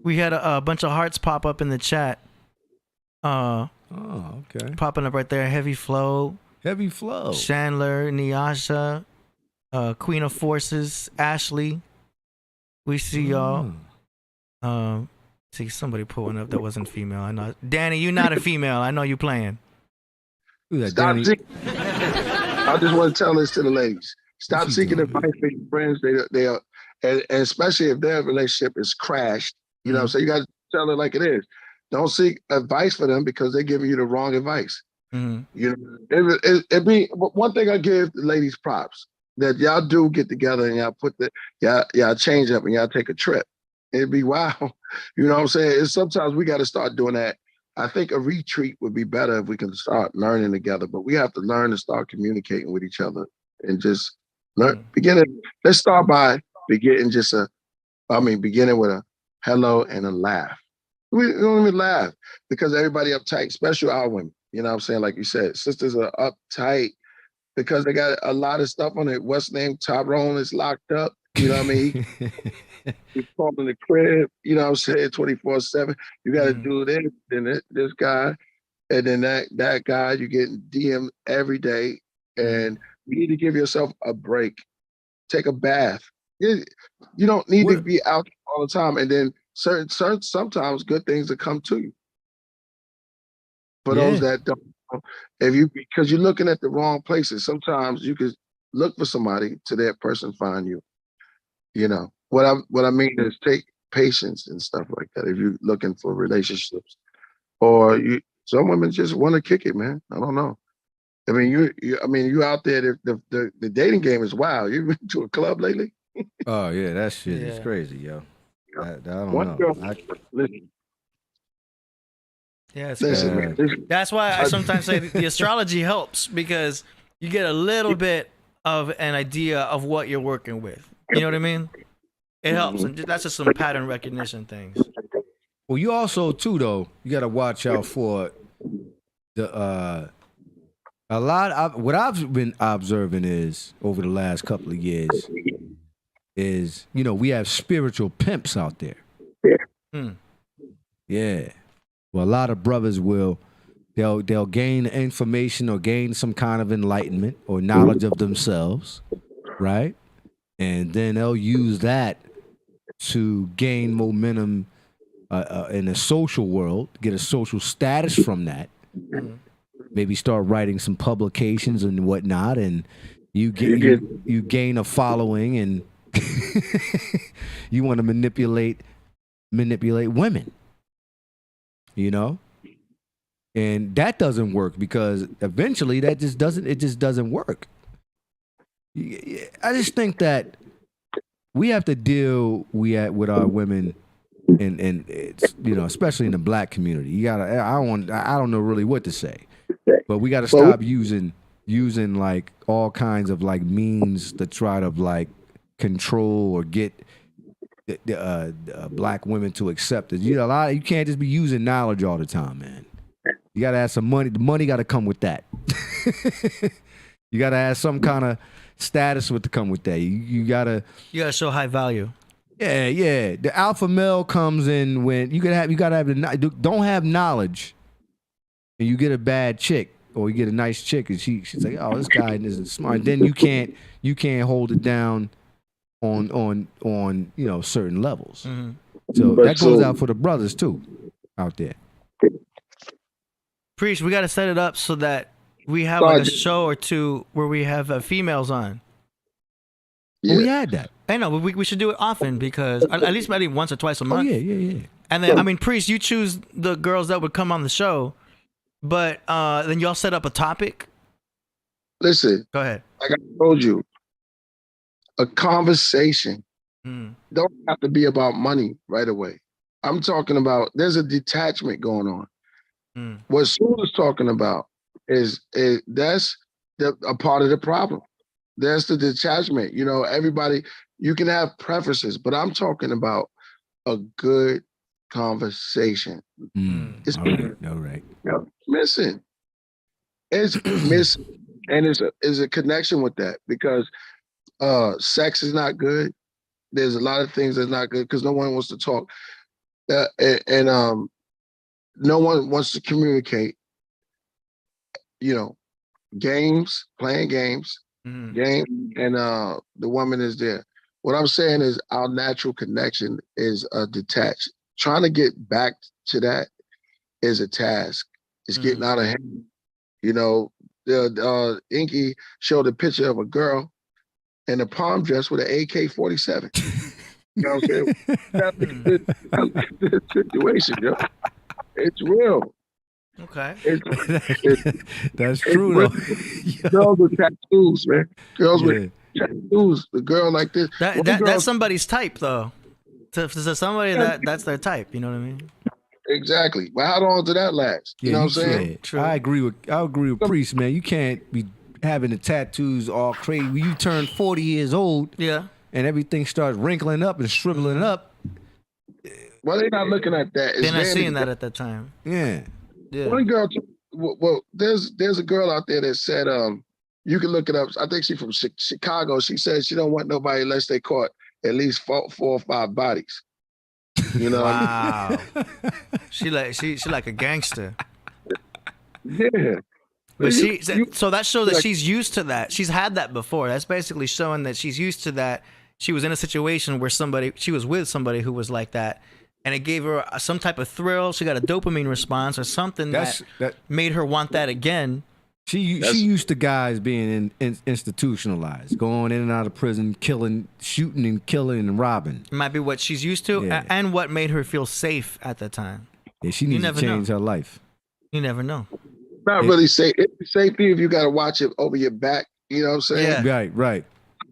We had a bunch of hearts pop up in the chat. Okay. Popping up right there. Heavy Flow. Chandler, Nyasha, Queen of Forces, Ashley. We see y'all. See somebody pulling up that wasn't female. I know. Danny, you're not a female. I know you playing. Stop. I just want to tell this to the ladies. Stop seeking advice from your friends. They are, and especially if their relationship is crashed, so you got to tell it like it is. Don't seek advice for them because they're giving you the wrong advice. It'd be one thing I give the ladies props that y'all do get together and y'all put y'all change up and y'all take a trip. It'd be wow. You know what I'm saying? Sometimes we got to start doing that. I think a retreat would be better if we can start learning together, but we have to learn to start communicating with each other and just let's start by beginning with a hello and a laugh. We don't even laugh because everybody uptight, especially our women. You know what I'm saying? Like you said, sisters are uptight because they got a lot of stuff on it. What's name? Tyrone is locked up. You know what I mean? He's calling the crib, you know what I'm saying, 24/7. You got to do this, then this guy, and then that guy, you getting DM every day. And you need to give yourself a break. Take a bath. You don't need to be out all the time. And then sometimes good things will come to you. For those that don't, because you're looking at the wrong places. Sometimes you could look for somebody till that person find you. What I mean is take patience and stuff like that. If you're looking for relationships, or some women just want to kick it, man. I don't know. I mean, you out there. The dating game is wild. You been to a club lately? Oh yeah, that shit is crazy, yo. I don't know. Listen. Yeah, it's man. That's why I sometimes say the astrology helps because you get a little bit of an idea of what you're working with. You know what I mean? It helps, and that's just some pattern recognition things. Well, you also too though. You got to watch out for the what I've been observing is over the last couple of years is we have spiritual pimps out there. Yeah. Well, a lot of brothers they'll gain information or gain some kind of enlightenment or knowledge of themselves, right? And then they'll use that to gain momentum in the social world, get a social status from that. Maybe start writing some publications and whatnot, and you gain a following, and you want to manipulate women, and that doesn't work because eventually it just doesn't work. I just think that we have to deal with our women, and it's, especially in the black community. You gotta. I don't know really what to say, but we got to stop using like all kinds of like means to try to like control or get black women to accept it. You know, you can't just be using knowledge all the time, man. You gotta have some money. The money gotta come with that. You gotta have some kind of status with to come with that. You gotta show high value. Yeah. The alpha male comes in when you gotta have don't have knowledge, and you get a bad chick or you get a nice chick and she's like, oh, this guy isn't smart. Then you can't hold it down on certain levels. Mm-hmm. So that goes out for the brothers too, out there. Priest, we got to set it up so that we have like a show or two where we have females on. Yeah. Well, we had that. I know, but we should do it often because at least maybe once or twice a month. Oh, yeah. And then, I mean, Priest, you choose the girls that would come on the show, but then y'all set up a topic. Listen. Go ahead. Like I told you, a conversation don't have to be about money right away. I'm talking about there's a detachment going on. What Sue is talking about is that's a part of the problem. That's the detachment. You know, everybody, you can have preferences, but I'm talking about a good conversation. It's right. Missing. It's missing. And it's a connection with that because sex is not good. There's a lot of things that's not good because no one wants to talk. No one wants to communicate, playing games, and the woman is there. What I'm saying is our natural connection is detached. Trying to get back to that is a task. It's getting out of hand. You know, Inky showed a picture of a girl in a prom dress with an AK-47. You know what I'm saying? That's the situation, yo. It's real. Okay. That's true, though. Girls with tattoos, man. Girls with tattoos. The girl like this. That's somebody's type, though. To somebody that's their type. You know what I mean? Exactly. But how long did that last? You know what I'm saying? True. I agree with Priest, man. You can't be having the tattoos all crazy. When you turn 40 years old, and everything starts wrinkling up and shriveling up. Well, they're not looking at that. They're not seeing that at that time. Yeah. One girl, there's a girl out there that said, you can look it up. I think she's from Chicago. She said she don't want nobody unless they caught at least 4 or 5 bodies. You know? Wow. she like a gangster. Yeah. But so that shows that she's used to that. She's had that before. That's basically showing that she's used to that. She was in a situation where she was with somebody who was like that. And it gave her some type of thrill. She got a dopamine response or something that made her want that again. She used to guys being institutionalized, going in and out of prison, shooting and killing and robbing. It might be what she's used to and what made her feel safe at the time. Yeah, she needs to change her life. You never know. Not really safe. It's safety if you got to watch it over your back. You know what I'm saying? Yeah. Right.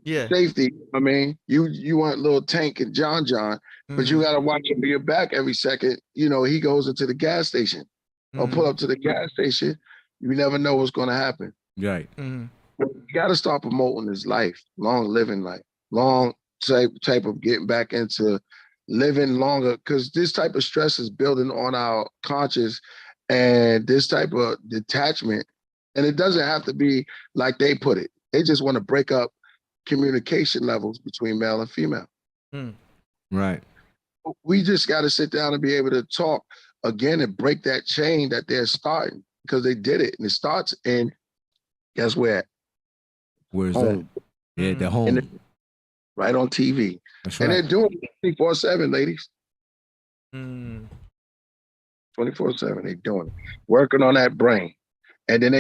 Yeah. Safety. I mean, you want little Tank and John, but you got to watch him be your back every second. You know, he goes into the gas station or pull up to the gas station. You never know what's going to happen. Right. You got to start promoting his life, long living life, long type of getting back into living longer, because this type of stress is building on our conscious and this type of detachment. And it doesn't have to be like they put it. They just want to break up communication levels between male and female. Right. We just got to sit down and be able to talk again and break that chain that they're starting, because they did it. And it starts in, guess where? Where's that? Yeah, they're home. Right on TV. That's right. And they're doing it 24/7, ladies. 24/7, they doing it. Working on that brain. And then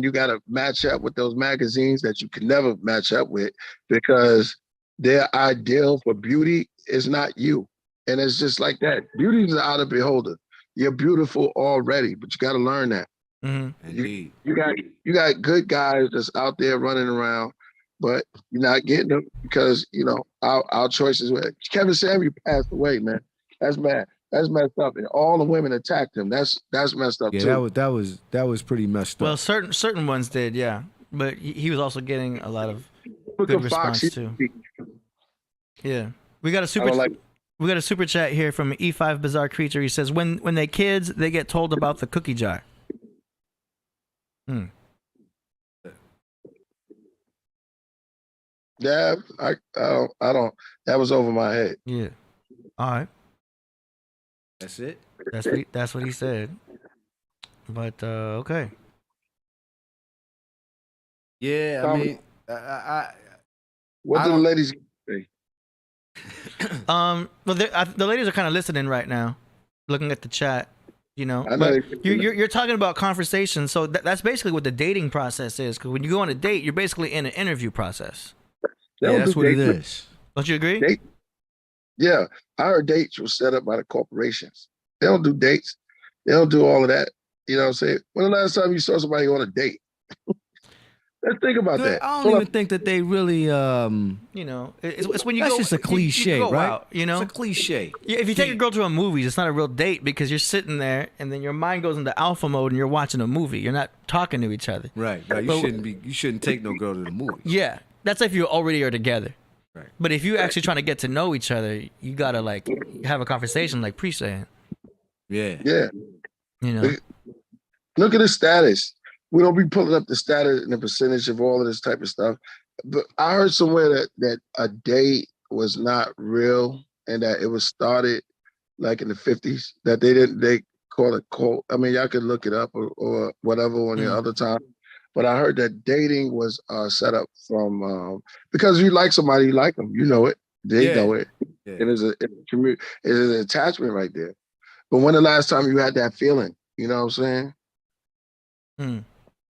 you got to match up with those magazines that you can never match up with, because their ideal for beauty is not you. And it's just like that. Beauty is out of beholder. You're beautiful already, but you got to learn that. You got good guys that's out there running around, but you're not getting them because, you know, our choices were. Kevin Samuel passed away, man. That's bad. That's messed up. And all the women attacked him. That's messed up too. That was pretty messed up. Well, certain ones did, yeah. But he was also getting a lot of good response too. Yeah. We got a super We got a super chat here from E5 Bizarre Creature. He says, when they kids, they get told about the cookie jar. Yeah, I don't. That was over my head. Yeah. All right. That's it. That's what he said. But okay. Yeah, I mean, what do the ladies say? Well, the ladies are kind of listening right now, looking at the chat. You know, but you're talking about conversations, so that's basically what the dating process is. Because when you go on a date, you're basically in an interview process. Yeah, that's what it is. Don't you agree? Yeah, our dates were set up by the corporations. They don't do dates. They don't do all of that. You know what I'm saying? When the last time you saw somebody on a date? Let's think about that. I don't even think that they really, you know, it's when you that's go. Just a cliche, you go right? Out, you know, it's a cliche. Yeah, if you take a girl to a movie, it's not a real date because you're sitting there and then your mind goes into alpha mode and you're watching a movie. You're not talking to each other. Right. You shouldn't take no girl to the movie. Yeah, that's if you already are together. Right. But if you actually trying to get to know each other, you gotta like have a conversation, like Pre saying. Yeah. Yeah. You know. Look at the status. We don't be pulling up the status and the percentage of all of this type of stuff. But I heard somewhere that a date was not real and that it was started like in the 50s, that they call it cult. I mean, y'all could look it up or whatever on your other time. But I heard that dating was set up from, because you like somebody, you like them, you know it, they know it. Yeah. And it's an attachment right there. But when the last time you had that feeling, you know what I'm saying?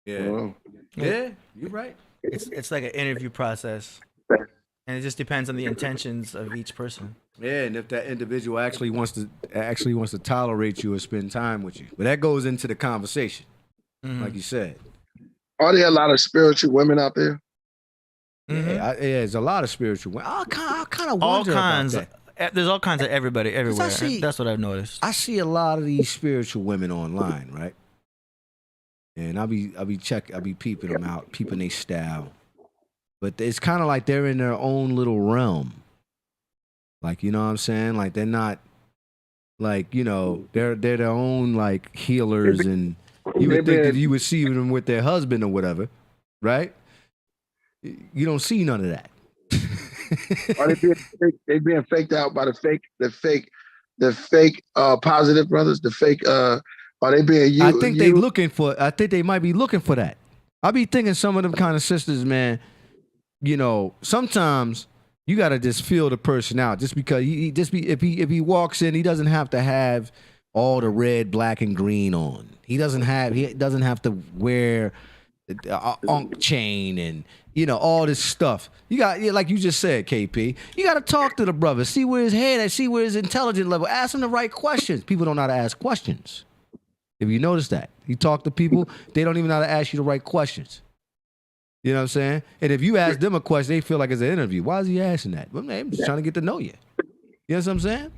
Yeah. Yeah, you're right. It's like an interview process, and it just depends on the intentions of each person. Yeah, and if that individual actually wants to tolerate you or spend time with you, but that goes into the conversation, like you said. Are there a lot of spiritual women out there? Yeah, there's a lot of spiritual women. I kind of wonder about that. There's all kinds of everybody everywhere. That's what I've noticed. I see a lot of these spiritual women online, right? And I'll be peeping them out, peeping their style. But it's kind of like they're in their own little realm. Like, you know what I'm saying? Like they're not, like, you know, they're their own like healers, and you would think that you would see them with their husband or whatever, right? You don't see none of that. Are they being faked out by the fake positive brothers, the fake are they being used? I think they might be looking for that. I be thinking some of them kind of sisters, man, you know, sometimes you gotta just feel the person out. Just because if he walks in, he doesn't have to have all the red, black, and green on. He doesn't have to wear a unk chain and, you know, all this stuff. You got, like you just said, KP, you got to talk to the brother, see where his head at, see where his intelligence level, ask him the right questions. People don't know how to ask questions. If you notice that, you talk to people, they don't even know how to ask you the right questions. You know what I'm saying? And if you ask them a question, they feel like it's an interview. Why is he asking that? Well, man, I'm just trying to get to know you. You know what I'm saying?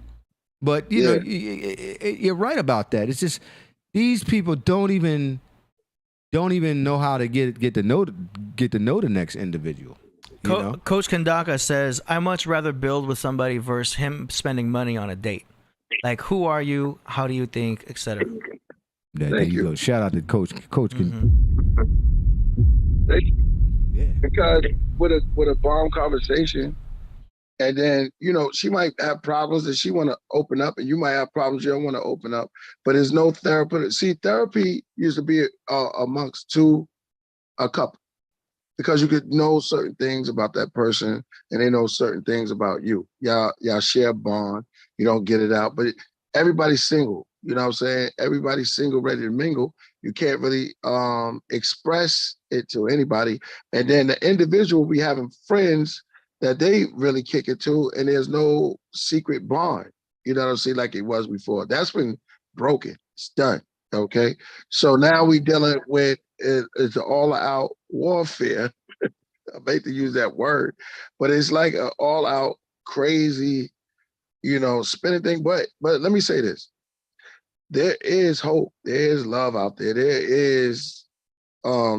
But you know, you're right about that. It's just these people don't even know how to get to know the next individual. Coach Kandaka says, I much rather build with somebody versus him spending money on a date. Like, who are you? How do you think, etc. There you go. Shout out to Coach. Yeah. Because with a bomb conversation, and then, you know, she might have problems that she want to open up, and you might have problems you don't want to open up. But there's no therapy. See, therapy used to be amongst a couple, because you could know certain things about that person, and they know certain things about you. Y'all share a bond. You don't get it out, but everybody's single. You know what I'm saying? Everybody's single, ready to mingle. You can't really express it to anybody. And then the individual will be having friends that they really kick it to, and there's no secret bond. You know what I'm saying? Like it was before. That's been broken. It's done. Okay. So now we dealing with it's all-out warfare. I hate to use that word, but it's like an all-out crazy, you know, spinning thing. But let me say this. There is hope. There is love out there. There is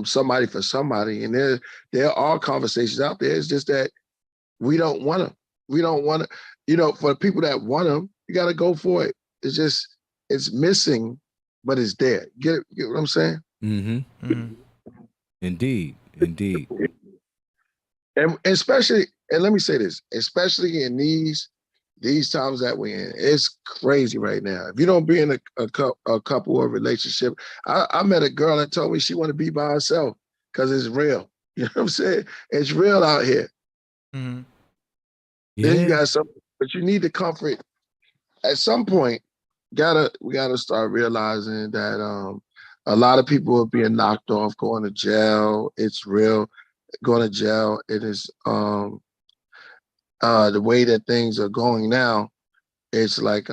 somebody for somebody. And there are conversations out there. It's just that we don't want to. We don't want to. for people that want them, you got to go for it. It's missing, but it's there. Get what I'm saying? Mm-hmm. Indeed. And especially, and let me say this, especially in these times that we're in, it's crazy right now. If you don't be in a couple or relationship, I met a girl that told me she wanted to be by herself because it's real. You know what I'm saying? It's real out here. Mm-hmm. Then you got something, but you need the comfort. At some point, we gotta start realizing that a lot of people are being knocked off, going to jail. It's real. Going to jail. It is the way that things are going now. It's like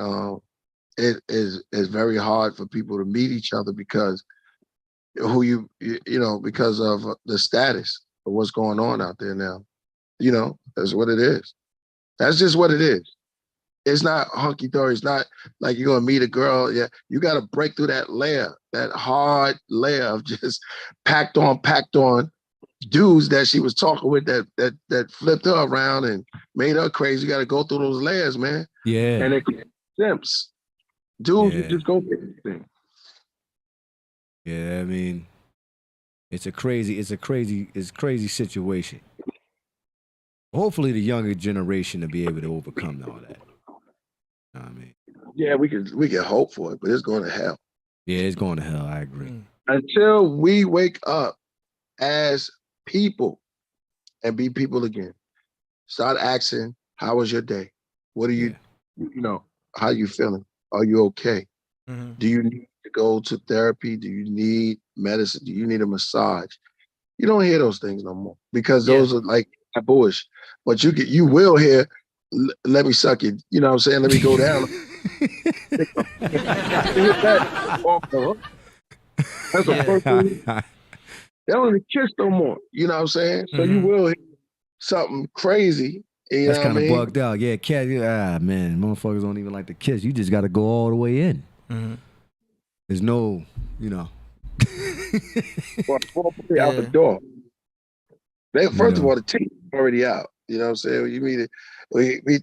it is very hard for people to meet each other because because of the status of what's going on out there now. That's what it is. That's just what it is. It's not hunky-dory. It's not like you're gonna meet a girl. Yeah, you gotta break through that layer, that hard layer of just packed on dudes that she was talking with that flipped her around and made her crazy. You gotta go through those layers, man. Yeah. And it simps. Dudes, you just go through everything. Yeah, I mean, it's a crazy situation. Hopefully the younger generation will be able to overcome all that. You know what I mean? Yeah, we can hope for it, but it's going to hell. Yeah, it's going to hell. I agree. Until we wake up as people and be people again. Start asking, how was your day? What are you how you feeling? Are you okay? Mm-hmm. Do you need to go to therapy? Do you need medicine? Do you need a massage? You don't hear those things no more because those are like taboos. But you will hear, let me suck you. You know what I'm saying? Let me go down. That's the first thing. They don't even kiss no more. You know what I'm saying? So you will hear something crazy. That's kind of bugged out. Yeah, cat. Man, motherfuckers don't even like to kiss. You just got to go all the way in. Mm-hmm. There's no, out the door. First of all, the teeth already out. You know what I'm saying? When you meet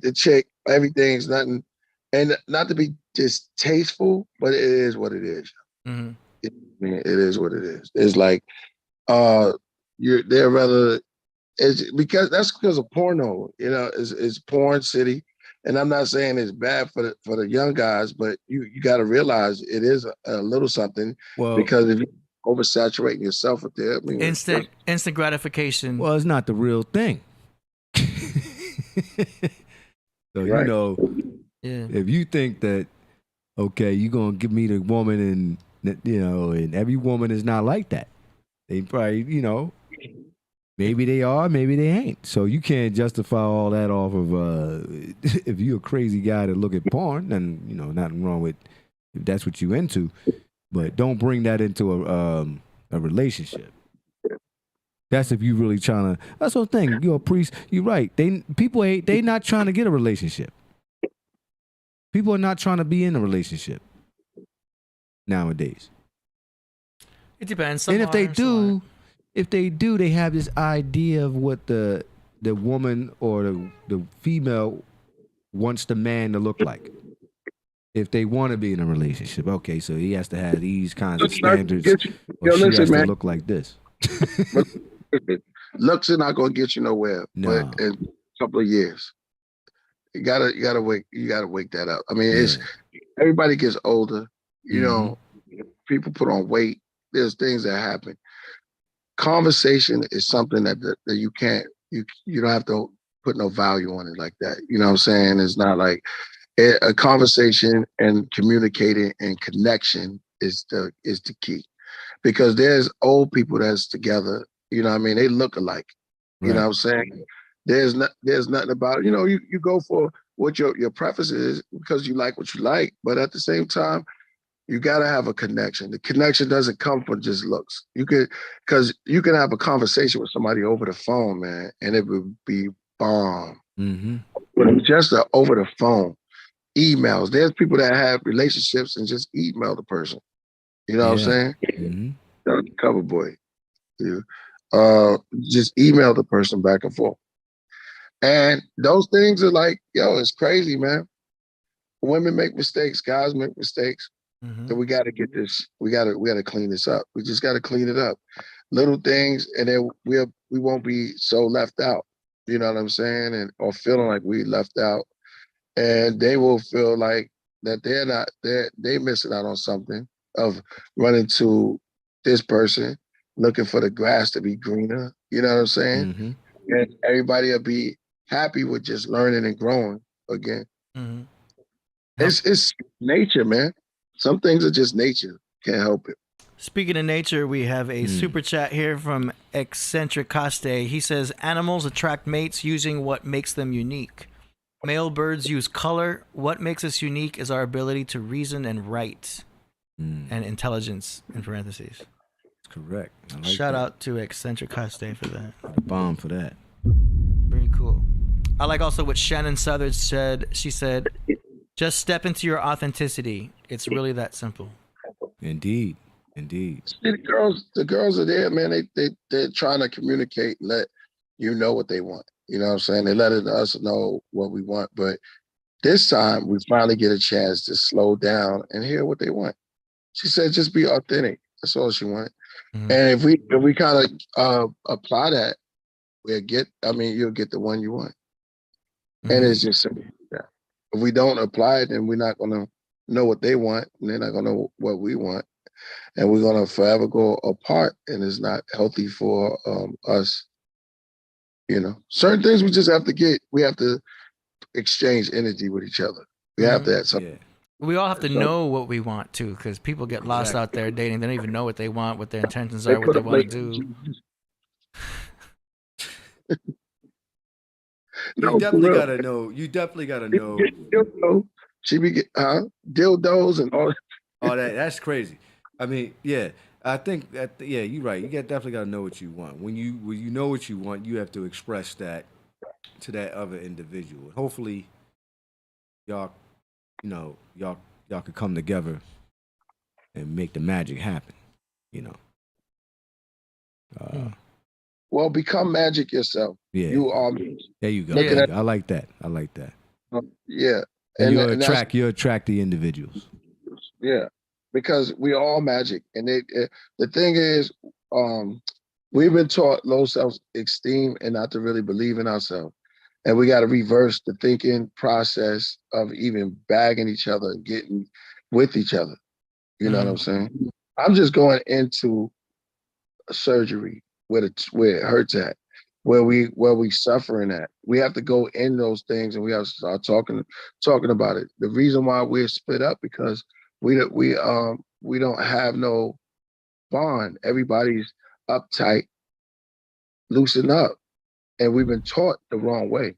the chick, everything's nothing, and not to be distasteful, but it is what it is. Mm-hmm. It is what it is. It's like they're rather. It's because of porno. It's porn city, and I'm not saying it's bad for the young guys, but you got to realize it is a little something. Because if you oversaturating yourself with it, I mean, instant gratification. Well, it's not the real thing. So if you think that you're gonna give me the woman, and every woman is not like that. They probably maybe they are, maybe they ain't. So you can't justify all that off of if you're a crazy guy to look at porn, then nothing wrong with if that's what you into, but don't bring that into a relationship. That's if you really trying to. That's the thing. You're a priest. You're right. They not trying to get a relationship. People are not trying to be in a relationship nowadays. It depends. And if they do, they have this idea of what the woman or the female wants the man to look like. If they want to be in a relationship, okay, so he has to have these kinds of standards, or she has to look like this. Looks are not going to get you nowhere. No. But in a couple of years, you gotta wake that up. I mean, everybody gets older. People put on weight. There's things that happen. Conversation is something that you can't. You don't have to put no value on it like that. You know what I'm saying? It's not like a conversation, and communicating and connection is the key. Because there's old people that's together, you know what I mean? They look alike. You know what I'm saying? There's nothing about it. You go for what your preference is because you like what you like, but at the same time, you gotta have a connection. The connection doesn't come from just looks. Because you can have a conversation with somebody over the phone, man, and it would be bomb. Mm-hmm. But just over the phone, emails. There's people that have relationships and just email the person. You know what I'm saying? Mm-hmm. Cover boy. Just email the person back and forth. And those things are like, yo, it's crazy, man. Women make mistakes, guys make mistakes. And we got to get this. We got to clean this up. We just got to clean it up. Little things, and then we won't be so left out. You know what I'm saying? And or feeling like we left out, and they will feel like that they're missing out on something of running to this person, looking for the grass to be greener. You know what I'm saying? Mm-hmm. And everybody will be happy with just learning and growing again. Mm-hmm. It's nature, man. Some things are just nature. Can't help it. Speaking of nature, we have a super chat here from Eccentric Coste. He says, animals attract mates using what makes them unique. Male birds use color. What makes us unique is our ability to reason and write. And intelligence, in parentheses. That's correct. Shout out to Eccentric Coste for that. The bomb for that. Very cool. I like also what Shannon Southard said. She said, just step into your authenticity. It's really that simple. Indeed. See, the girls are there, man. They're trying to communicate, let you know what they want. You know what I'm saying? They let us know what we want. But this time we finally get a chance to slow down and hear what they want. She said, just be authentic. That's all she wanted. And if we kind of apply that, you'll get the one you want. And it's just simple. If we don't apply it, then we're not going to know what they want, and they're not going to know what we want. And we're going to forever go apart, and it's not healthy for us. You know, certain things we just have to exchange energy with each other. We have to have something. Yeah. We all have to know what we want, too, because people get lost out there dating. They don't even know what they want, what their intentions are, what they want to do. You definitely gotta know. You definitely gotta know. She be dildos and all. Oh, that's crazy. I mean, yeah. I think that you're right. You definitely gotta know what you want. When you know what you want, you have to express that to that other individual. Hopefully, y'all could come together and make the magic happen. You know. Well, become magic yourself. Yeah. You are me. There you go. I like that. Yeah. And you'll attract the individuals. Yeah. Because we all magic. And the thing is, we've been taught low self-esteem and not to really believe in ourselves. And we got to reverse the thinking process of even bagging each other and getting with each other. You know what I'm saying? I'm just going into a surgery where it hurts at, where we suffering at. We have to go in those things and we have to start talking about it. The reason why we're split up because we don't have no bond. Everybody's uptight, loosen up, and we've been taught the wrong way.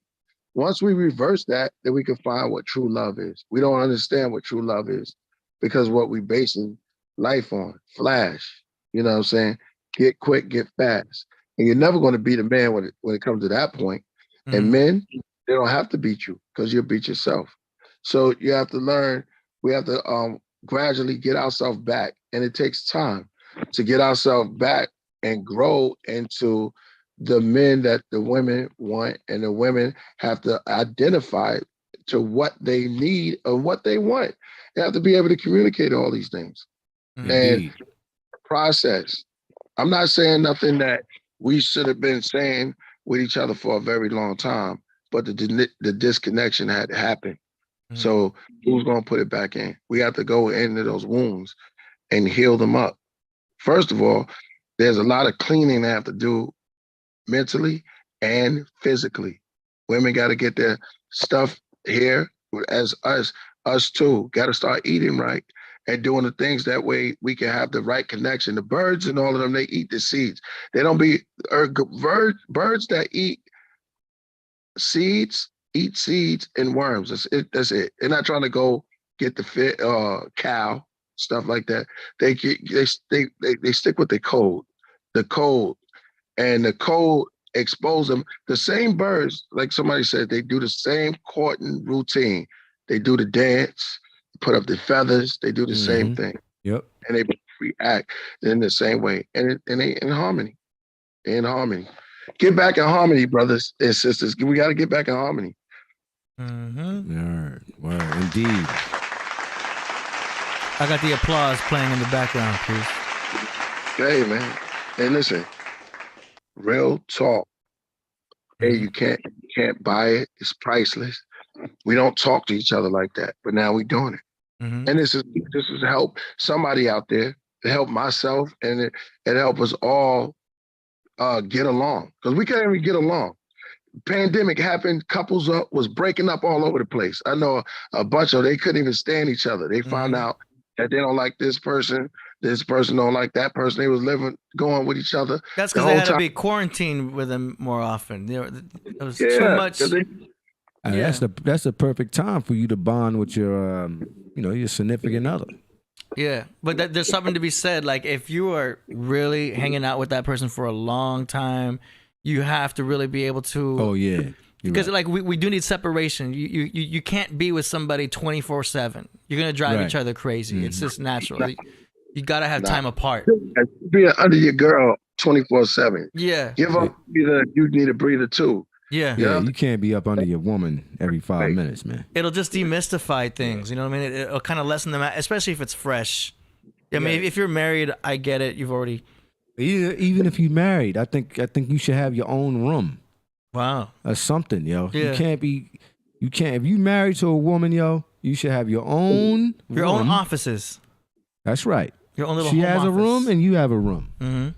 Once we reverse that, then we can find what true love is. We don't understand what true love is because what we basing life on, flash. You know what I'm saying? Get quick, get fast. And you're never going to beat a man when it comes to that point. And men, they don't have to beat you because you'll beat yourself. So you have to learn, we have to gradually get ourselves back. And it takes time to get ourselves back and grow into the men that the women want. And the women have to identify to what they need and what they want. They have to be able to communicate all these things. And process. I'm not saying nothing that we should have been saying with each other for a very long time, but the disconnection had happened. So who's going to put it back in? We have to go into those wounds and heal them up. First of all, there's a lot of cleaning they have to do mentally and physically. Women got to get their stuff here as us too. Got to start eating right and doing the things that way we can have the right connection. The birds and all of them, they eat the seeds. They don't be birds that eat seeds and worms. That's it. They're not trying to go get the cow, stuff like that. They stick with the code, and the code expose them. The same birds, like somebody said, they do the same courting routine. They do the dance, put up the feathers, they do the same thing. Yep. And they react in the same way. And they in harmony. They're in harmony. Get back in harmony, brothers and sisters. We got to get back in harmony. Word, indeed. I got the applause playing in the background, please. Hey, man. Hey, listen. Real talk. Hey, you can't buy it. It's priceless. We don't talk to each other like that, but now we're doing it. And this is to help somebody out there, to help myself, and it help us all get along, because we can't even get along. Pandemic happened, couples was breaking up all over the place. I know a bunch of, they couldn't even stand each other. They found out that they don't like this person don't like that person. They was going with each other. That's because they had to be quarantined with them more often. It was too much. That's the perfect time for you to bond with your your significant other. Yeah, but there's something to be said. Like, if you are really hanging out with that person for a long time, you have to really be able to. Oh yeah, because like we do need separation. You can't be with somebody 24/7. You're gonna drive each other crazy. It's just natural. You gotta have time apart. Be under your girl 24/7. Yeah. Give up. You need a breather too. Yeah. You can't be up under your woman every 5 minutes, man. It'll just demystify things. You know what I mean? It'll kind of lessen them out, especially if it's fresh. I mean, if you're married, I get it. You've already. Even if you're married, I think you should have your own room. Wow. Or something, yo. Yeah. You can't. If you married to a woman, yo, you should have your own own offices. That's right. Your own little. She home has office. a room, and you have a room, and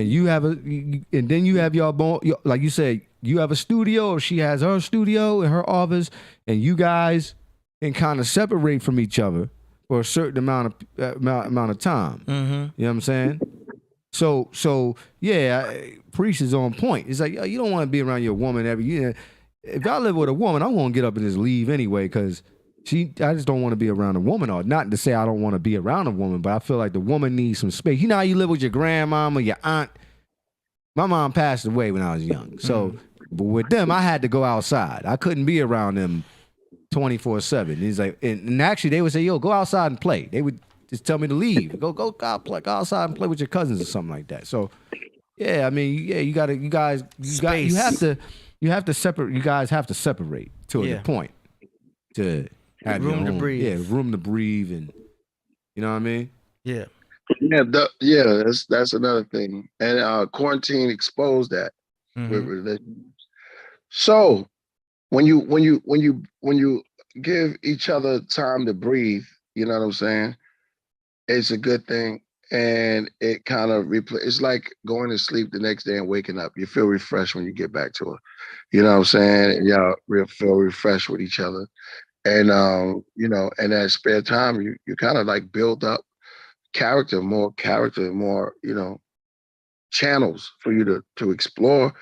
you have and then you have like you said, you have a studio, or she has her studio and her office, and you guys can kind of separate from each other for a certain amount of time. You know what I'm saying? So yeah, Priest is on point. It's like, you don't want to be around your woman every year. If I live with a woman, I'm gonna get up and just leave anyway, because I just don't want to be around a woman. Or not to say I don't want to be around a woman, but I feel like the woman needs some space. You know how you live with your grandmama, your aunt. My mom passed away when I was young, so but with them, I had to go outside. I couldn't be around them 24/7. He's like, and actually they would say, "Yo, go outside and play." They would just tell me to leave. Go outside and play with your cousins or something like that. So, yeah, I mean, yeah, you have to separate. You guys have to separate to a point to have room to breathe. Yeah, room to breathe, and you know what I mean. Yeah. That's another thing, and quarantine exposed that with relationships. So when you give each other time to breathe, you know what I'm saying? It's a good thing, and it kind of it's like going to sleep the next day and waking up. You feel refreshed when you get back to it. You know what I'm saying? And y'all feel refreshed with each other, and and that spare time, you kind of like build up more channels for you to explore,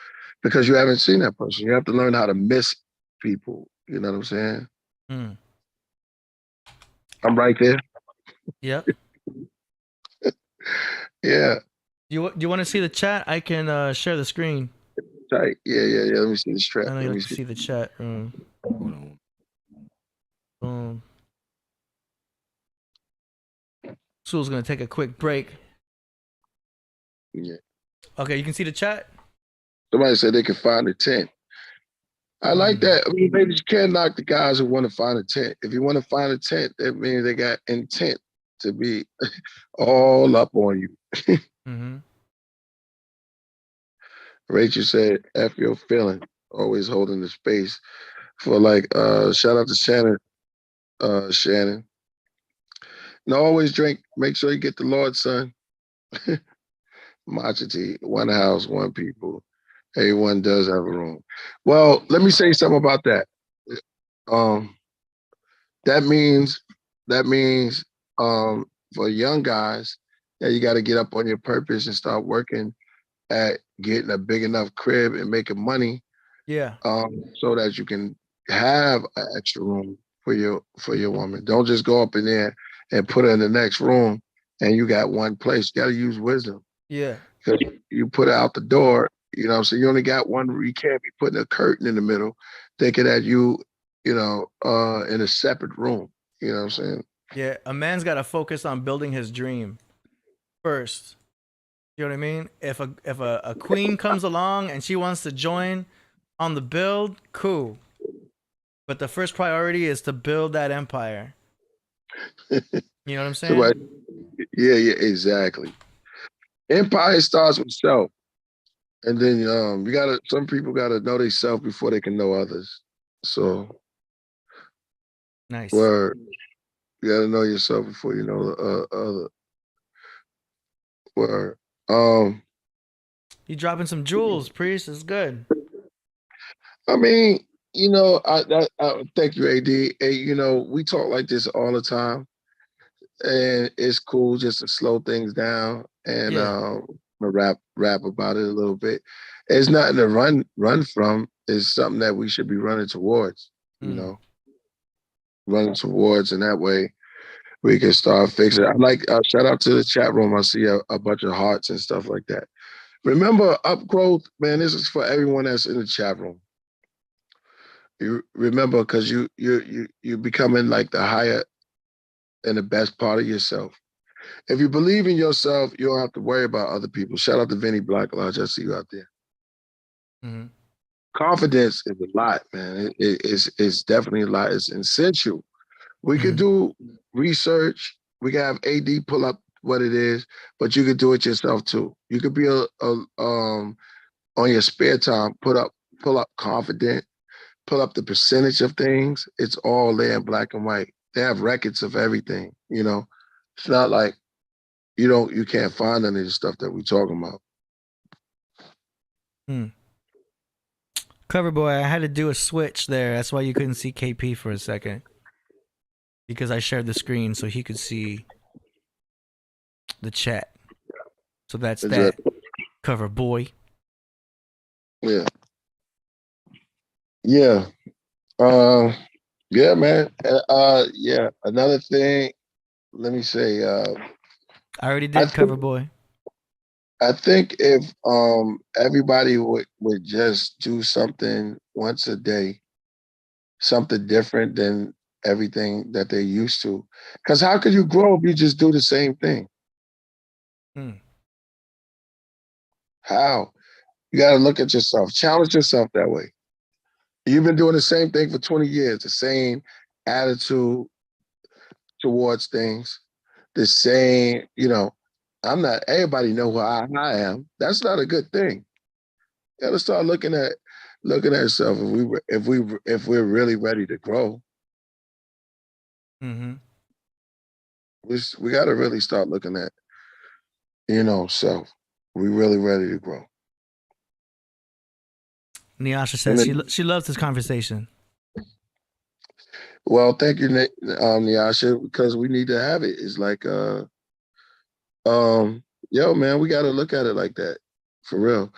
because you haven't seen that person. You have to learn how to miss people. You know what I'm saying? I'm right there. Yep. Yeah. You want to see the chat? I can share the screen. Tight. Yeah. Let me see the strap. I know you like to see the chat room. Hold on. Boom. Sewell's gonna take a quick break. Yeah. Okay, you can see the chat. Somebody said they could find a tent. I like that. I mean, maybe you can't knock the guys who want to find a tent. If you want to find a tent, that means they got intent to be all up on you. Rachel said, F your feeling, always holding the space for shout out to Shannon. Shannon. No, always drink. Make sure you get the Lord, son. Machity, one house, one people. Everyone does have a room. Well, let me say something about that. That means for young guys, that you got to get up on your purpose and start working at getting a big enough crib and making money. Yeah. So that you can have an extra room for your woman. Don't just go up in there and put her in the next room and you got one place. You got to use wisdom. Yeah. Because you put her out the door, so you only got one. You can't be putting a curtain in the middle, thinking that in a separate room. You know what I'm saying? Yeah, a man's got to focus on building his dream first. You know what I mean? If a queen comes along and she wants to join on the build, cool. But the first priority is to build that empire. You know what I'm saying? So, yeah, exactly. Empire starts with self. And then some people gotta know they self before they can know others. So nice. Word. You gotta know yourself before you know the other. Word. You dropping some jewels, Priest. It's good. I mean, I thank you, AD. Hey, we talk like this all the time, and it's cool just to slow things down and rap about it a little bit. It's nothing to run from. It's something that we should be running towards. Running towards, and that way we can start fixing. I like shout out to the chat room. I see a bunch of hearts and stuff like that. Remember, upgrowth, man. This is for everyone that's in the chat room. You remember, because you becoming like the higher and the best part of yourself. If you believe in yourself, you don't have to worry about other people. Shout out to Vinny Black Lodge. I see you out there. Mm-hmm. Confidence is a lot, man. It's definitely a lot. It's essential. We could do research. We can have AD pull up what it is, but you could do it yourself too. You could be on your spare time, pull up confident, pull up the percentage of things. It's all there in black and white. They have records of everything. It's not like you can't find any of the stuff that we're talking about. Cover boy, I had to do a switch there. That's why you couldn't see KP for a second. Because I shared the screen so he could see the chat. So that's that. Cover boy. Yeah. Yeah. Yeah, man. Yeah. Another thing, let me say, I already did cover boy. I think if everybody would just do something once a day, something different than everything that they're used to. Because how could you grow if you just do the same thing? How? You got to look at yourself, challenge yourself that way. You've been doing the same thing for 20 years, the same attitude towards things, the same, everybody know who I am. That's not a good thing. You got to start looking at yourself if we're really ready to grow. Mm-hmm. We got to really start looking at, self. We really ready to grow. Nyasha says she loves this conversation. Well, thank you, Nyasha, because we need to have it. It's like, yo, man, we got to look at it like that, for real.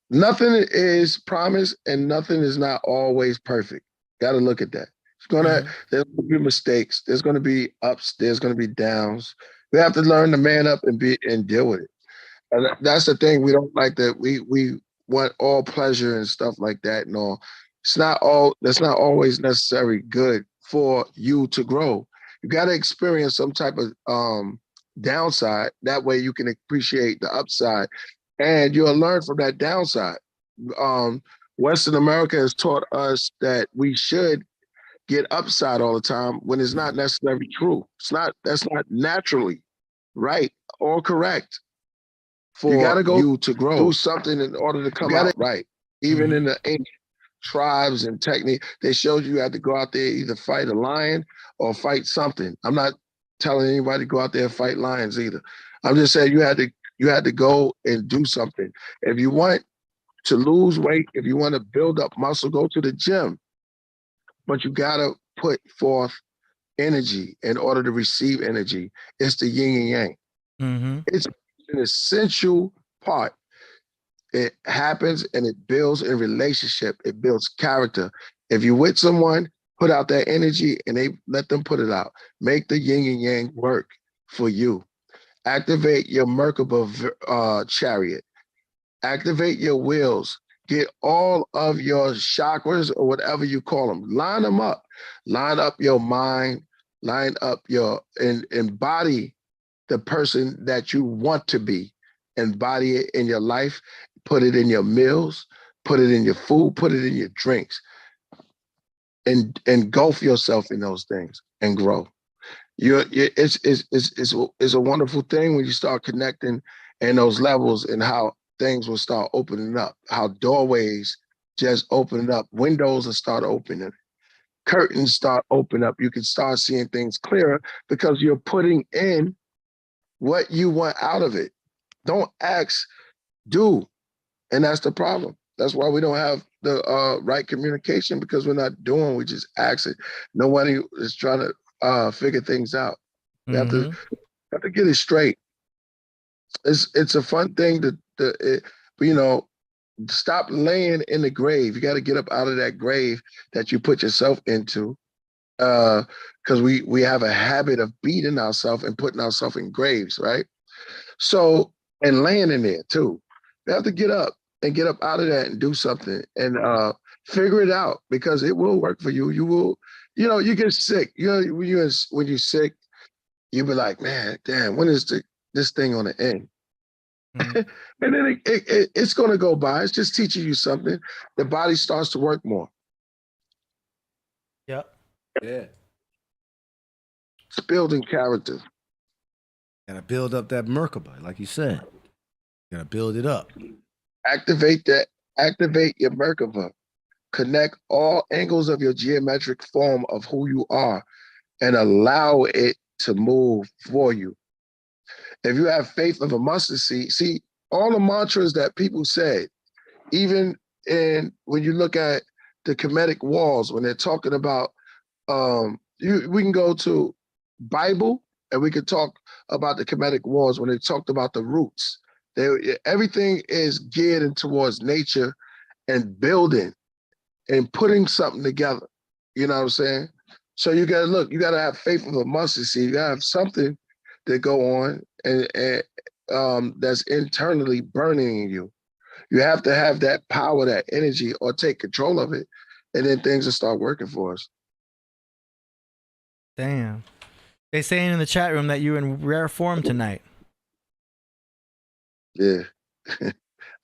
Nothing is promised, and nothing is not always perfect. Got to look at that. There's going to be mistakes. There's going to be ups. There's going to be downs. We have to learn to man up and deal with it. And that's the thing. We don't like that. We want all pleasure and stuff like that and all. That's not always necessarily good for you to grow. You got to experience some type of downside. That way you can appreciate the upside, and you'll learn from that downside. Western America has taught us that we should get upside all the time when it's not necessarily true. That's not naturally right or correct. You got to go to grow, do something in order to come out right. Even in the ancient tribes and technique, they showed you had to go out there, either fight a lion or fight something. I'm not telling anybody to go out there and fight lions either. I'm just saying you had to go and do something. If you want to lose weight, if you want to build up muscle, go to the gym. But you got to put forth energy in order to receive energy. It's the yin and yang. Mm-hmm. It's an essential part. It happens and it builds a relationship. It builds character. If you're with someone, put out that energy and they let them put it out. Make the yin and yang work for you. Activate your Merkaba chariot. Activate your wheels. Get all of your chakras or whatever you call them. Line them up. Line up your mind. Line up your embody the person that you want to be. Embody it in your life, put it in your meals, put it in your food, put it in your drinks, and engulf yourself in those things and grow. It's a wonderful thing when you start connecting in those levels and how things will start opening up, how doorways just opening up, windows will start opening, curtains start opening up. You can start seeing things clearer because you're putting in what you want out of it. Don't ask, do. And that's the problem. That's why we don't have the right communication, because we're not doing, we just ask it. Nobody is trying to figure things out. We have to get it straight. It's a fun thing stop laying in the grave. You got to get up out of that grave that you put yourself into, because we have a habit of beating ourselves and putting ourselves in graves, right? So, and laying in there too. You have to get up and get up out of that and do something and figure it out, because it will work for you. You will, you get sick. When you're sick, you be like, man, damn, when is this thing on the end? And then it's going to go by. It's just teaching you something. The body starts to work more. Yep. Yeah. It's building character. Gotta build up that Merkaba, like you said. Gotta build it up. Activate your Merkaba. Connect all angles of your geometric form of who you are and allow it to move for you. If you have faith of a mustard seed, see, all the mantras that people said, even when you look at the Kemetic walls, when they're talking about, we can go to Bible and we can talk about the Kemetic walls when they talked about the roots. Everything is geared towards nature and building and putting something together. You know what I'm saying? So you gotta have faith of a mustard seed. You gotta have something that go on and that's internally burning in you. You have to have that power, that energy, or take control of it, and then things will start working for us. Damn. They saying in the chat room that you're in rare form tonight. Yeah,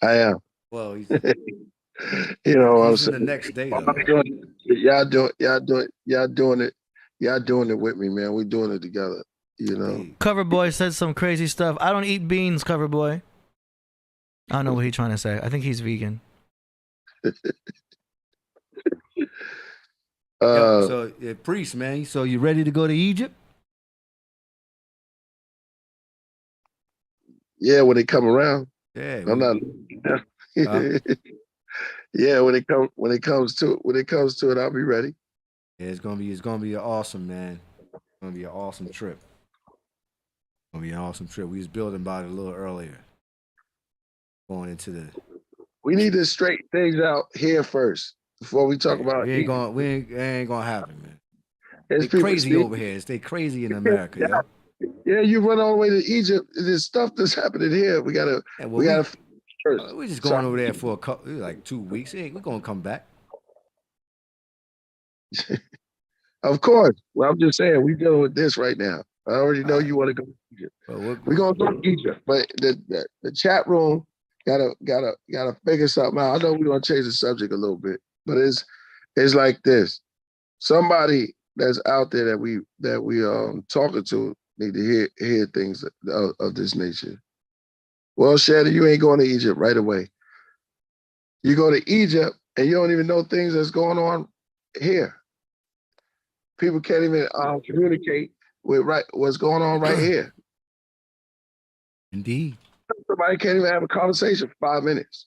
I am. Well, he's, you know what I'm he's in saying? the next day though. Y'all doing it with me, man. We're doing it together. Coverboy said some crazy stuff. I don't eat beans, Coverboy. I don't know what he's trying to say. I think he's vegan. So, priest, man. So you ready to go to Egypt? Yeah, when they come around. Yeah, I'm not. Yeah, when it comes to it, I'll be ready. Yeah, it's gonna be awesome, man. It's gonna be an awesome trip. We was building about it a little earlier. Going into the. We need to straighten things out here first before we talk about. It ain't gonna happen, man. It's they crazy over here. They crazy in America, yo. Yeah, you run all the way to Egypt. There's stuff that's happening here. We gotta. We're just going over there for 2 weeks. Hey, we're gonna come back. Of course. Well, I'm just saying we're dealing with this right now. I already know you want to go to Egypt. We're gonna go to Egypt, but the chat room gotta figure something out. I know we're gonna change the subject a little bit, but it's like this. Somebody that's out there that we talking to need to hear things of this nature. Well, Shannon, you ain't going to Egypt right away. You go to Egypt and you don't even know things that's going on here. People can't even communicate with what's going on right here. Indeed. Somebody can't even have a conversation for 5 minutes.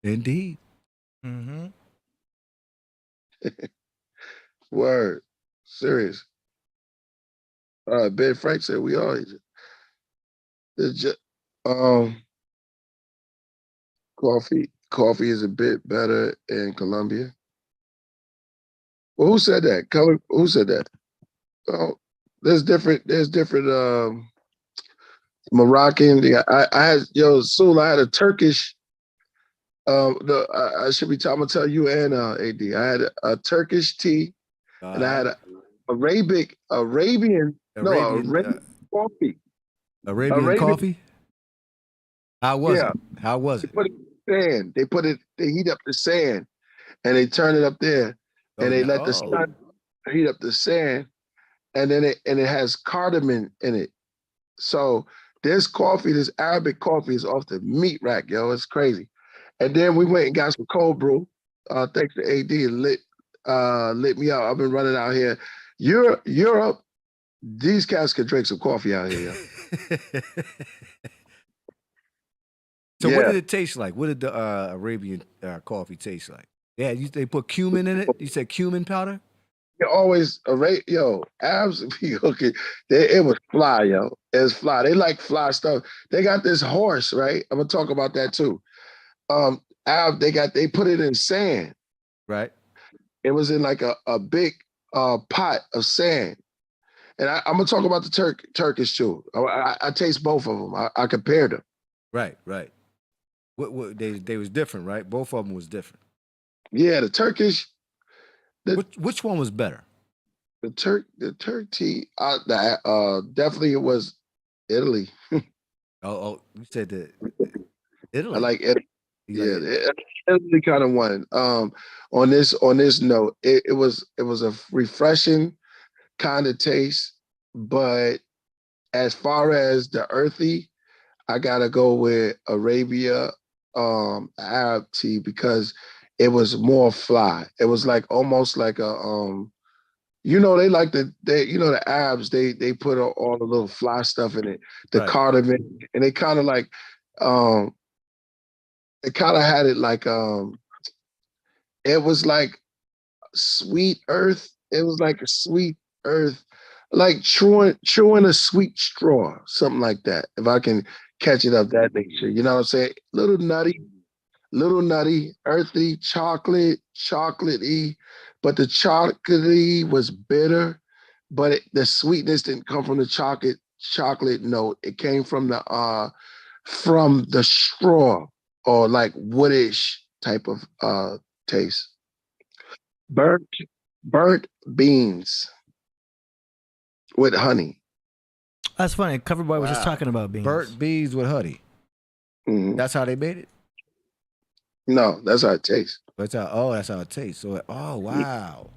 Indeed. Mm-hmm. Word. Serious. Ben Frank said we are Egypt. Coffee is a bit better in Colombia. Well, who said that? Who said that? Oh, there's different Moroccan. I had Sul, I had a Turkish. I should be. I'm gonna tell you and AD. I had a Turkish tea, and I had a Arabian coffee. Arabian coffee? How was it? How was it? They put it in sand. They heat up the sand and they turn it up there. And they let the sun heat up the sand. And then it has cardamom in it. So this Arabic coffee is off the meat rack, yo. It's crazy. And then we went and got some cold brew. Thanks to AD, lit me up. I've been running out here. Europe, these cats can drink some coffee out here. So what did it taste like? What did the Arabian coffee taste like? Yeah, they put cumin in it. You said cumin powder. You always abs be cooking. It was fly, yo. It was fly. They like fly stuff. They got this horse, right? I'm gonna talk about that too. They put it in sand. Right. It was in like a big pot of sand. And I'm gonna talk about the Turkish too. I taste both of them. I compared them. Right. What they was different, right? Both of them was different. Yeah, the Turkish. Which one was better? The Turk tea. Definitely it was Italy. You said that Italy. I like Italy. Italy kind of won. On this note, it was a refreshing kind of taste, but as far as the earthy, I gotta go with Arabia Arab tea because it was more fly. It was like almost like a they like the Arabs, they put all the little fly stuff in it, the cardamom, and they kind of like it kind of had it like it was like sweet earth. It was like a sweet earth, like chewing a sweet straw, something like that. If I can catch it up that nature, you know what I'm saying? Little nutty, earthy, chocolatey, but the chocolatey was bitter, but the sweetness didn't come from the chocolate note. It came from the straw or like woodish type of taste. Burnt beans with honey. That's funny. Coverboy was just talking about beans. Burnt beans with honey. Mm-hmm. That's how they made it? No, that's how it tastes. That's how it tastes. So, wow.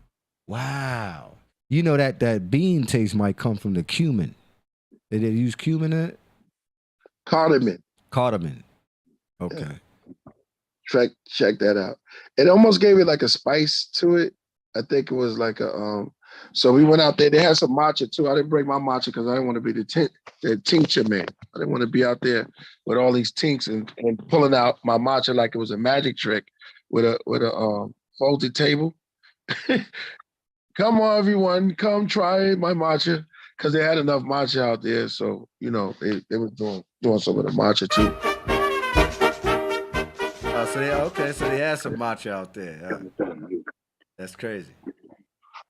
Wow. You know that bean taste might come from the cumin. Did they use cumin in it? Cardamom. Okay. Yeah. Check that out. It almost gave it like a spice to it. I think it was like a so we went out there. They had some matcha too. I didn't bring my matcha because I didn't want to be the tincture man. I didn't want to be out there with all these tinks and pulling out my matcha like it was a magic trick with a folded table. Come on, everyone, come try my matcha because they had enough matcha out there. So they were doing some of the matcha too. So they had some matcha out there. That's crazy.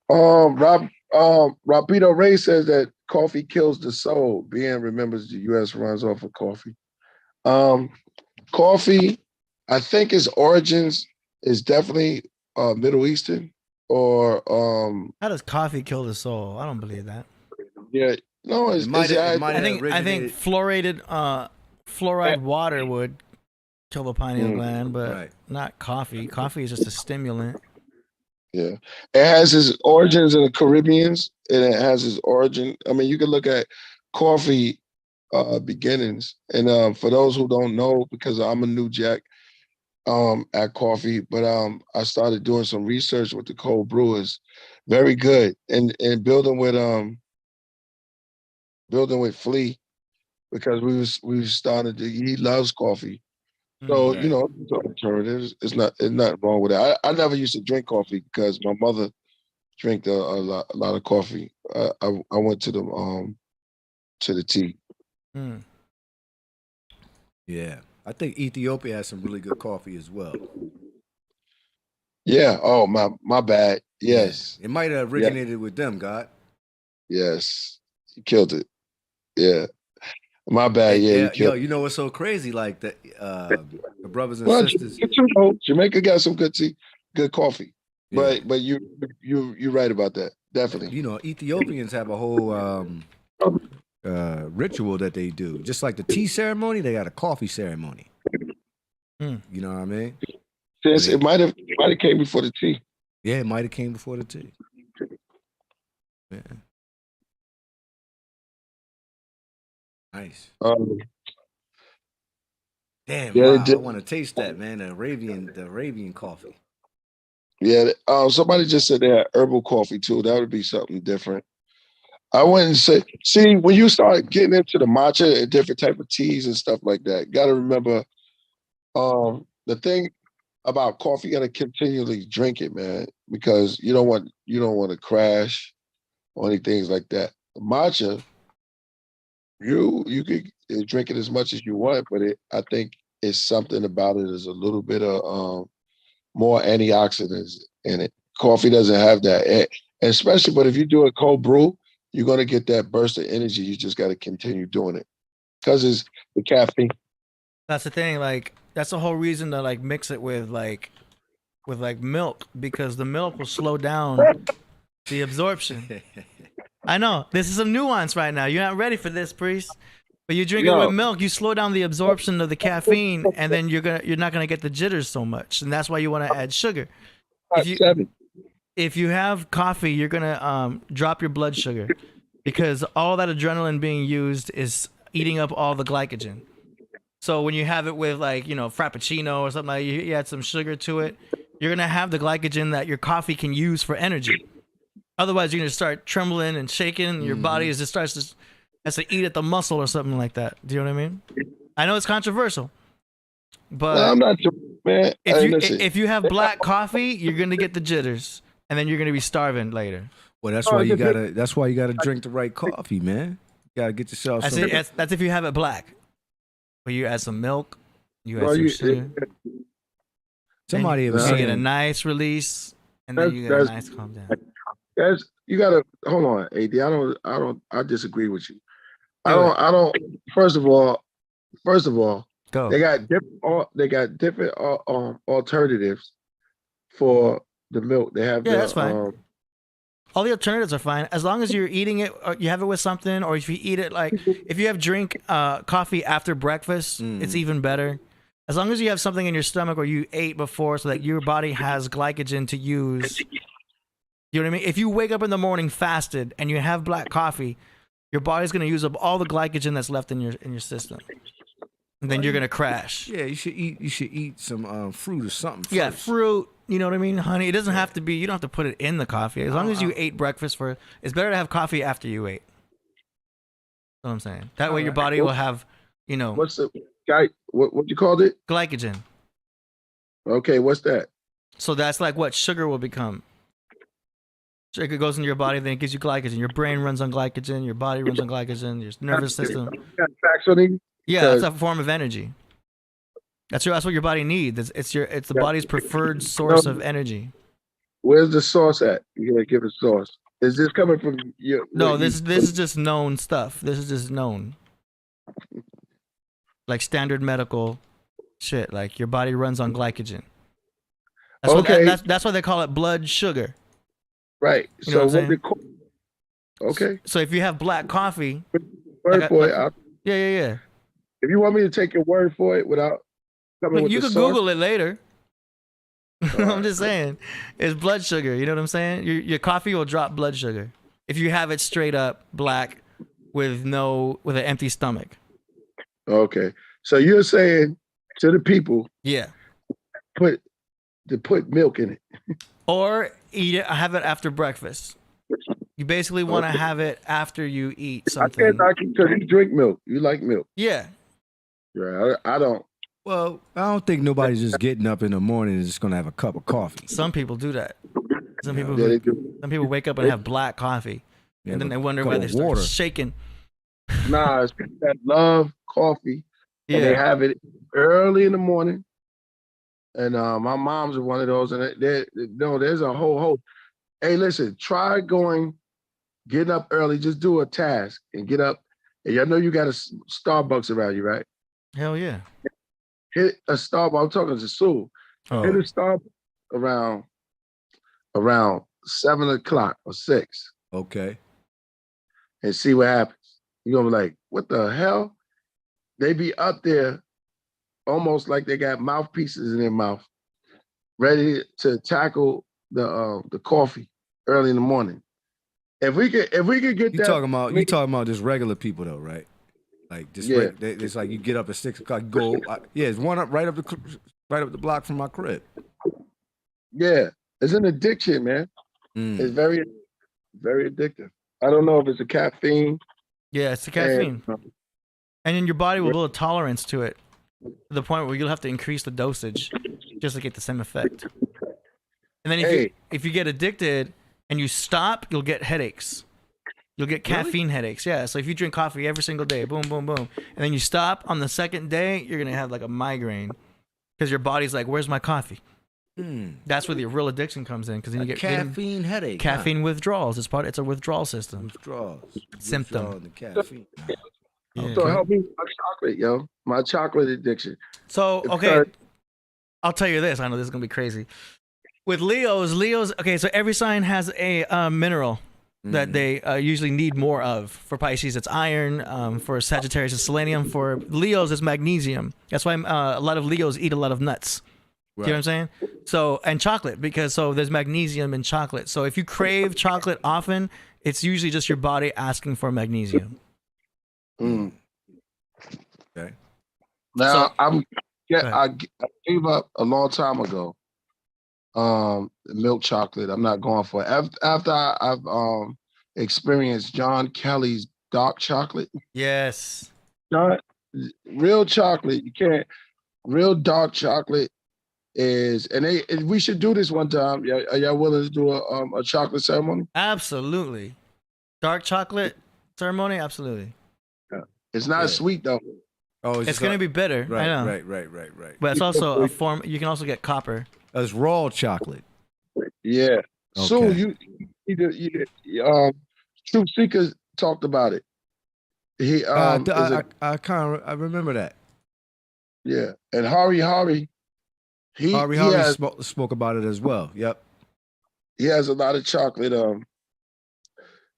Rapito Ray says that coffee kills the soul. BN remembers the U.S. runs off of coffee. Coffee, I think its origins is definitely Middle Eastern or How does coffee kill the soul? I don't believe that. Yeah, no, I think fluoride water would kill the pineal gland, but not coffee. Coffee is just a stimulant. Yeah, it has its origins in the Caribbeans, and it has its origin. I mean, you can look at coffee beginnings, and for those who don't know, because I'm a new jack at coffee, but I started doing some research with the cold brewers. Very good, and building with Flea because we started. He loves coffee. So, it's alternatives. It's not wrong with it. I never used to drink coffee because my mother drank a lot of coffee. I went to the tea. Mm. Yeah. I think Ethiopia has some really good coffee as well. Yeah. Oh, my bad. Yes. Yeah. It might have originated with them, God. Yes. You killed it. Yeah. My bad, yeah. You know what's so crazy? Like the brothers and sisters. Jamaica got some good tea, good coffee. Yeah. But you're right about that. definitely. You know, Ethiopians have a whole ritual that they do. Just like the tea ceremony, they got a coffee ceremony. You know what I mean? Since it might have came before the tea. Yeah, it might have came before the tea. Yeah. Nice. Damn, yeah, wow, I want to taste that, man. The Arabian coffee. Yeah, somebody just said they had herbal coffee too. That would be something different. I wouldn't say. See, when you start getting into the matcha and different type of teas and stuff like that, got to remember the thing about coffee. You got to continually drink it, man, because you don't want to crash or any things like that. Matcha, you could drink it as much as you want, but I think it's something about it is a little bit of more antioxidants in it. Coffee doesn't have that, and especially. But if you do a cold brew, you're gonna get that burst of energy. You just got to continue doing it because it's the caffeine. That's the thing. Like that's the whole reason to like mix it with milk, because the milk will slow down the absorption. I know this is some nuance right now. You're not ready for this, Priest. But you drink it with milk, you slow down the absorption of the caffeine, and then you're not gonna get the jitters so much, and that's why you want to add sugar. If you have coffee, you're gonna drop your blood sugar, because all that adrenaline being used is eating up all the glycogen. So when you have it with frappuccino or something like you add some sugar to it, you're gonna have the glycogen that your coffee can use for energy. Otherwise, you're gonna start trembling and shaking, and your body has to eat at the muscle or something like that. Do you know what I mean? I know it's controversial, but I'm not sure, man. If you have black coffee, you're gonna get the jitters, and then you're gonna be starving later. Well, that's why you gotta drink the right coffee, man. You gotta get yourself. That's if you have it black. But you add some milk, you add some sugar. Somebody was saying a nice release, and then you get a nice calm down. You gotta hold on, AD. I disagree with you. I don't. First of all, go. They got different alternatives for the milk. They have that's fine. All the alternatives are fine as long as you're eating it, or you have it with something, or if you eat it if you have coffee after breakfast, it's even better. As long as you have something in your stomach or you ate before, so that your body has glycogen to use. You know what I mean? If you wake up in the morning fasted and you have black coffee, your body's gonna use up all the glycogen that's left in your system, and then you're gonna crash. Yeah, you should eat some fruit or something first. Yeah, fruit. You know what I mean? Honey, it doesn't have to be. You don't have to put it in the coffee. As long as you ate breakfast first, it's better to have coffee after you ate. That's what I'm saying. That way your body will have, What's the guy? What you called it? Glycogen. Okay, what's that? So that's like what sugar will become. Sugar goes into your body, then it gives you glycogen. Your brain runs on glycogen. Your body runs on glycogen. Your nervous system. Yeah, that's a form of energy. That's what your body needs. It's the body's preferred source of energy. Where's the source at? You gotta give a source. Is this coming from you? No, this is just known stuff. This is just known. Like standard medical shit. Like your body runs on glycogen. That's why they call it blood sugar. Right. You know what I'm saying? Okay. So if you have black coffee, yeah. If you want me to take your word for it without coming with you the can source, Google it later. I'm just saying, it's blood sugar. You know what I'm saying? Your coffee will drop blood sugar if you have it straight up black with an empty stomach. Okay, so you're saying to the people, put milk in it, or eat it. Have it after breakfast. You basically want to have it after you eat something. Because you drink milk, you like milk. Yeah. Yeah, I don't. Well, I don't think nobody's just getting up in the morning and just gonna have a cup of coffee. Some people do that. Some people wake up and have black coffee, and then they wonder why they start shaking. Nah, it's people that love coffee. Yeah, and they have it early in the morning. And my mom's one of those, and there's a whole host. Hey, listen, try getting up early. Just do a task and get up. And I know you got a Starbucks around you, right? Hell yeah. Hit a Starbucks. I'm talking to Sue. Hit a Starbucks around 7 o'clock or 6. Okay. And see what happens. You're gonna be like, what the hell? They be up there almost like they got mouthpieces in their mouth, ready to tackle the coffee early in the morning. If we could get you that, talking about just regular people though, right? Like just it's like you get up at 6 o'clock, go. It's one up right up the block from my crib. Yeah, it's an addiction, man. It's very, very addictive. I don't know if it's a caffeine. Yeah, it's the caffeine. And then your body will build a tolerance to it to the point where you'll have to increase the dosage just to get the same effect. And then if you get addicted and you stop, you'll get headaches. You'll get caffeine headaches. Yeah, so if you drink coffee every single day, boom, boom, boom, and then you stop on the second day, you're going to have like a migraine because your body's like, where's my coffee? That's where the real addiction comes in because then you get caffeine headache. Caffeine withdrawals. It's a withdrawal system. Symptom. The caffeine. Yeah. So help me with my chocolate, yo. My chocolate addiction. So, okay, I'll tell you this. I know this is going to be crazy. With Leos, okay, so every sign has a mineral that they usually need more of. For Pisces, it's iron. For Sagittarius, it's selenium. For Leos, it's magnesium. That's why a lot of Leos eat a lot of nuts. Right. Do you know what I'm saying? So, and chocolate, because there's magnesium in chocolate. So if you crave chocolate often, it's usually just your body asking for magnesium. Okay. Now I gave up a long time ago. Milk chocolate. I'm not going for it. After I've experienced John Kelly's dark chocolate. Yes. Real chocolate. You can't. Real dark chocolate is, and we should do this one time. Are y'all willing to do a chocolate ceremony? Absolutely. Dark chocolate ceremony? Absolutely. Yeah. It's not sweet though. Oh, it's going to be bitter. Right, I know. Right. But it's also a form. You can also get copper. It's raw chocolate. Yeah. Okay. So Truth Seekers talked about it. He I remember that. Yeah, and Hari he spoke about it as well. Yep. He has a lot of chocolate.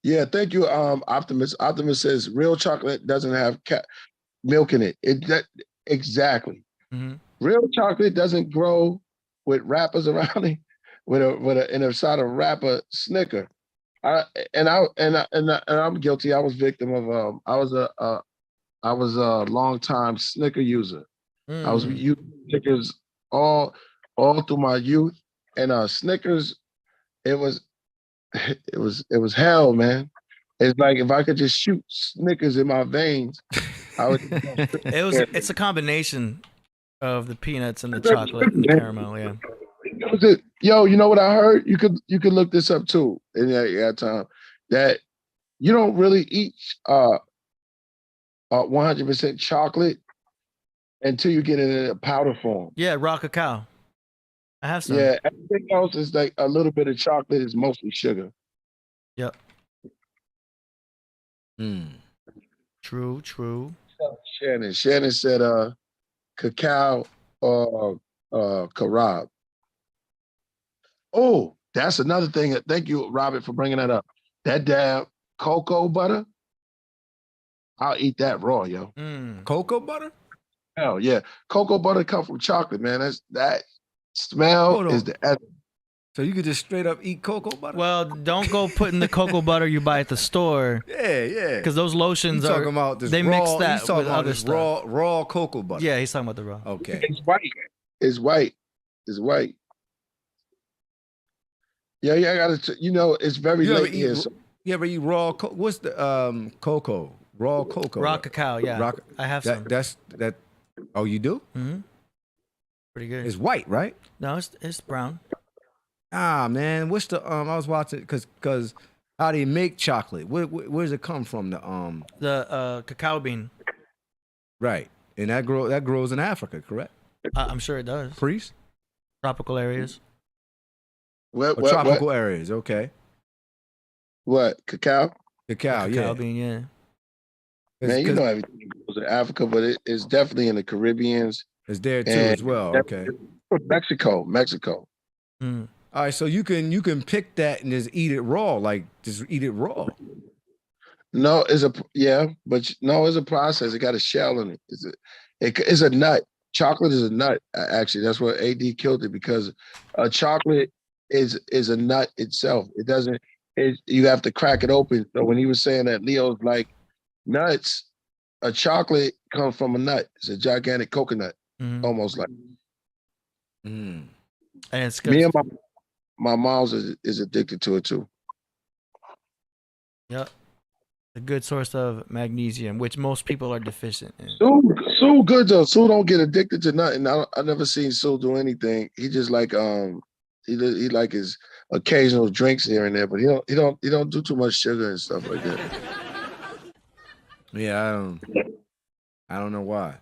Yeah, thank you, Optimus. Optimus says real chocolate doesn't have milk in it. Exactly. Mm-hmm. Real chocolate doesn't grow with wrappers around it, with a inside a wrapper Snicker. I'm guilty. I was victim of I was a long time Snicker user. I was using Snickers all through my youth, and Snickers, it was hell, man. It's like if I could just shoot Snickers in my veins, I would. It's a combination of the peanuts and the chocolate and the caramel. Yeah. Yo, you know what I heard? You could look this up too in that time. That you don't really eat 100% chocolate until you get it in a powder form. Yeah, raw cacao. I have some. Yeah, everything else is like a little bit of chocolate is mostly sugar. Yep. True. Shannon said cacao or carob. Oh, that's another thing. Thank you, Robert, for bringing that up. That damn cocoa butter. I'll eat that raw, yo. Cocoa butter? Hell yeah. Cocoa butter come from chocolate, man. That smell is the essence. So you could just straight up eat cocoa butter? Well, don't go putting the cocoa butter you buy at the store. Yeah. Because those lotions he's talking about this they raw, mix that he's talking with about other this stuff. Raw cocoa butter. Yeah, he's talking about the raw. Okay. It's white. Yeah, I gotta. It's very late here. You ever eat raw? What's the cocoa? Raw cocoa. Raw cacao. Yeah, I have some. That. Oh, you do? Mm-hmm. Pretty good. It's white, right? No, it's brown. Ah, man, what's the I was watching because how do you make chocolate? Where does it come from? The cacao bean. Right, and that grows in Africa, correct? I'm sure it does. Priest? Tropical areas. Tropical areas, okay. What, cacao? Cacao bean, yeah. Man, you know everything goes in Africa, but it's definitely in the Caribbeans. It's there too as well, okay. Mexico. All right, so you can pick that and just eat it raw, like just eat it raw. No, it's a process. It got a shell in it. It's a nut. Chocolate is a nut. Actually, that's what AD killed it because chocolate is a nut itself. It doesn't. You have to crack it open. So when he was saying that Leo's like nuts, a chocolate comes from a nut. It's a gigantic coconut, almost like. And it's good. Me and my mom's is addicted to it too. Yep. A good source of magnesium, which most people are deficient in. Sue good though. Sue don't get addicted to nothing. I never seen Sue do anything. He just like he like his occasional drinks here and there, but he don't do too much sugar and stuff like that. Yeah, I don't know why.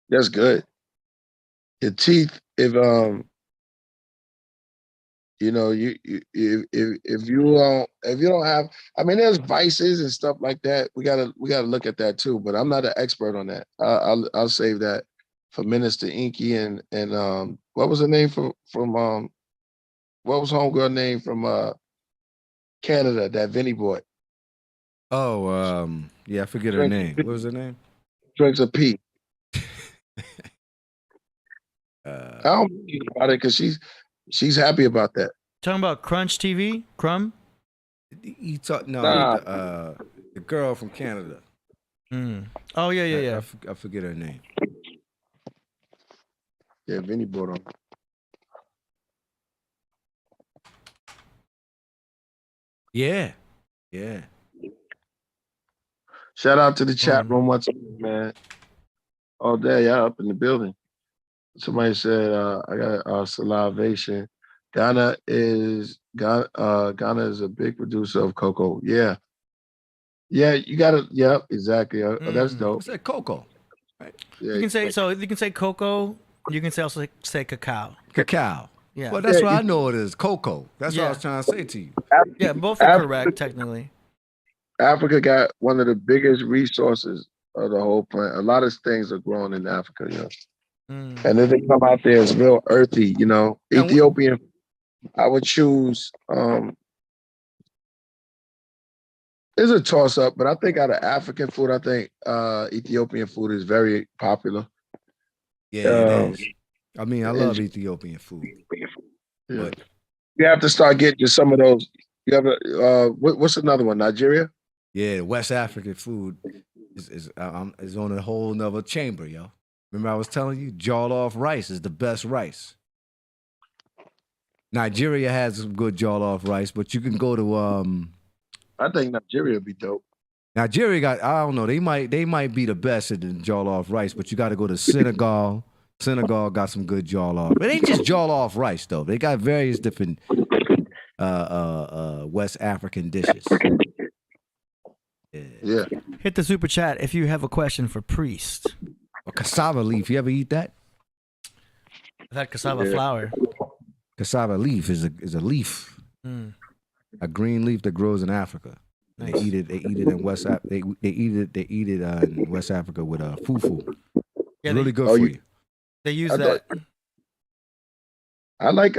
That's good. Your teeth, if you know, if you don't have, I mean, there's vices and stuff like that. We gotta look at that too. But I'm not an expert on that. I'll save that for Minister Inky and what was her name from what was homegirl name from Canada that Vinny bought? Oh, yeah, I forget her name. What was her name? Drinks a pee. I don't think about it because she's happy about that. Talking about Crunch TV, Crumb. The girl from Canada. Oh yeah. I forget her name. Yeah, Vinny bought them. Yeah. Shout out to the chat room once again, man. All day, y'all up in the building. Somebody said I got salivation. Ghana is a big producer of cocoa. Yeah, you gotta. Yep, exactly. That's dope. What's that cocoa? Right. Yeah, You can say cocoa. You can also say cacao. Cacao. Yeah. Well, that's what I know it is. Cocoa. That's what I was trying to say to you. Yeah, both are correct technically. Africa got one of the biggest resources of the whole planet. A lot of things are growing in Africa, you know. And then they come out there, it's real earthy, you know. Ethiopian, I would choose. It's a toss up, but I think out of African food, I think Ethiopian food is very popular. Yeah, it is. I mean, I love Ethiopian food. Yeah. But you have to start getting some of those. You have what's another one? Nigeria? Yeah, West African food is on a whole nother chamber, yo. Remember I was telling you, jollof rice is the best rice. Nigeria has some good jollof rice, but you can go to I think Nigeria would be dope. Nigeria got, I don't know, they might be the best at the jollof rice, but you got to go to Senegal. Senegal got some good jollof. It ain't just jollof rice though. They got various different West African dishes. Yeah. Hit the super chat if you have a question for Priest. Or cassava leaf. You ever eat that? I've had cassava flour. Cassava leaf is a leaf, a green leaf that grows in Africa. Nice. They eat it in West. They eat it in West Africa with fufu. Yeah, really good for you. They use that. I like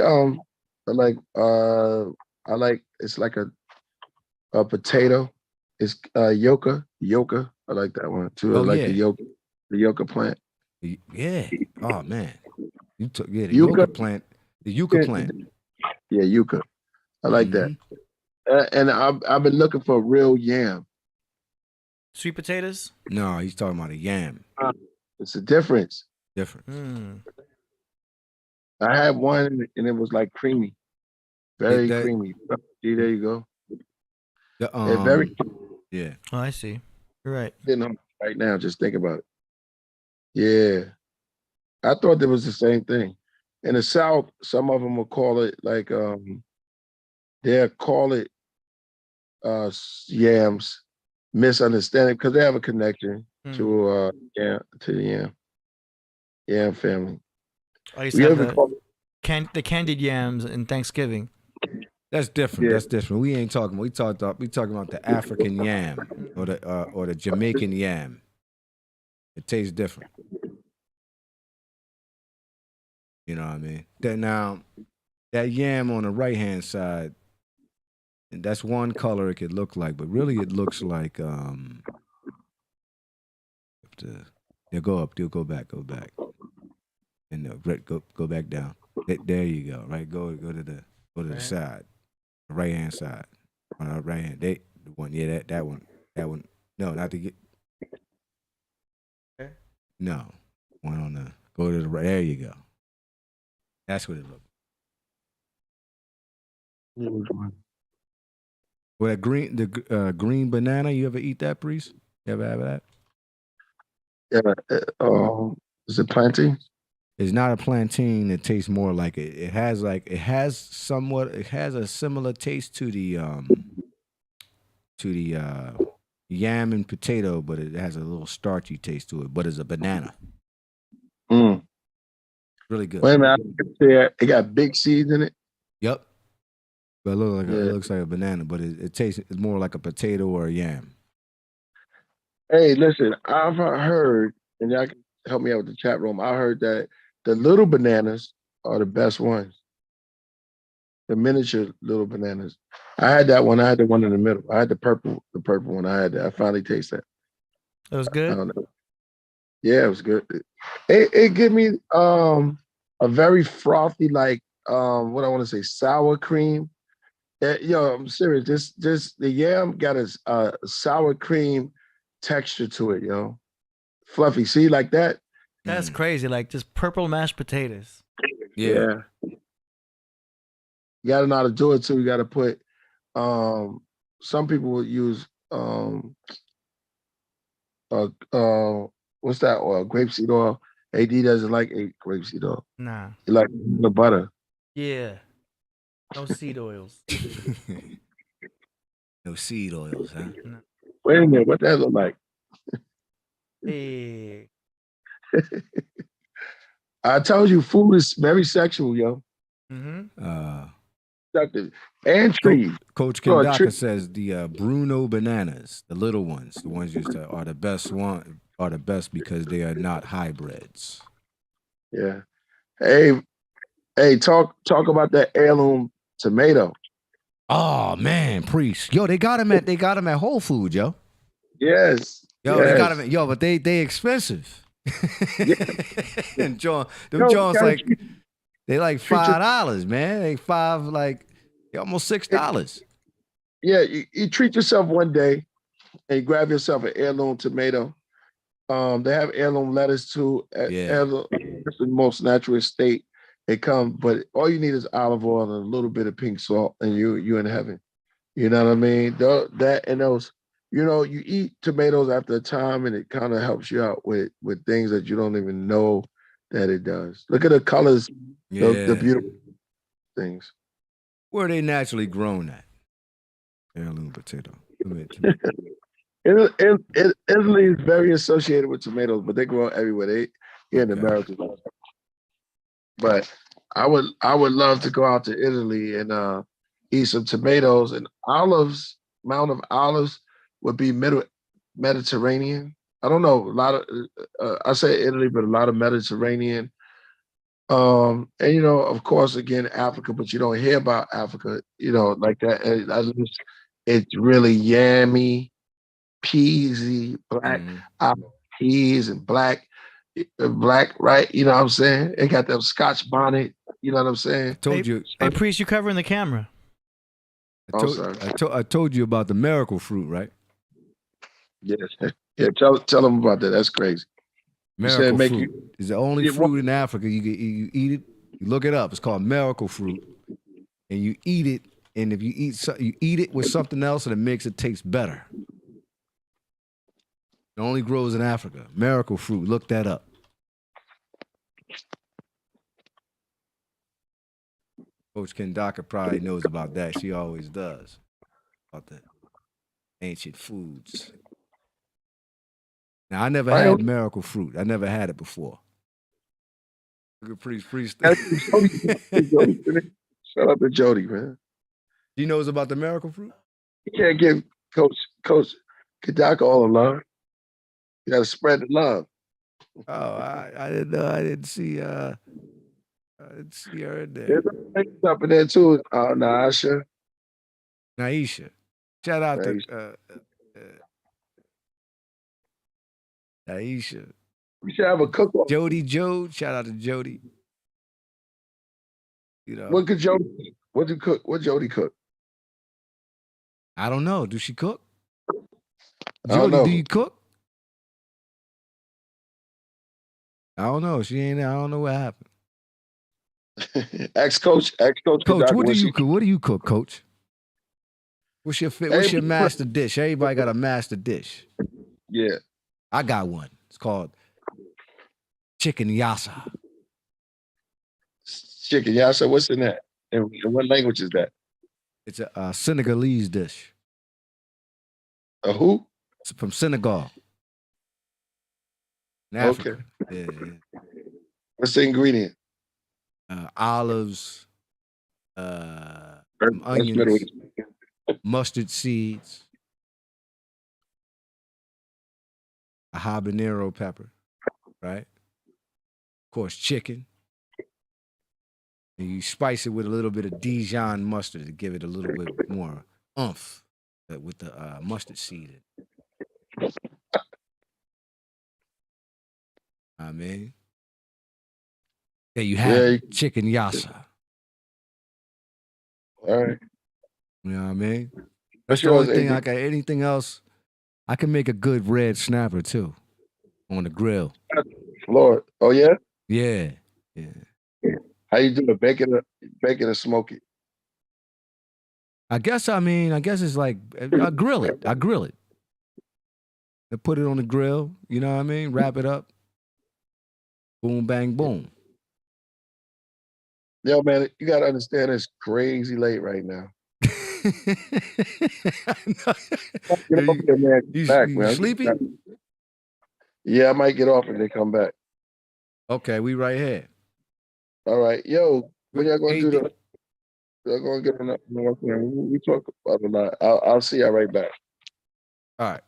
it's like a potato. It's yucca. I like that one too. I like the yucca plant. Yeah. Oh man. The yucca plant. The yucca plant. Yeah, yucca. I like that. And I've been looking for real yam. Sweet potatoes? No, he's talking about a yam. It's a difference. I had one and it was like creamy. Very creamy. See, there you go. Very yeah. Oh, I see. You're right. Right now, just think about it. Yeah. I thought there was the same thing. In the South, some of them will call it like they'll call it yams, misunderstanding because they have a connection to the yam family. I used to have the candied yams in Thanksgiving. That's different. Yeah. That's different. We ain't talking. We talking about the African yam or the Jamaican yam. It tastes different. You know what I mean? That yam on the right hand side, and that's one color it could look like, but really it looks like go up, go back, and go back down. There you go. Right, go to the side, the right hand side, on the right hand. The one, yeah, that one. No, not to get. Okay. No, one on the. Go to the right. There you go. That's what it looks. Well, that green banana. You ever eat that, Priest? You ever have that? Yeah. Is it plantain? It's not a plantain. It tastes more like it. It has a similar taste to the yam and potato, but it has a little starchy taste to it. But it's a banana. Really good. Wait a minute. It got big seeds in it. Yep. But it looks like a banana, but it tastes more like a potato or a yam. Hey, listen, I've heard, and y'all can help me out with the chat room. I heard that the little bananas are the best ones. The miniature little bananas. I had that one. I had the one in the middle. I had the purple one. I had that. I finally tasted that. It was good. I don't know. Yeah, it was good. It gave me a very frothy, like what I want to say, sour cream. I'm serious. This the yam got a sour cream texture to it, fluffy. See, like that. That's crazy. Like just purple mashed potatoes. Yeah. You gotta know how to do it too. You gotta put some people would use what's that oil? Grapeseed oil. AD doesn't like grapeseed oil. Nah. He like the butter. Yeah. No seed oils. No seed oils, huh? No. Wait a minute, what that look like? Hey. I told you, food is very sexual, yo. Mm-hmm. And trees. Coach Kendaka says the Bruno bananas, the little ones, the ones are the best because they are not hybrids. Yeah. Hey, talk about that heirloom tomato. Oh man, Priest. Yo, they got them at Whole Foods, yo. Yes. Yo, yes. They got them but they expensive. Yeah. And Jones like they like $5, man. They almost $6. Yeah, you treat yourself one day and you grab yourself an heirloom tomato. They have heirloom lettuce too. It's the most natural state it comes, but all you need is olive oil and a little bit of pink salt, and you're in heaven. You know what I mean? You eat tomatoes after a time, and it kind of helps you out with things that you don't even know that it does. Look at the colors, the beautiful things. Where are they naturally grown at? Heirloom potato. Italy is very associated with tomatoes, but they grow everywhere. Here in America. But I would love to go out to Italy and eat some tomatoes and olives. Mount of Olives would be Mediterranean. I don't know, a lot of I say Italy, but a lot of Mediterranean. And of course, again, Africa, but you don't hear about Africa, like that. It's really yammy, peasy, black peas and black, right? You know what I'm saying? It got them Scotch bonnet. You know what I'm saying? I told you. Hey, Priest, you covering the camera. I told you about the miracle fruit, right? Yes. Yeah, tell them about that. That's crazy. Miracle fruit is the only fruit in Africa. You eat it. You look it up. It's called miracle fruit, and you eat it. And if you eat it with something else, and it makes it taste better. It only grows in Africa. Miracle fruit. Look that up. Coach Kendaka probably knows about that. She always does. About the ancient foods. Now, I never had miracle fruit. I never had it before. Look at Priest. Shout out to Jody, man. He knows about the miracle fruit? You can't give Coach Kendaka all the love. You got to spread the love. Oh, I didn't know. I didn't see. It's here and there. There's up in there too. Naisha. Naisha. Shout out to Naisha. We should have a cook-off. Jody Joe. Shout out to Jody. You know. What could Jody? What do cook? What Jody cook? I don't know. Do she cook? I don't Jody, know. do you cook? I don't know. She ain't. I don't know what happened. Ex-coach. Coach, what do you cook? What do you cook, Coach? What's your master dish? Everybody got a master dish. Yeah. I got one. It's called chicken yassa. Chicken yassa. What's in that? And what language is that? It's a Senegalese dish. A who? It's from Senegal. In Africa. Okay. Yeah. What's the ingredient? Olives, onions, mustard seeds, a habanero pepper, right? Of course, chicken. And you spice it with a little bit of Dijon mustard to give it a little bit more oomph with the mustard seed. I mean, there you have chicken yassa. All right. You know what I mean? That's the only thing I got. Anything else, I can make a good red snapper too on the grill. Lord. Oh, yeah? Yeah. How you do it? Bake it or smoke it? I guess it's like I grill it. I put it on the grill, you know what I mean? Wrap it up. Boom, bang, boom. Yo, man, you got to understand it's crazy late right now. Get off here, man. You sleepy? Yeah, I might get off and then come back. Okay, we right here. All right. Yo, when y'all going to do y'all going to get on that? We talk about a lot. I'll see y'all right back. All right.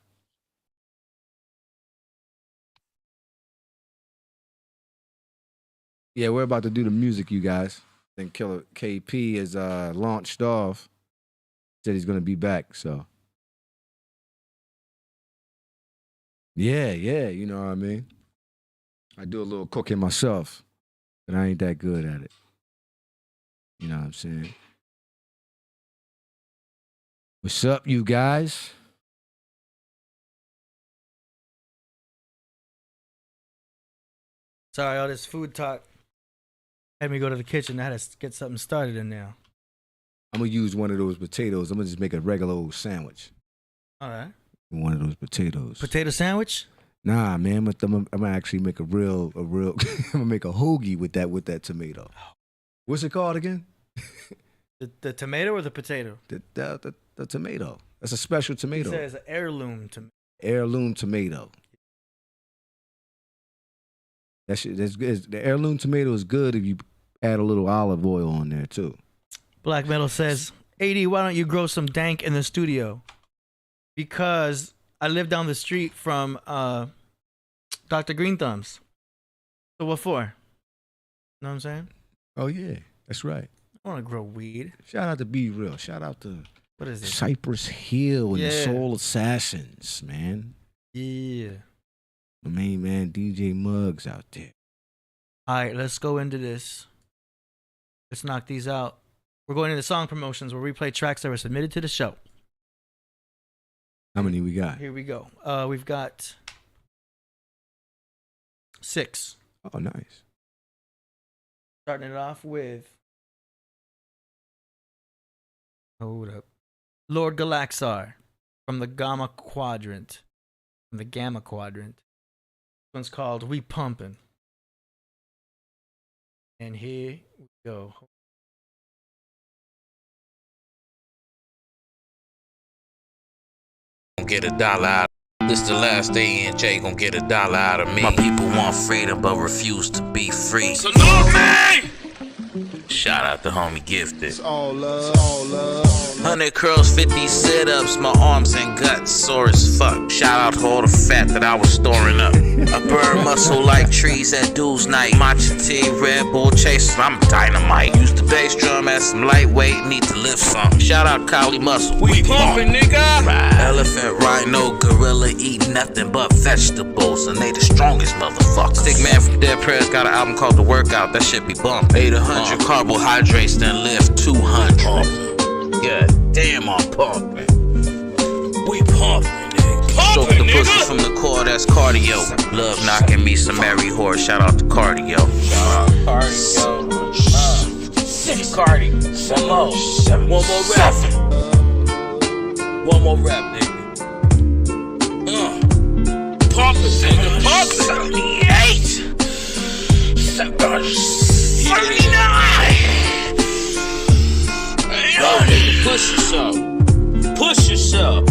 Yeah, we're about to do the music, you guys. Then Killah KP is launched off. Said he's gonna be back, so. Yeah, you know what I mean? I do a little cooking myself, but I ain't that good at it. You know what I'm saying? What's up, you guys? Sorry, all this food talk had me go to the kitchen. I had to get something started in there. I'm gonna use one of those potatoes. I'm gonna just make a regular old sandwich. All right. One of those potatoes. Potato sandwich? Nah, man. I'm gonna actually make a real. I'm gonna make a hoagie with that tomato. What's it called again? The tomato or the potato? The tomato. That's a special tomato. It says an heirloom tomato. Heirloom tomato. That's good. The heirloom tomato is good if you add a little olive oil on there too. Black Metal says, AD, why don't you grow some dank in the studio? Because I live down the street from Dr. Green Thumbs. So what for? Know what I'm saying? Oh yeah, that's right. I want to grow weed. Shout out to Be Real. Shout out to what is it? Cypress Hill and the Soul Assassins, man. Yeah. The main man, DJ Muggs out there. All right, let's go into this. Let's knock these out. We're going into song promotions where we play tracks that were submitted to the show. How many we got? Here we go. We've got 6. Oh, nice. Starting it off with, hold up, Lord Galaxar from the Gamma Quadrant. This one's called We Pumpin'. And here we go. Get $1 out. This the last day NJ gon' get $1 out of me. My people want freedom but refuse to be free. Salute me! Shout out to homie Gifted. It's all love, all love. 100 curls, 50 sit-ups, my arms and guts sore as fuck. Shout out to all the fat that I was storing up. I burn muscle like trees at dude's night. Matcha tea, Red Bull chasers, I'm dynamite. Use the bass drum as some lightweight, need to lift some. Shout out Kylie Muscle. We pumping, nigga. Elephant, rhino, gorilla eat nothing but vegetables, and they the strongest motherfuckers. Stick Man from Dead Prez got an album called The Workout. That shit be bump. 800 carbohydrates, then lift 200. Yeah, damn, I'm pumping. We pumping, nigga. Stroke the pussy from the core, that's cardio. Love knocking me some Mary Horse. Shout out to cardio. Shout out cardio. 6 cardi. One more rap. One more rap, nigga. Pumping, nigga. Pumping. 78. 739. Yo, nigga, push yourself. Push yourself.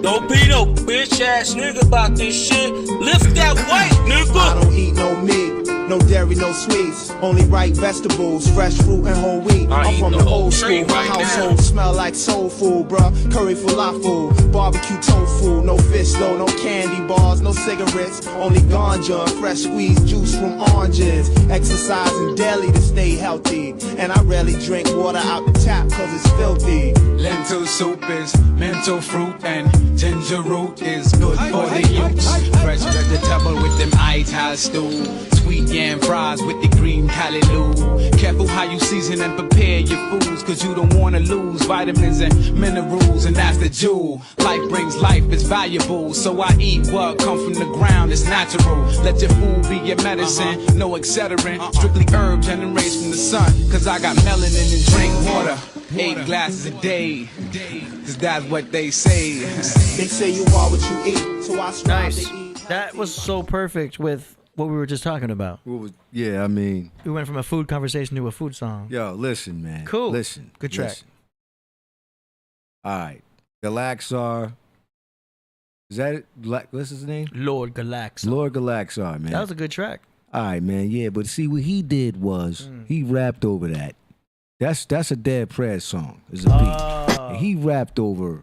Don't be no bitch ass nigga about this shit. Lift that weight, nigga. I don't eat no meat, no dairy, no sweets. Only ripe vegetables, fresh fruit and whole wheat. I'm from the old school. My household smell like soul food, bruh. Curry falafel, barbecue tofu. No fish though, no candy bars, no cigarettes. Only ganja, fresh squeezed juice from oranges. Exercising daily to stay healthy. And I rarely drink water out the tap cause it's filthy. Lentil soup is mental fruit and ginger root is good for the youth. Fresh vegetable with them ital stew. Sweet yam fries with the green callaloo. Careful how you season and prepare your foods, cause you don't wanna lose vitamins and minerals, and that's the jewel. Life brings life, it's valuable, so I eat what comes from the ground, it's natural. Let your food be your medicine, no excedrin. Strictly herb generates from the sun, cause I got melanin and drink water. 8 glasses a day, cause that's what they say. They say you are what you eat, so I strive Nice. to eat. That was so perfect with what we were just talking about. Yeah, I mean, We went from a food conversation to a food song. yo, listen, man. Cool. Listen. Good track. Listen. All right. Galaxar. Is that it? What's his name? Lord Galax. Lord Galaxar, man. That was a good track. All right, man. Yeah, but see what he did was he rapped over that. That's a Dead Prez song. It's a beat. And he rapped over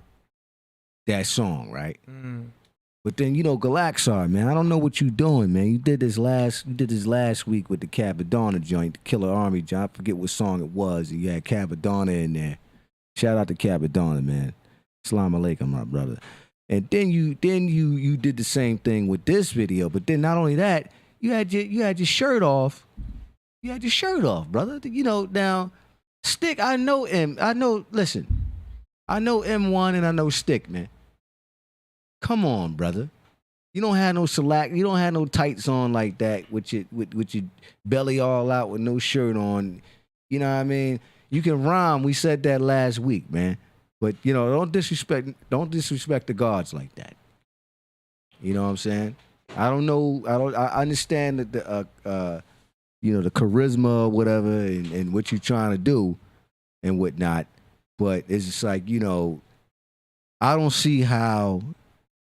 that song, right? But then Galaxar, man. I don't know what you doing, man. You did this last week with the Capadonna joint, the Killer Army joint. I forget what song it was. You had Capadonna in there. Shout out to Capadonna, man. Assalamu alaikum, my brother. And then you did the same thing with this video. But then not only that, you had your shirt off. You had your shirt off, brother. Now Stick, I know M1 and I know Stick, man. Come on, brother. You don't have no tights on like that with your belly all out with no shirt on. You know what I mean? You can rhyme. We said that last week, man. But don't disrespect the gods like that. You know what I'm saying? I don't know. I understand that the charisma or whatever and what you're trying to do and whatnot. But it's just like, I don't see how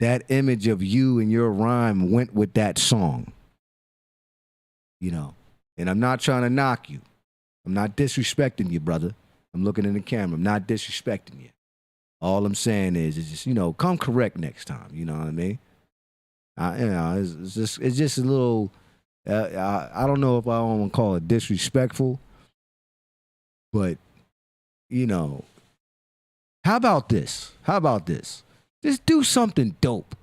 that image of you and your rhyme went with that song. And I'm not trying to knock you. I'm not disrespecting you, brother. I'm looking in the camera. I'm not disrespecting you. All I'm saying is just, come correct next time. You know what I mean? It's just a little, I don't know if I want to call it disrespectful, but, how about this? Just do something dope.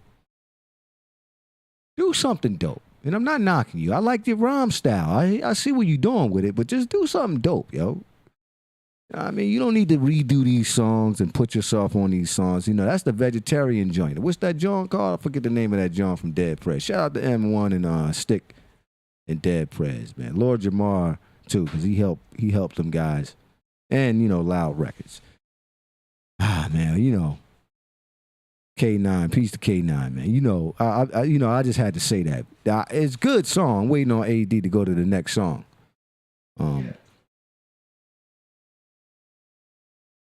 Do something dope. And I'm not knocking you. I like your rhyme style. I see what you're doing with it, but just do something dope, yo. I mean, you don't need to redo these songs and put yourself on these songs. That's the vegetarian joint. What's that joint called? I forget the name of that joint from Dead Prez. Shout out to M1 and Stick and Dead Prez, man. Lord Jamar, too, because he helped them guys. And, Loud Records. Man, K9, peace to K9, man. I just had to say that. It's a good song. I'm waiting on AD to go to the next song.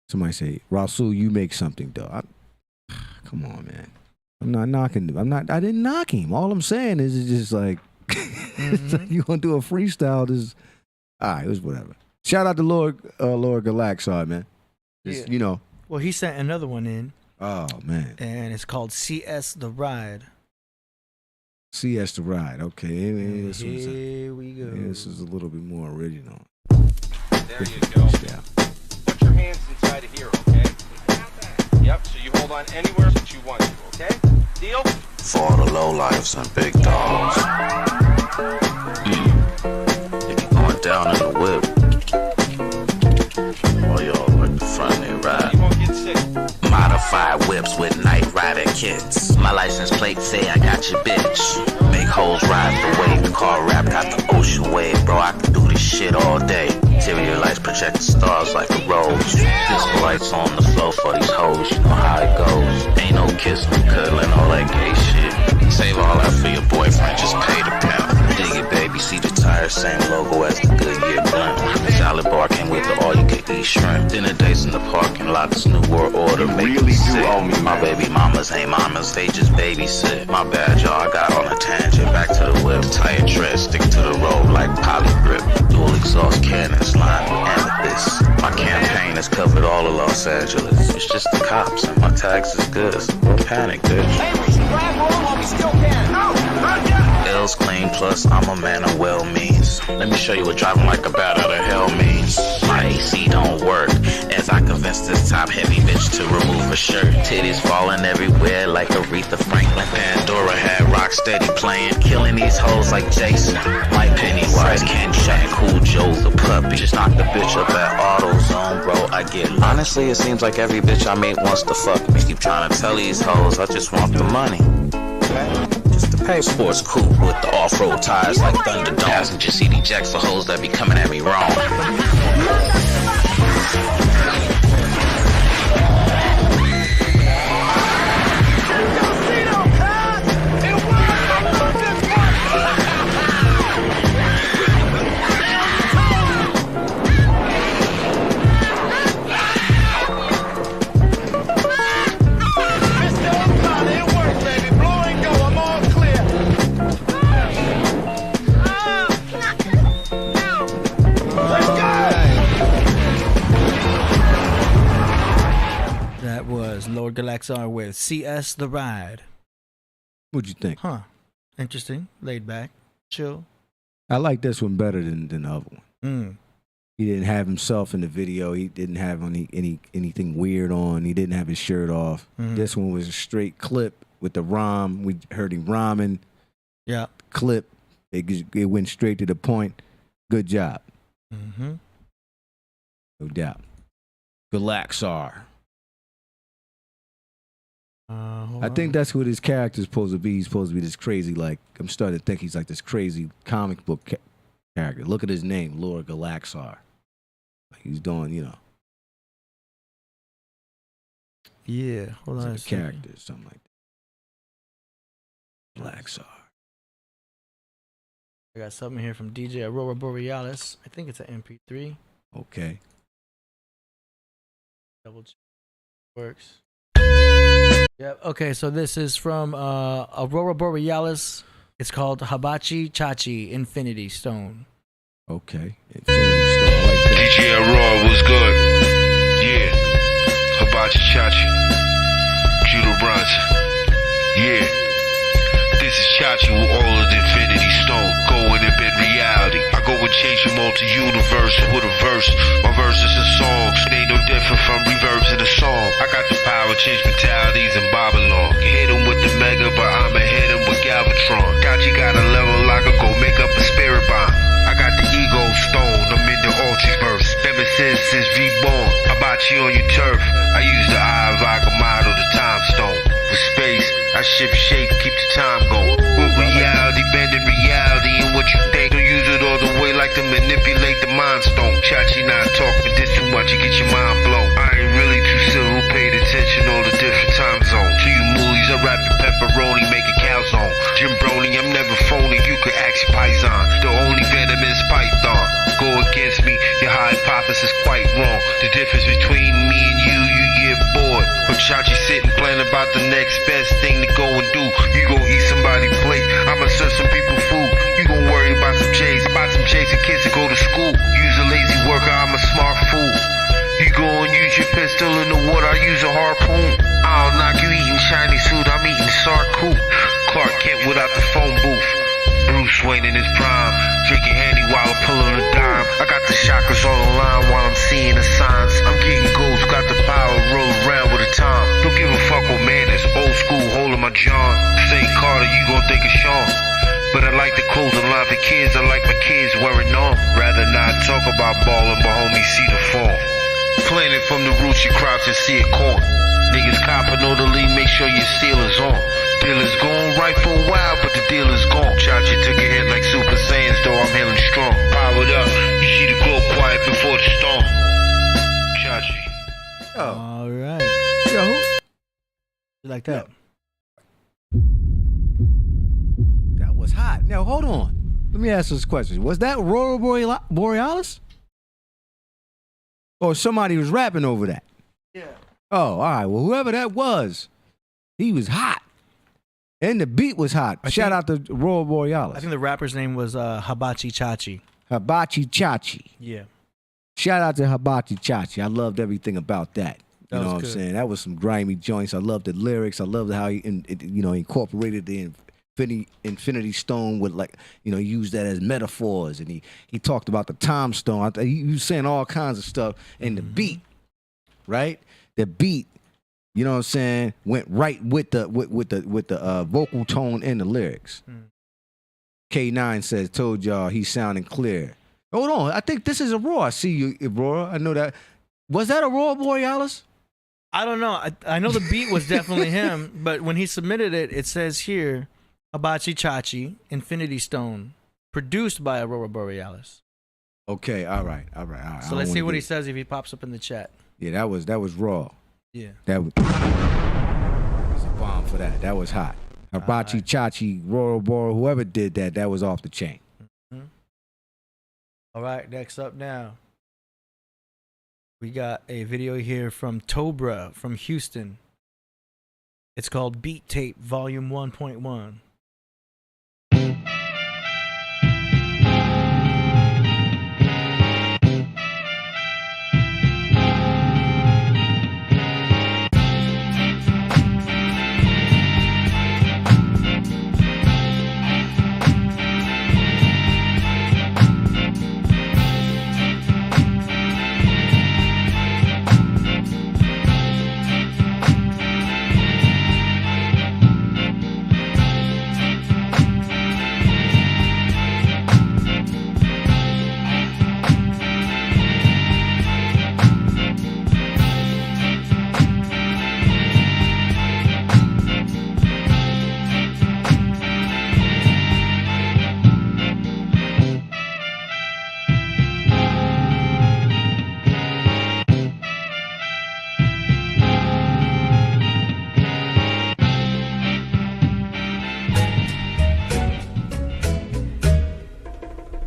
Somebody say, Rasul, you make something though. Come on, man. I'm not knocking him. I didn't knock him. All I'm saying is it's just like, it's like you gonna do a freestyle. All right, it was whatever. Shout out to Lord Galaxar, man. Just, Yeah. you know. Well, he sent another one in. Oh, man. And it's called CS The Ride. CS The Ride. Okay. Here we go. This is a little bit more original. There you go. Yeah. Put your hands inside of here, okay? Yep, so you hold on anywhere that you want to, okay? Deal? For all the low lives and big dogs. If you're going down in the whip, or y'all like the front end ride. You won't get sick. Modified whips with night rider kits. My license plate say I got your bitch. Make hoes ride the wave. The car rap got the ocean wave. Bro, I can do this shit all day. Interior lights project the stars like a rose. Disco lights on the floor for these hoes. You know how it goes. Ain't no kissing, cuddling, all that gay shit. Save all that for your boyfriend. Just pay the pimp. Dig it, baby. See the tires, same logo as the Goodyear blimp. Salad bar came with the all-you-can-eat shrimp. Dinner dates in the parking lot. This new world order make really sick. My baby mamas ain't mamas, they just babysit. My bad, y'all. I got on a tangent. Back to the whip. Tire tread, stick to the road like poly grip. Dual exhaust cannons, line amethyst. My campaign has covered all of Los Angeles. It's just the cops and my tags is good. So don't panic, bitch. Hey, we should grab hold while we still can. No, not yet. L's clean, plus I'm a man of well means. Let me show you what driving like a bat out of hell means. My AC don't work, as I convince this top heavy bitch to remove her shirt. Titties falling everywhere like Aretha Franklin. Pandora had rock steady playing, killing these hoes like Jason. Like Pennywise, Ken Jack, Cool Joe the puppy. Just knock the bitch up at AutoZone, bro. I get lucky. Honestly, it seems like every bitch I meet wants to fuck me. Keep trying to tell these hoes I just want the money. Just the pay. Sports coupe with the off-road tires like Thunderdome. Passenger CD jacks for hoes that be coming at me wrong. Lord Galaxar with CS The Ride. What'd you think? Huh. Interesting. Laid back. Chill. I like this one better than the other one. Mm. He didn't have himself in the video. He didn't have anything weird on. He didn't have his shirt off. Mm-hmm. This one was a straight clip with the rhyme. We heard him rhyming. Yeah. Clip. It went straight to the point. Good job. Mm-hmm. No doubt. Galaxar. I think that's what his character's supposed to be. He's supposed to be this crazy, like, I'm starting to think he's like this crazy comic book character. Look at his name, Lord Galaxar. Like he's doing, you know. Yeah, hold on. Like a character, something like that. Galaxar. I got something here from DJ Aurora Borealis. I think it's an MP3. Okay. Double check. Works. Yep. Okay, so this is from Aurora Borealis. It's called Hibachi Chachi Infinity Stone. Okay. Infinity Stone. Like that. DJ Aurora was good. Yeah. Hibachi Chachi. Judo Bronson. Yeah. This is Chachi with all of the Infinity Stone. Going in bed reality. I go and change your multi-universe with a verse. My verses and songs ain't no different from reverbs in a song. I got the power to change mentalities in Babylon. You hit them with the mega, but I'ma hit them with Galvatron. Gotcha got a level I could go make up a spirit bomb. I got the ego stone, I'm in the multiverse. Ever since reborn, Hibachi on your turf. I use the eye of Agamotto, the time stone. With space, I shift shape, keep the time going. With reality, bending reality and what you think. Don't use it all the way like to manipulate the mind stone. Chachi not talking this too much, you get your mind blown. I ain't really too civil, who paid attention all the different time zones. To you moolies, I rap your pepperoni, make a cow zone. Jim Brony, I'm never phony, you could ask Paisan. The only venom is Python. Go against me, your hypothesis quite wrong. The difference between me and you get bored. When Chachi sitting planning about the next best thing to go and do. You gon' eat somebody's plate, I'ma serve some people food. You gon' worry about some J's, and kids to go to school. Use a lazy worker, hand still in the water, I use a harpoon. I'll knock you eating Chinese food, I'm eating Sarkoop. Clark Kent without the phone booth. Bruce Wayne in his prime, drinking Henny while I'm pulling a dime. I got the chakras all aligned while I'm seeing the signs. I'm getting goals, got the power, roll around with a time. Don't give a fuck what man is, old school, holding my John. Say Carter, you gon' think of Sean. But I like the clothing line for kids, I like my kids wearing on. Rather not talk about ballin', but homie see the fall. Plant it from the roots, you crouch and see it corn. Niggas copping on the lead, make sure your seal is on. Dealer's gone right for a while, but the deal is gone. Chachi took a hit like Super Saiyans, though I'm healing strong. Powered up, you see the glow quiet before the storm. Chachi. All right. Yo, You like that? that was hot. Now, hold on. Let me ask this question. Was that Aurora Borealis? Or somebody was rapping over that? Yeah. Oh, all right. Well, whoever that was, he was hot. And the beat was hot. Shout out to Aurora Borealis. I think the rapper's name was Hibachi Chachi. Hibachi Chachi. Yeah. Shout out to Hibachi Chachi. I loved everything about that. You That know was what I'm good. saying? That was some grimy joints. I loved the lyrics. I loved how he incorporated the Infinity Stone with, like, used that as metaphors. And he talked about the time stone. He was saying all kinds of stuff. And the beat, right? The beat, you know what I'm saying, went right with the vocal tone and the lyrics. K9 says, told y'all he's sounding clear. Hold on. I think this is Aurora. I see you, Aurora. I know that. Was that Aurora Borealis? I don't know. I know the beat was definitely him, but when he submitted it, it says here, Hibachi Chachi, Infinity Stone, produced by Aurora Borealis. Okay, all right. So let's see what he says if he pops up in the chat. Yeah, that was raw. Yeah. That was a bomb for that. That was hot. Hibachi Chachi, Royal Boro, whoever did that, that was off the chain. Mm-hmm. All right, next up now. We got a video here from Tobra from Houston. It's called Beat Tape Volume 1.1.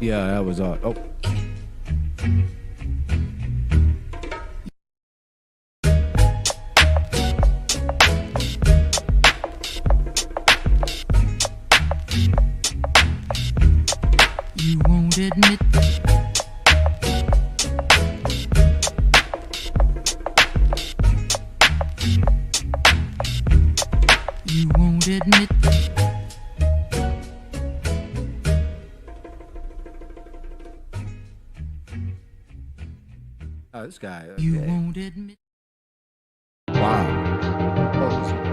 Yeah, that was all. Oh. You won't admit you won't admit Oh, this guy. you won't admit. Wow.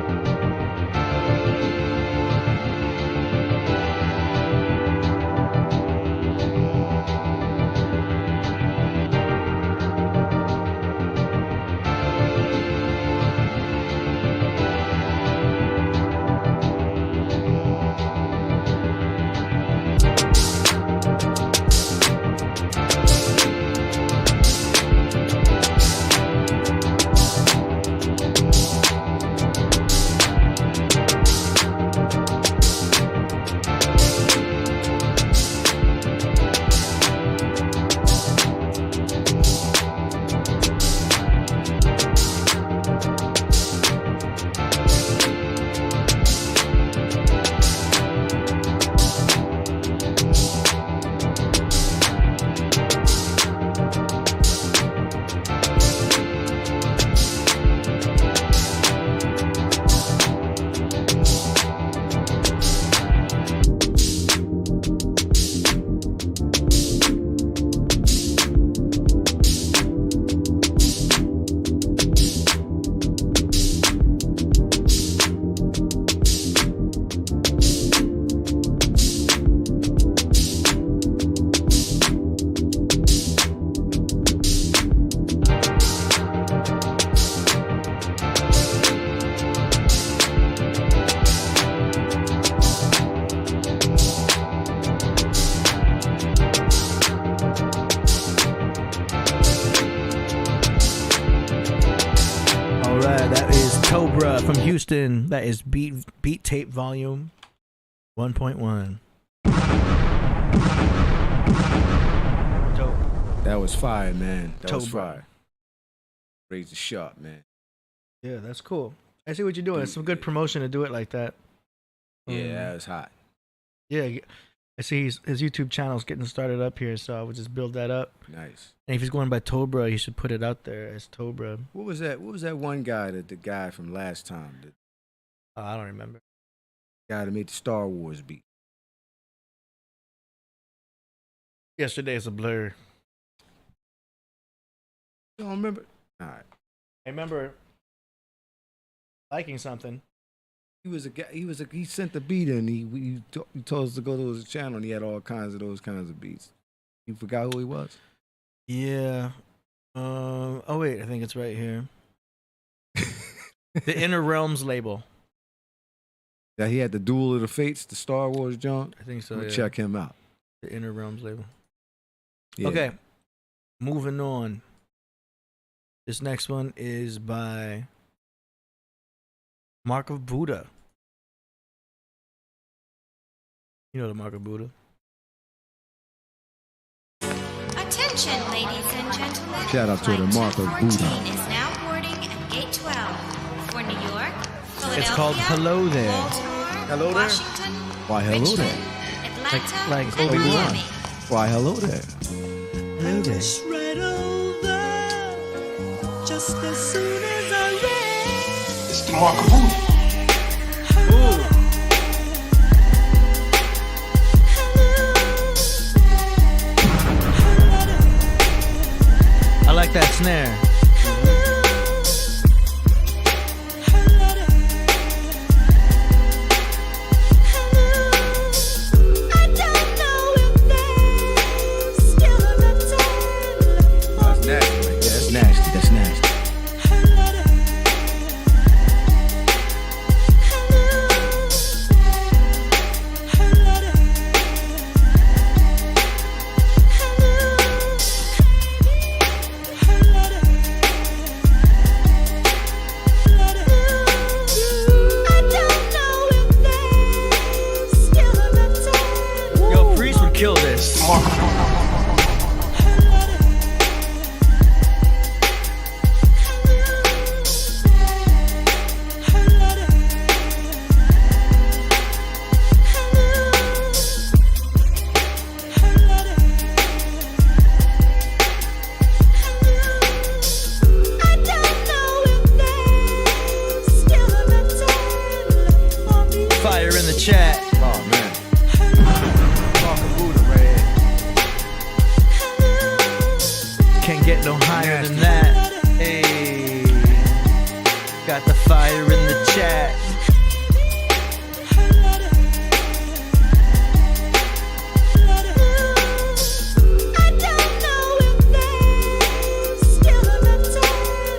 Tobra from Houston. That is Beat Tape Volume 1.1. That was fire, man. That was Tobra. fire. Raise the shot, man. Yeah, that's cool. I see what you're doing. It's some good promotion to do it like that. Yeah, that was hot. Yeah, I see his YouTube channel's getting started up here, so I would just build that up. Nice. And if he's going by Tobra, he should put it out there as Tobra. What was that? What was that one guy the guy from last time? I don't remember. The guy that made the Star Wars beat. Yesterday is a blur. You don't remember? All right. I remember liking something. He was a guy. He sent the beat in. He told us to go to his channel, and he had all kinds of those kinds of beats. You forgot who he was? Yeah. Oh wait, I think it's right here. The Inner Realms label. That he had the Duel of the Fates, the Star Wars joint. I think so. We'll Yeah. check him out. The Inner Realms label. Yeah. Okay. Moving on. This next one is by Mark of Buddha. You know the Mark of Buddha. Attention, ladies and gentlemen. Shout out to the Mark of Flight Buddha. 214 is now boarding at Gate 12 for New York, Philadelphia, It's called Hello There. Baltimore, Hello there? Washington, Why, hello Richmond, there. Atlanta, Like and Obi-Wan. Miami. Why, hello there. Hello there. Right over, just as soon as I read. It's the Mark of Buddha. I like that snare. That's nasty. Like, that's nasty. That's nasty. Yo, Priest would kill this. Fire in the chat. Oh, man. Can't get no higher than that. Hey, got the fire in the chat.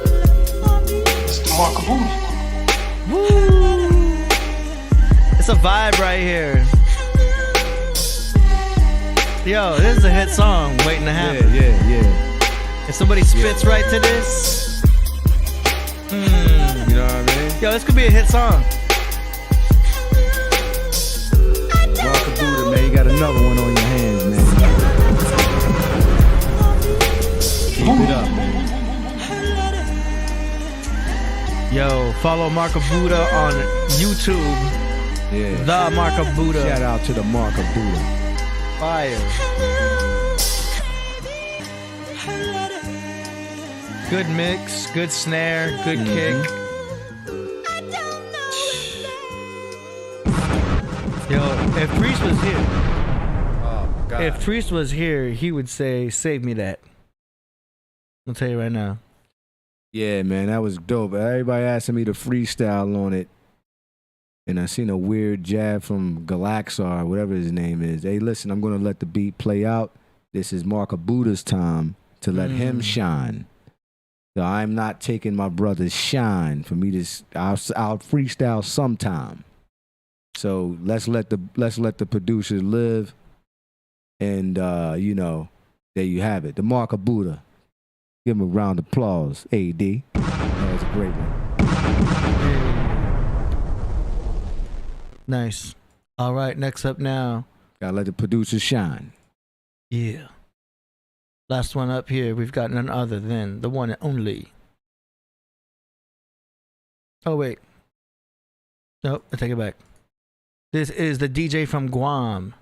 It's the Mark of Buddha. Woo! It's a vibe right here. Yo, this is a hit song waiting to happen. Yeah. If somebody spits right to this, You know what I mean? yo, this could be a hit song. Mark of Buddha, man. You got another one on your hands, man. Keep it up, man. Yo, follow Mark of Buddha on YouTube. Yeah. The Mark of Buddha. Shout out to the Mark of Buddha. Fire. Good mix, good snare, good kick. Yo, if Priest was here, Oh, God. if Priest was here, he would say, "Save me that." I'll tell you right now. Yeah, man, that was dope. Everybody asking me to freestyle on it. And I seen a weird jab from Galaxar, whatever his name is. Hey, listen, I'm going to let the beat play out. This is Mark of Buddha's time to let him shine. So I'm not taking my brother's shine. For me to, I'll freestyle sometime. So let's let the producers live. And, you know, there you have it. The Mark of Buddha. Give him a round of applause, AD. That was a great one. Nice. All right, next up now. Gotta let the producers shine. Yeah. Last one up here, we've got none other than the one and only. Oh, wait. Nope, I take it back. This is the DJ from Guam,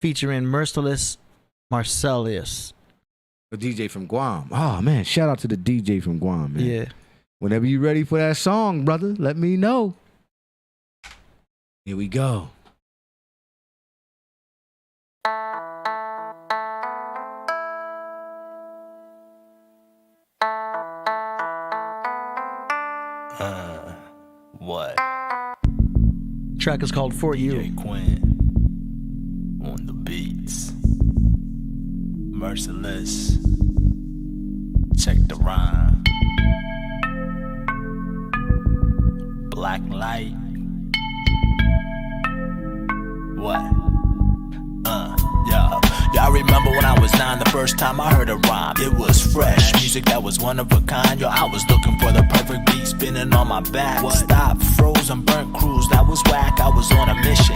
featuring Merciless Marcellus. The DJ from Guam. Oh, man, shout out to the DJ from Guam, man. Yeah. Whenever you ready for that song, brother, let me know. Here we go. What? Track is called For You. DJ Quinn on the beats. Merciless. Check the rhyme. Black light. What? Yeah. Y'all remember when I was 9, the first time I heard a rhyme? It was fresh, music that was one of a kind. Yo, I was looking for the perfect beat, spinning on my back. Stop, frozen, burnt cruise, that was whack. I was on a mission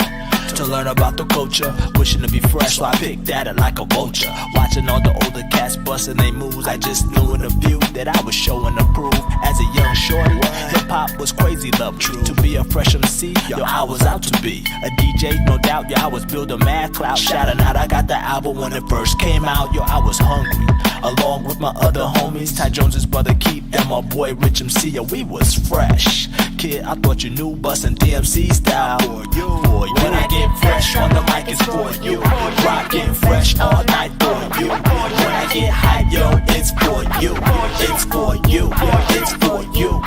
to learn about the culture, wishing to be fresh, so I picked at it like a vulture. Watching all the older cats busting they moves, I just knew in a few that I was showing to prove. As a young shorty, hip-hop was crazy love. True to be a fresh MC, yo, I was out to be a DJ, no doubt. Yo, I was building mad clout, shouting out. I got the album when it first came out. Yo, I was hungry, along with my other homies, Ty Jones's brother Keith and my boy Rich MC. Yo, we was fresh. Kid, I thought you knew, bustin' DMC style. For you. When I get fresh on the mic, it's for you. Rockin' fresh all night for you. When I get hype, yo, it's for you. It's for you. It's for you.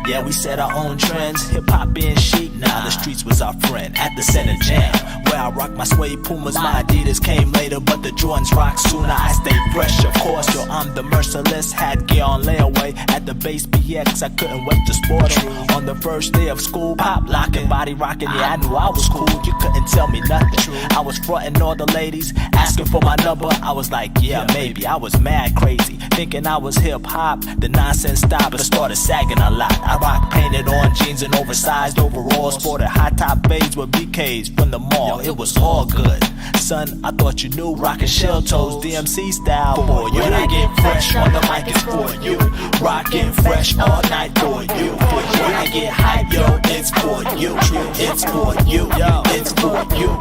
Yeah, we set our own trends, hip-hop being chic. Now the streets was our friend at the center jam, where I rock my suede Pumas. My Adidas came later, but the Jordans rock sooner. I stay fresh, of course. Yo, I'm the Merciless, had gear on layaway at the base BX. I couldn't wait to sport them. On the first day of school, pop locking, body rocking. Yeah, I knew I was cool. You couldn't tell me nothing. I was fronting all the ladies, asking for my number. I was like, yeah, maybe. I was mad crazy, thinking I was hip-hop. The nonsense stopped, but started sagging a lot. I rock painted on jeans and oversized overalls, sported high top fades with BKs from the mall. It was all good, son. I thought you knew, rockin' shell toes, DMC style. For you, when I get fresh on the mic, it's for you. Rockin' fresh all night for you. When I get hype, yo, it's for you. It's for you. It's for you.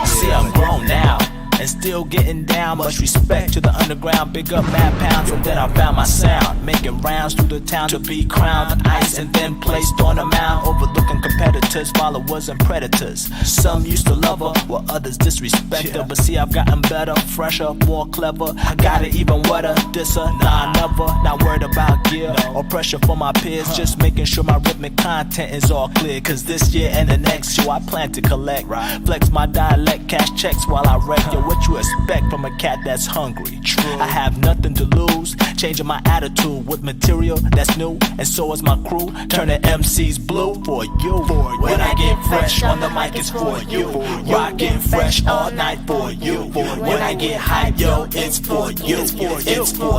See, I'm grown now and still getting down. Much respect to the underground, big up Mad Pounds. And then I found my sound, making rounds through the town to be crowned on ice and then placed on a mound, overlooking competitors, followers and predators. Some used to love her, while others disrespect her. But see, I've gotten better, fresher, more clever. I got it even wetter, disser, nah, never. Not worried about gear or pressure for my peers, just making sure my rhythmic content is all clear. Cause this year and the next year I plan to collect, flex my dialect, cash checks while I wreck. Yo, what you expect from a cat that's hungry? I have nothing to lose, changing my attitude with material that's new, and so is my crew, turning MCs blue for you. When I get fresh on the mic, it's for you. Rockin' fresh all night for you. When I get hype, yo, it's for you. It's for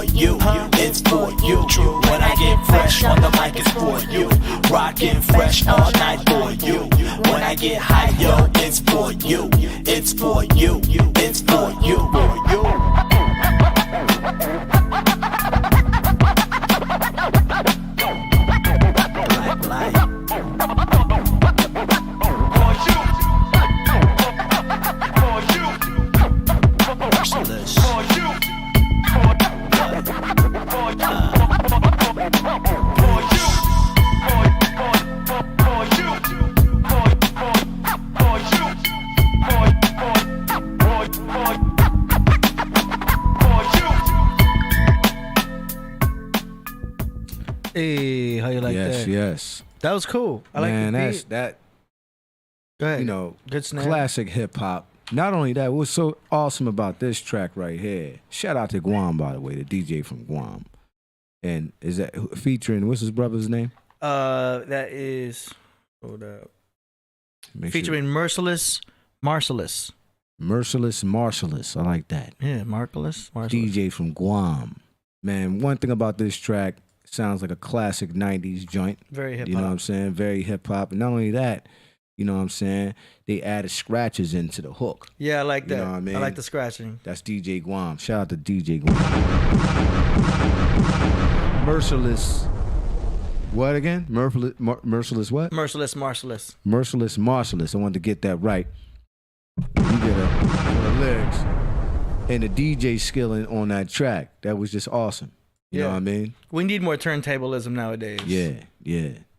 you. It's for you. When I get fresh on the mic, it's for you. Rockin' fresh all night for you. When I get hype, yo, it's for you. It's for you. It's for you. Black light. Merciless. Hey, how you like that? Yes. That was cool. I like the beat. That. Go ahead. You know, good snare. Classic hip hop. Not only that, what's so awesome about this track right here? Shout out to Guam, by the way, the DJ from Guam. And is that featuring, what's his brother's name? That is, hold up. Featuring Merciless Marcellus. Merciless Marcellus. I like that. Yeah, Marcellus. DJ from Guam. Man, one thing about this track, sounds like a classic 90s joint. Very hip-hop. You know what I'm saying? Very hip-hop. And not only that, you know what I'm saying? They added scratches into the hook. Yeah, I like that. You know what I mean? I like the scratching. That's DJ Guam. Shout out to DJ Guam. Merciless. What again? Merciless what? Merciless Marcellus. Merciless Marcellus. I wanted to get that right. You get the lyrics and the DJ skilling on that track. That was just awesome. You know what I mean? We need more turntablism nowadays. Yeah.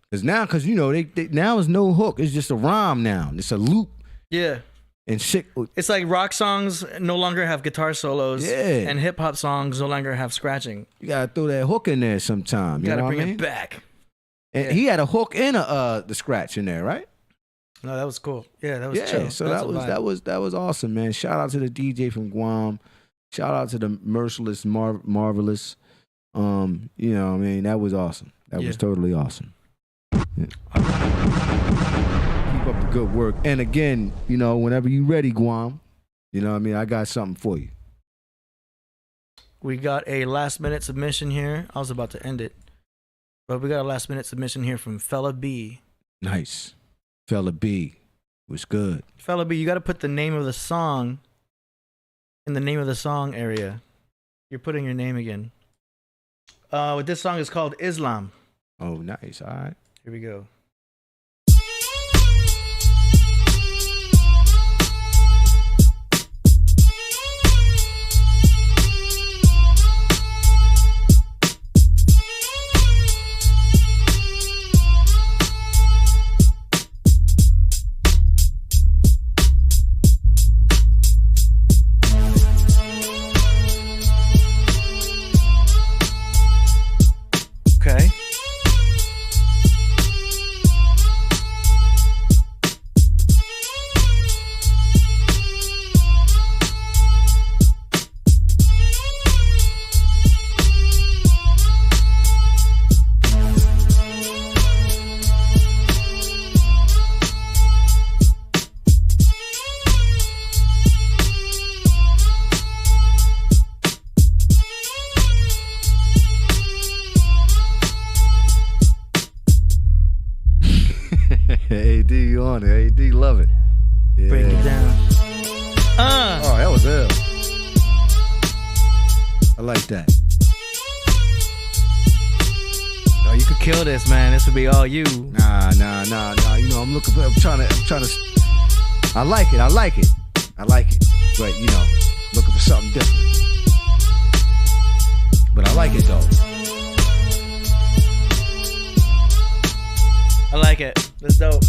Because you know, they now is no hook. It's just a rhyme now. It's a loop. Yeah. And shit. It's like rock songs no longer have guitar solos. Yeah. And hip hop songs no longer have scratching. You gotta throw that hook in there sometime. You gotta know bring what I mean? it back. And he had a hook and the scratch in there, right? No, that was cool. Yeah, that was chill. So that was awesome, man. Shout out to the DJ from Guam. Shout out to the Merciless Marvelous. You know what I mean? That was awesome. That was totally awesome. Yeah. Keep up the good work. And again, you know, whenever you ready, Guam, you know what I mean? I got something for you. We got a last minute submission here. I was about to end it. But we got a last minute submission here from Fella B. Nice. Fella B was good. Fella B, you got to put the name of the song in the name of the song area. You're putting your name again. This song is called Islam. Oh, nice. All right. Here we go. Okay. AD, you on it. AD, love it. Yeah. Break it down. Oh, that was ill. I like that. Oh, you could kill this, man. This would be all you. Nah. You know, I'm trying to. I like it. But you know, looking for something different. But I like it though. I like it. That's dope.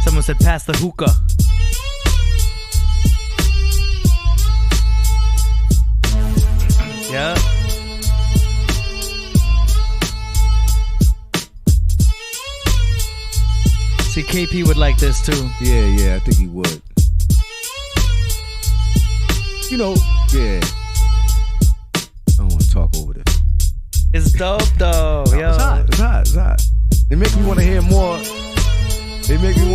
Someone said pass the hookah. Yeah. See, KP would like this too. Yeah, I think he would. You know, yeah. I don't want to talk over this. It's dope though. No, yo. It's hot. It make me want to hear more. It make me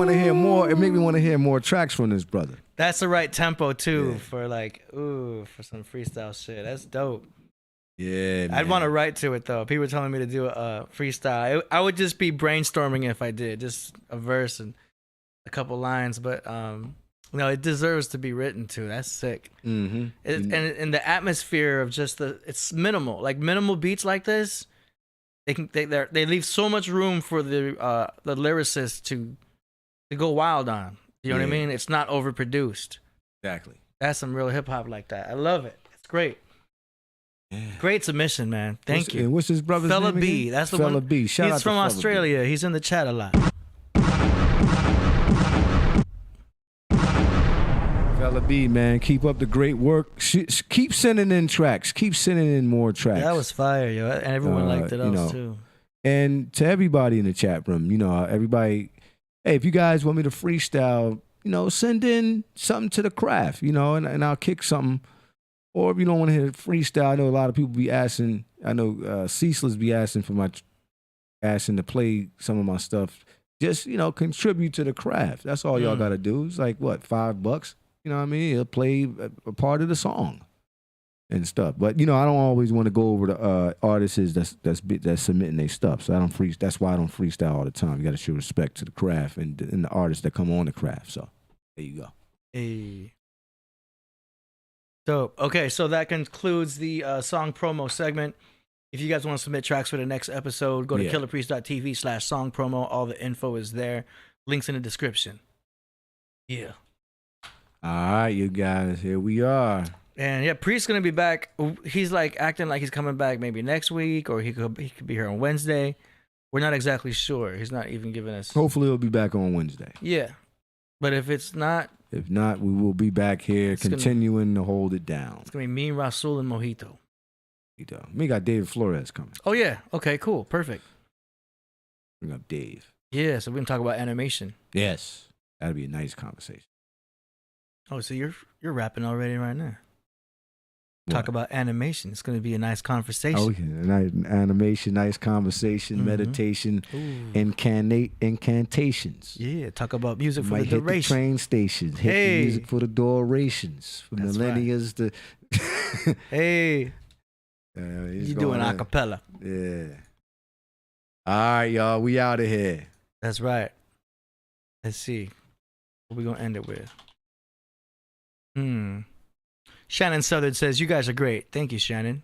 want to hear more tracks from this brother. That's the right tempo too for like, for some freestyle shit. That's dope. Yeah, man. I'd want to write to it though. People were telling me to do a freestyle. I would just be brainstorming if I did, just a verse and a couple lines. But no, it deserves to be written to. That's sick. Mm-hmm. And the atmosphere of just it's minimal. Like minimal beats like this, they leave so much room for the lyricist to go wild on. You know what I mean? It's not overproduced. Exactly. That's some real hip hop like that. I love it. It's great. Yeah. Great submission, man. Thank you. And what's his brother's Fella name B. again? That's the Fella one. B. Shout out He's to from Fella Australia. He's in the chat a lot. Fella B, man, keep up the great work. Keep sending in tracks. Keep sending in more tracks. That was fire, yo. And everyone liked it else too. And to everybody in the chat room, everybody, hey, if you guys want me to freestyle, send in something to the craft, and I'll kick something. Or if you don't want to hear freestyle, I know a lot of people be asking. I know Ceaseless be asking to play some of my stuff. Just, contribute to the craft. That's all y'all got to do. It's like, what, $5? You know what I mean? He'll play a part of the song and stuff. But, I don't always want to go over the artists that's submitting their stuff. So that's why I don't freestyle all the time. You got to show respect to the craft and the artists that come on the craft. So there you go. Hey. Dope. Okay, so that concludes the song promo segment. If you guys want to submit tracks for the next episode, go to killerpriest.tv/song promo. All the info is there. Links in the description. Yeah. All right, you guys, here we are. And yeah, Priest's gonna be back. He's like acting like he's coming back maybe next week, or he could be here on Wednesday. We're not exactly sure. He's not even giving us. Hopefully, he'll be back on Wednesday. Yeah, but if not, we will be back here continuing to hold it down. It's gonna be me, Rasul, and Mojito. We got David Flores coming. Oh yeah. Okay. Cool. Perfect. Bring up Dave. Yeah. So we can talk about animation. Yes, that'd be a nice conversation. Oh, so you're rapping already right now. What? Talk about animation. It's going to be a nice conversation. Oh, yeah. Animation, nice conversation, meditation, incantations. Yeah, talk about music for Might the hit duration. The train stations. Hit the music for the durations. From millennials to. Hey. You doing a cappella. Yeah. All right, y'all. We out of here. That's right. Let's see. What we going to end it with? Shannon Southern says, "You guys are great. Thank you, Shannon."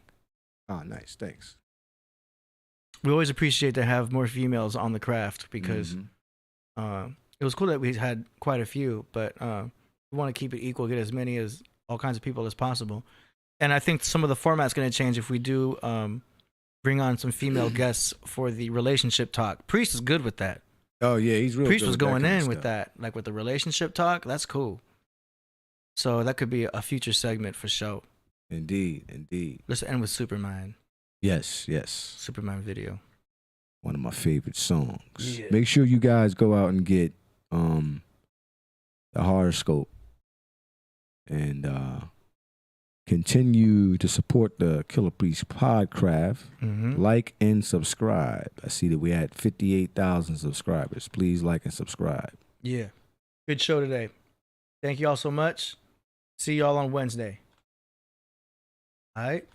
Oh, nice. Thanks. We always appreciate to have more females on the craft because it was cool that we had quite a few, but we want to keep it equal, get as many as all kinds of people as possible. And I think some of the format's going to change if we do bring on some female guests for the relationship talk. Priest is good with that. Oh, yeah. He's really Priest good was with going that kind in of with stuff. that, like with the relationship talk. That's cool. So that could be a future segment for sure. Indeed. Let's end with Superman. Yes. Superman video. One of my favorite songs. Yeah. Make sure you guys go out and get the horoscope and continue to support the Killer Priest Podcraft. Like and subscribe. I see that we're at 58,000 subscribers. Please like and subscribe. Yeah. Good show today. Thank you all so much. See y'all on Wednesday. All right.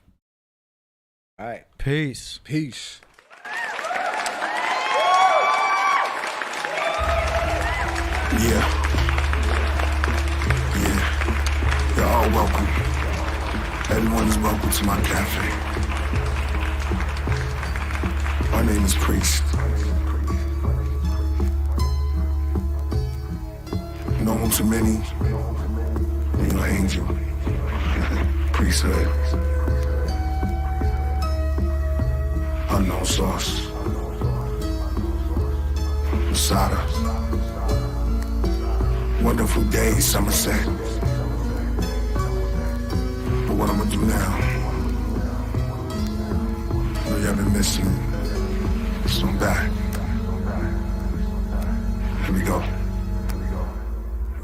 Peace. Yeah. You're all welcome. Everyone is welcome to my cafe. My name is Priest. Known to many, you're an angel. Priesthood. Unknown source. Masada. Wonderful day, Somerset. But what I'm gonna do now, I know y'all been missing, so I'm back. Here we go.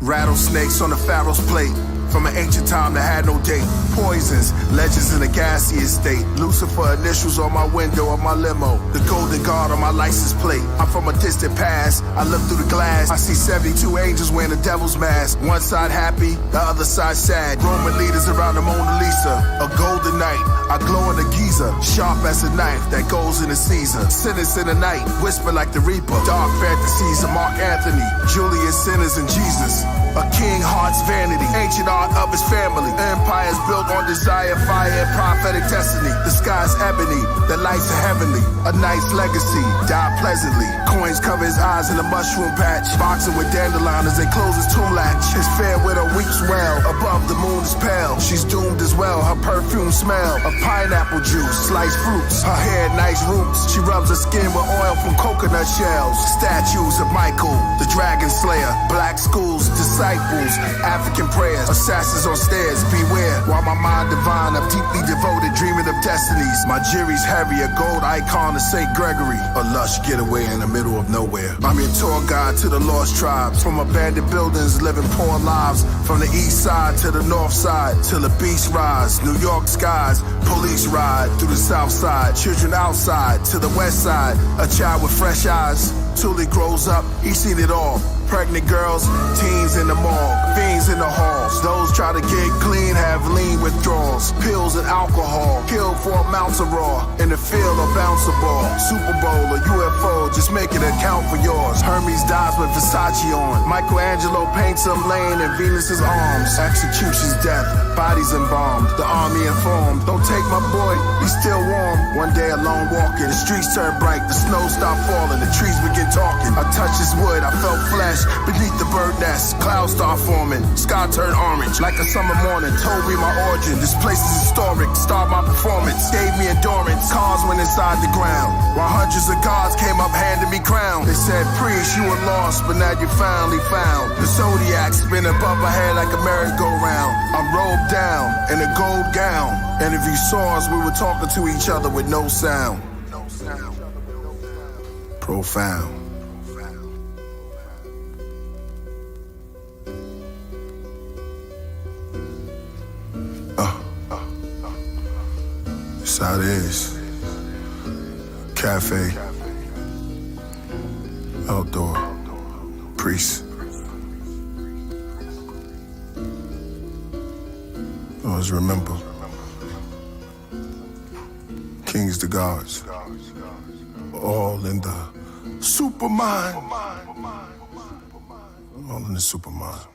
Rattlesnakes on the Pharaoh's plate. From an ancient time that had no date. Poisons, legends in a gaseous state. Lucifer initials on my window of my limo. The golden guard on my license plate. I'm from a distant past. I look through the glass. I see 72 angels wearing the devil's mask. One side happy, the other side sad. Roman leaders around the Mona Lisa. A golden night. I glow in the Giza. Sharp as a knife that goes in the Caesar. Sinners in the night. Whisper like the Reaper. Dark fantasies of Mark Anthony. Julius Sinners and Jesus. A king heart's vanity. Ancient art of his family. Empires built on desire, fire, and prophetic destiny. The sky's ebony, the lights are heavenly. A knight's legacy, die pleasantly. Coins cover his eyes in a mushroom patch. Boxing with dandelion as they close his tomb latch. His fair widow weeps well. Above the moon is pale. She's doomed as well. Her perfume smell of pineapple juice, sliced fruits. Her hair nice roots. She rubs her skin with oil from coconut shells. Statues of Michael, the dragon slayer. Black schools, disciples. disciples, African prayers, assassins on stairs, beware. While my mind divine, I'm deeply devoted, dreaming of destinies. My jury's heavy, a gold icon of St. Gregory, a lush getaway in the middle of nowhere. I'm your tour guide to the lost tribes, from abandoned buildings, living poor lives, from the east side to the north side, till the beast rise, New York skies, police ride through the south side, children outside to the west side, a child with fresh eyes, till he grows up, he's seen it all. Pregnant girls, teens in the morgue, fiends in the halls. Those try to get clean have lean withdrawals. Pills and alcohol, killed for amounts of raw. In the field, a bouncer ball. Super Bowl, a UFO, just make it account for yours. Hermes dies with Versace on. Michelangelo paints him laying in Venus's arms. Execution's death, bodies embalmed. The army informed, don't take my boy, he's still warm. One day alone walking, the streets turn bright, the snow stopped falling, the trees begin talking. I touched his wood, I felt flesh beneath the bird nest. Clouds start forming, sky turned orange like a summer morning. Told me my origin, this place is historic. Start my performance, gave me endurance. Cars went inside the ground, while hundreds of gods came up handing me crowns. They said, priest, you were lost, but now you finally found. The zodiac spin above my head like a merry-go-round. I'm robed down in a gold gown, and if you saw us, we were talking to each other with no sound. Profound. That's how it is. Cafe. Outdoor. Priest. Always remember. Kings to gods. All in the supermind. All in the supermind.